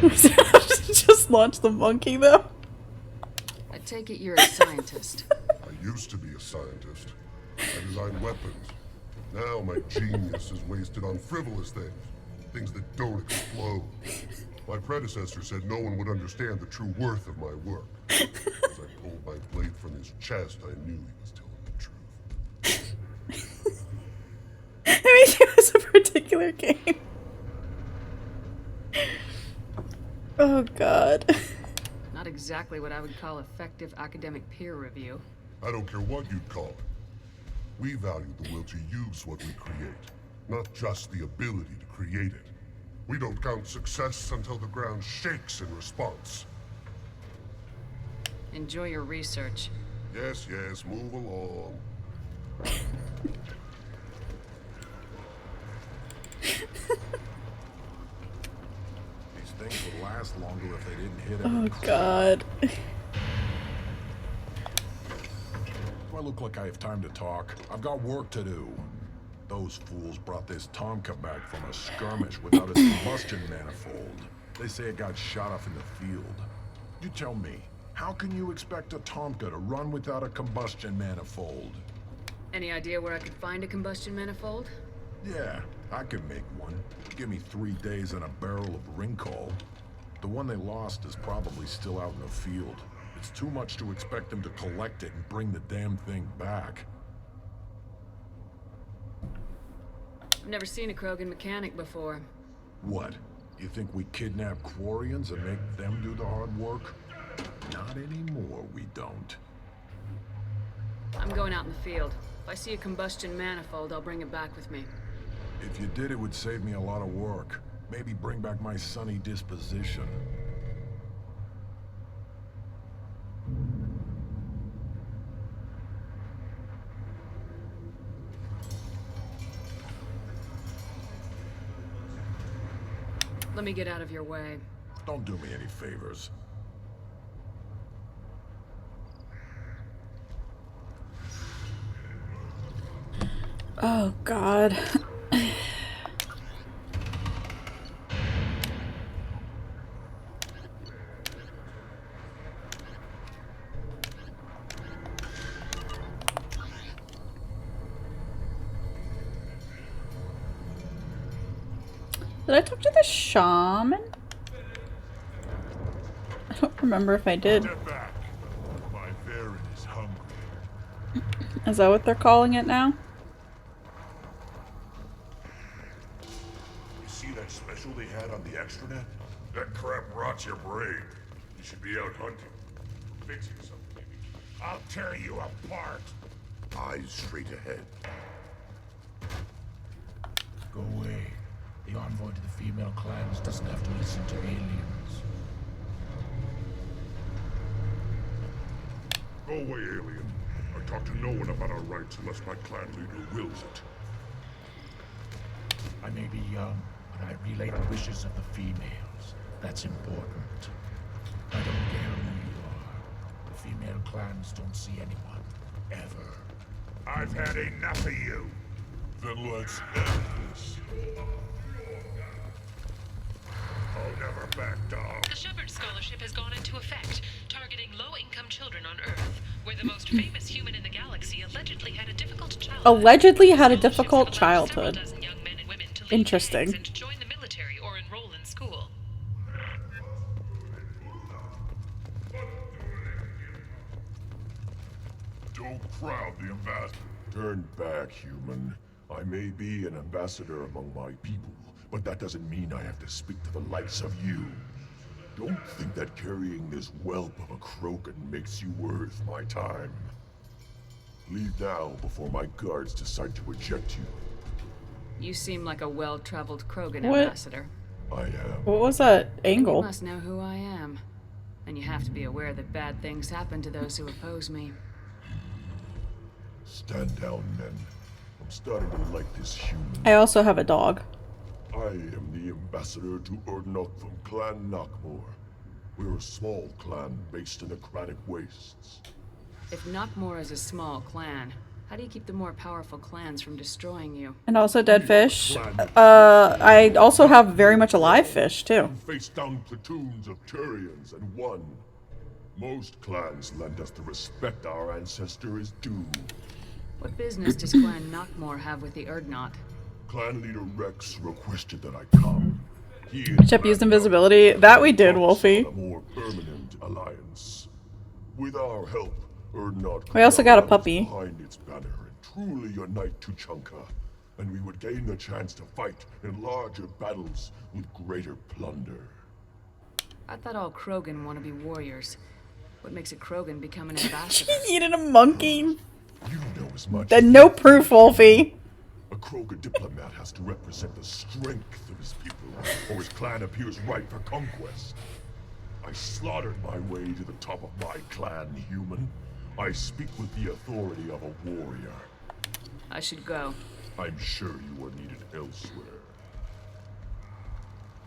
Just launch the monkey, though. I take it you're a scientist. I used to be a scientist. I designed weapons. Now my genius is wasted on frivolous things. Things that don't explode. My predecessor said no one would understand the true worth of my work. As I pulled my blade from his chest, I knew he was telling the truth. I mean, it was a particular game. Oh, God. Not exactly what I would call effective academic peer review. I don't care what you'd call it. We value the will to use what we create, not just the ability to create it. We don't count success until the ground shakes in response. Enjoy your research. Yes, move along. These things would last longer if they didn't hit it. Oh, God. Do I look like I have time to talk? I've got work to do. Those fools brought this Tomka back from a skirmish without a combustion manifold. They say it got shot off in the field. You tell me, how can you expect a Tomka to run without a combustion manifold? Any idea where I could find a combustion manifold? Yeah, I could make one. Give me 3 days and a barrel of Ringcol. The one they lost is probably still out in the field. It's too much to expect them to collect it and bring the damn thing back. I've never seen a Krogan mechanic before. What? You think we kidnap Quarians and make them do the hard work? Not anymore, we don't. I'm going out in the field. If I see a combustion manifold, I'll bring it back with me. If you did, it would save me a lot of work. Maybe bring back my sunny disposition. Let me get out of your way. Don't do me any favors. Oh, God. Did I talk to the shaman? I don't remember if I did. Step back. My Varen is hungry. Is that what they're calling it now? You see that special they had on the extranet? That crap rots your brain. You should be out hunting. Fixing something. I'll tear you apart. Eyes straight ahead. Go away. The envoy to the female clans doesn't have to listen to aliens. Go away, alien. I talk to no one about our rights unless my clan leader wills it. I may be young, but I relay the wishes of the females. That's important. I don't care who you are. The female clans don't see anyone. Ever. I've had enough of you. Then let's end this. I'll never back down. The Shepard Scholarship has gone into effect, targeting low-income children on Earth, where the most famous human in the galaxy allegedly had a difficult childhood. Allegedly had a difficult childhood. Interesting. And join the Don't crowd the ambassador. Turn back, human. I may be an ambassador among my people, but that doesn't mean I have to speak to the likes of you. Don't think that carrying this whelp of a Krogan makes you worth my time. Leave now before my guards decide to eject you. You seem like a well-traveled Krogan What? ambassador. I am. What was that You angle? must know who I am. And you have to be aware that bad things happen to those who oppose me. Stand down, men. I'm starting to like this human. I also have a dog. I am the ambassador to Urdnok from Clan Knockmore. We're a small clan based in the Kratic Wastes. If Knockmore is a small clan, how do you keep the more powerful clans from destroying you? And also dead fish. I also have very much alive fish, too. Faced down platoons of Turians and won. Most clans lend us the respect our ancestor is due. What business does Clan Knockmore have with the Urdnot? Clan leader Rex requested that I come. He Shep used invisibility. That we did, Wolfie. a more permanent alliance. With our help, Urdnot We also got a puppy. behind its banner and truly unite Tuchanka, and we would gain the chance to fight in larger battles with greater plunder. I thought all Krogan want to be warriors. What makes a Krogan become an ambassador? Eating a monkey. You know as much. Then no proof, Wolfie. A Krogan diplomat has to represent the strength of his people, or his clan appears ripe for conquest. I slaughtered my way to the top of my clan, human. I speak with the authority of a warrior. I should go. I'm sure you are needed elsewhere.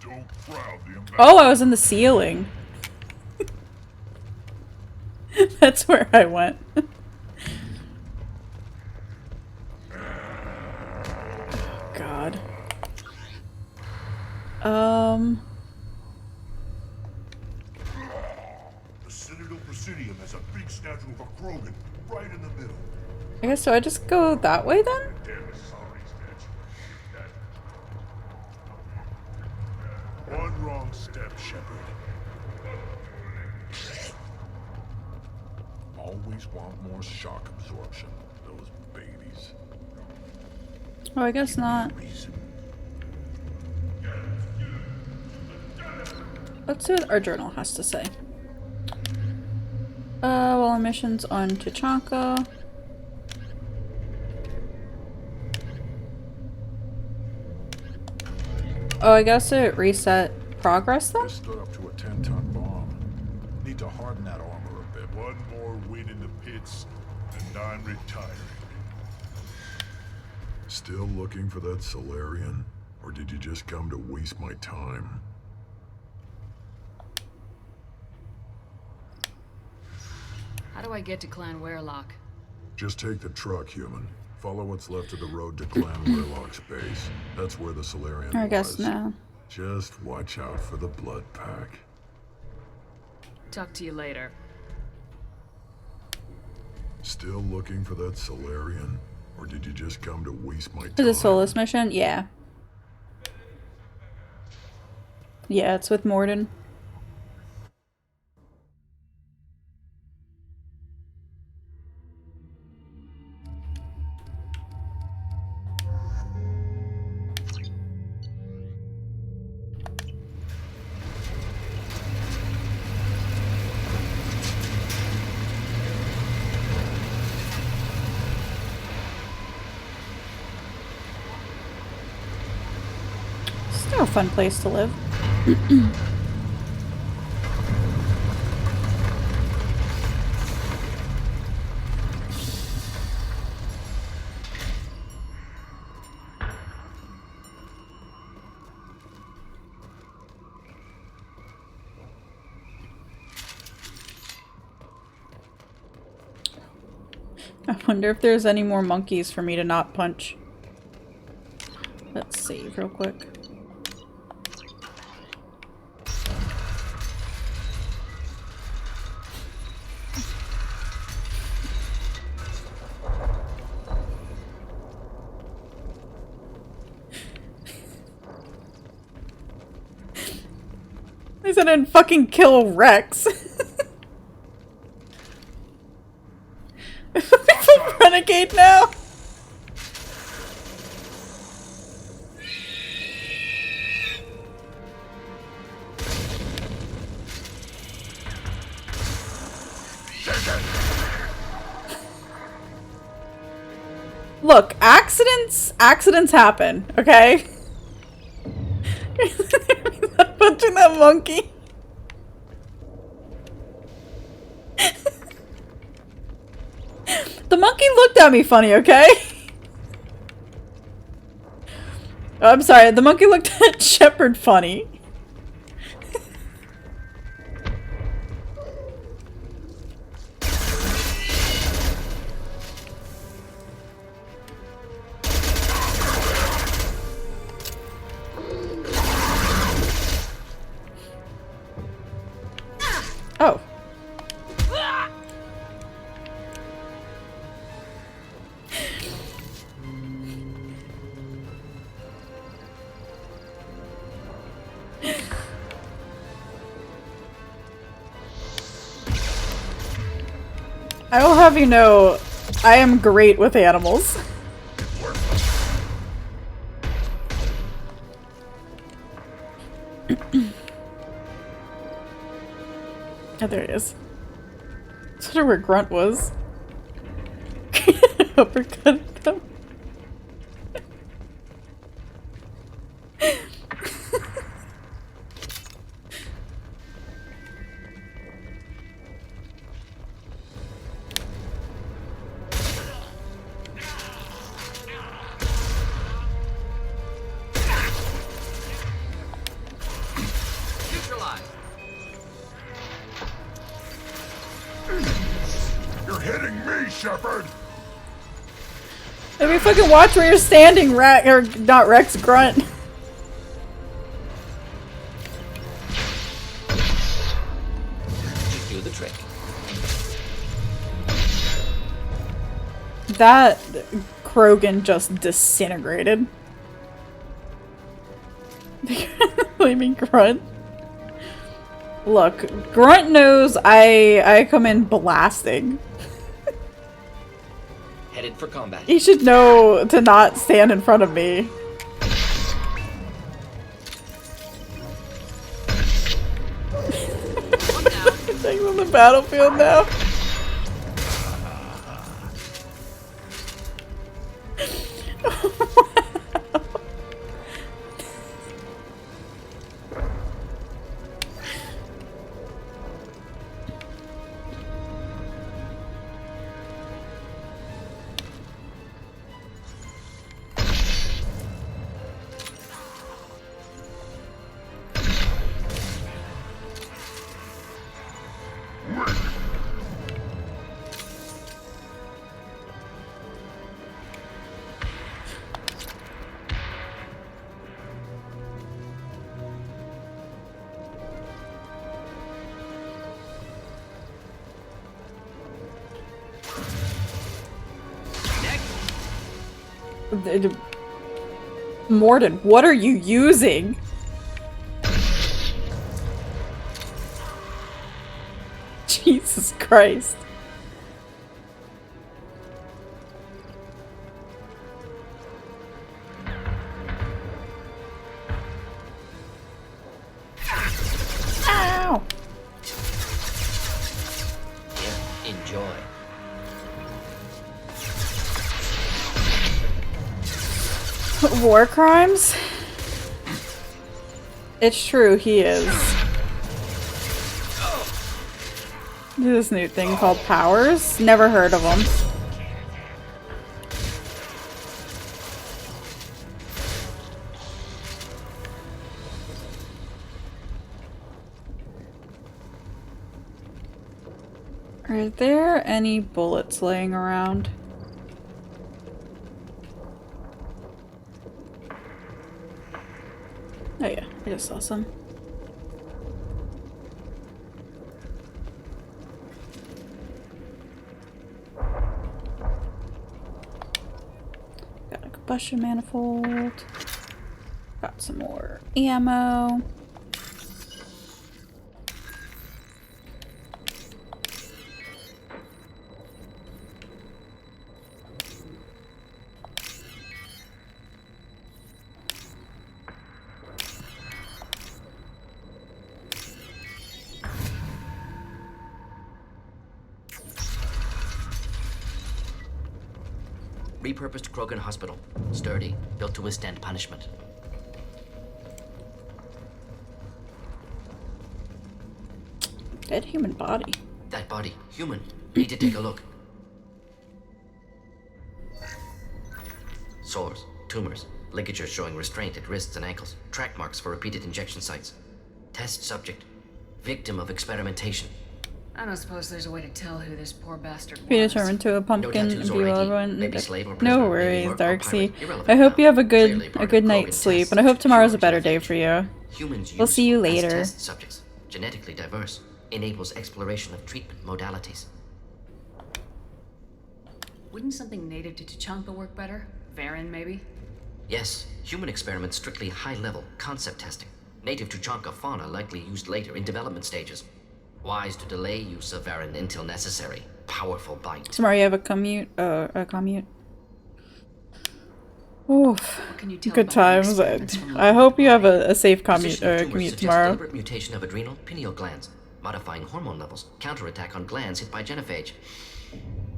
Don't crowd the ambassador. Oh, I was in the ceiling. That's where I went. God. The Citadel Presidium has a big statue of a Krogan right in the middle. I guess, so I just go that way then? One wrong step, Shepard. Always want more shock absorption, those babies. Oh, I guess not. Let's see what our journal has to say. Well, our mission's on Tuchanka. Oh, I guess it reset progress then? Stood up to a 10-ton bomb. Need to harden that armor a bit. One more win in the pits, and I'm retiring. Still looking for that Solarian? Or did you just come to waste my time? How do I get to Clan Werlock? Just take the truck, human. Follow what's left of the road to Clan Werlock's base. That's where the Solarian I guess was. no. Just watch out for the blood pack. Talk to you later. Still looking for that Solarian? Or did you just come to waste my Is time? it Solus mission? Yeah. Yeah, it's with Mordin. Still a fun place to live. I wonder if there's any more monkeys for me to not punch. Let's save real quick. At least I didn't fucking kill Rex. Renegade now? Look, accidents happen, okay? Punching that monkey. The monkey looked at me funny, okay? Oh, I'm sorry, the monkey looked at Shepard funny. Oh. I will have you know, I am great with animals. Oh, there it is. I wonder where Grunt was. Uppercut them. You're hitting me, Shepard! Let me fucking watch where you're standing, Rex, or not Rex, Grunt. Just do the trick. That Krogan just disintegrated. Blaming Grunt. Look, Grunt knows I come in blasting. Headed for combat. He should know to not stand in front of me. Things on the battlefield now. Mordin, what are you using? Jesus Christ. Ow! Yeah, enjoy. War crimes? It's true, he is. This new thing called powers? Never heard of them. Are there any bullets laying around? Oh yeah, I just saw some. Got a combustion manifold. Got some more ammo. Repurposed Krogan Hospital. Sturdy, built to withstand punishment. Dead human body. That body, human. Need to take a look. Sores, tumors, ligatures showing restraint at wrists and ankles, track marks for repeated injection sites. Test subject, victim of experimentation. I don't suppose there's a way to tell who this poor bastard Be was. determined to a pumpkin No and tattoos be or ID. everyone. Maybe slave or prisoner, No maybe worries, merc or pirate. Darksea. Irrelevant I hope you have a Clearly good part of night's Krogan sleep, tests. and I hope tomorrow's a better day for you. Humans We'll see you useful as later. test subjects, genetically diverse, enables exploration of treatment modalities. Wouldn't something native to Tuchanka work better? Varen, maybe? Yes, human experiments strictly high-level concept testing. Native Tuchanka fauna likely used later in development stages. Wise to delay use of Varen until necessary. Powerful bite. Tomorrow you have a commute. A commute. Oof. Good times. I hope you have a safe commute Tumors suggest tomorrow. deliberate mutation of adrenal pineal glands, modifying hormone levels, counterattack on glands hit by genophage.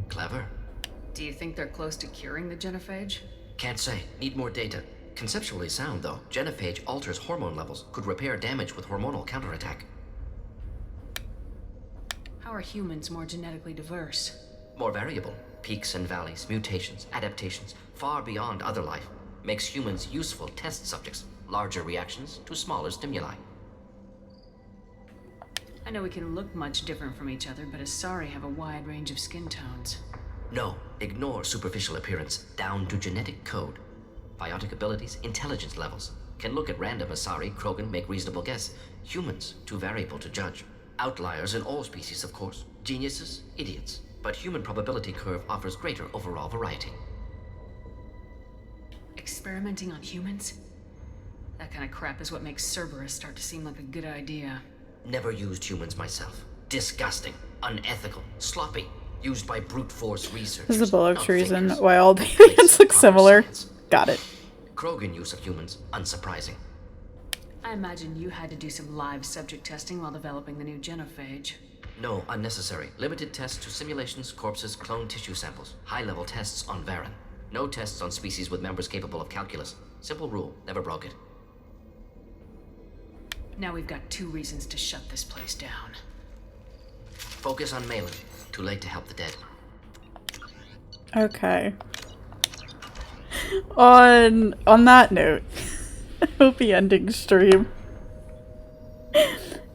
Clever. Do you think they're close to curing the genophage? Can't say. Need more data. Conceptually sound, though. Genophage alters hormone levels, could repair damage with hormonal counterattack. How are humans more genetically diverse? More variable. Peaks and valleys, mutations, adaptations, far beyond other life. Makes humans useful test subjects. Larger reactions to smaller stimuli. I know we can look much different from each other, but Asari have a wide range of skin tones. No, ignore superficial appearance, down to genetic code. Biotic abilities, intelligence levels. Can look at random Asari, Krogan, make reasonable guess. Humans, too variable to judge. Outliers in all species, of course. Geniuses, idiots. But human probability curve offers greater overall variety. Experimenting on humans? That kind of crap is what makes Cerberus start to seem like a good idea. Never used humans myself. Disgusting, unethical, sloppy. Used by brute force researchers. This is a bullock not reason thinkers. why all the aliens look similar. Got it. Krogan use of humans, unsurprising. I imagine you had to do some live subject testing while developing the new genophage. No, unnecessary. Limited tests to simulations, corpses, cloned tissue samples. High-level tests on Varen. No tests on species with members capable of calculus. Simple rule, never broke it. Now we've got 2 reasons to shut this place down. Focus on Malin. Too late to help the dead. Okay. On that note, I hope the ending stream.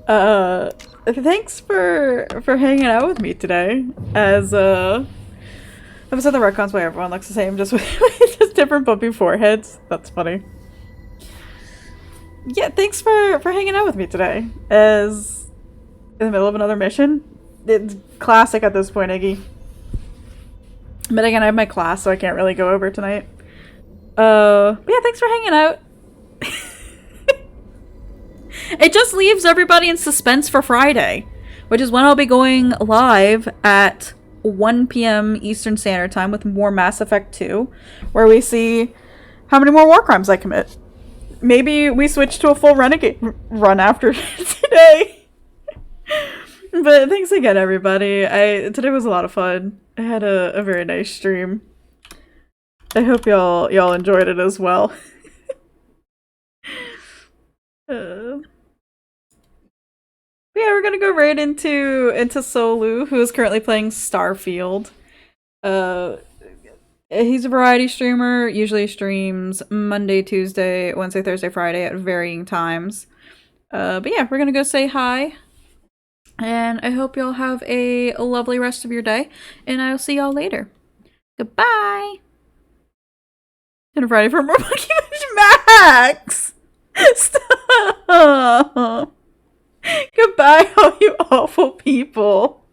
Thanks for hanging out with me today. As episode the retcons why everyone looks the same, just with just different bumpy foreheads. That's funny. Yeah, thanks for hanging out with me today. As in the middle of another mission. It's classic at this point, Iggy. But again, I have my class, so I can't really go over tonight. But yeah, thanks for hanging out. It just leaves everybody in suspense for Friday, which is when I'll be going live at 1 p.m. Eastern Standard Time with more Mass Effect 2, where we see how many more war crimes I commit. Maybe we switch to a full Renegade run after today. But thanks again, everybody. Today was a lot of fun. I had a very nice stream. I hope y'all enjoyed it as well. Yeah, we're gonna go right into Solu, who is currently playing Starfield. He's a variety streamer. Usually streams Monday, Tuesday, Wednesday, Thursday, Friday at varying times. But yeah, we're gonna go say hi. And I hope y'all have a lovely rest of your day, and I'll see y'all later. Goodbye! And I'm ready for more Monkey Max! Stop! Goodbye, all you awful people!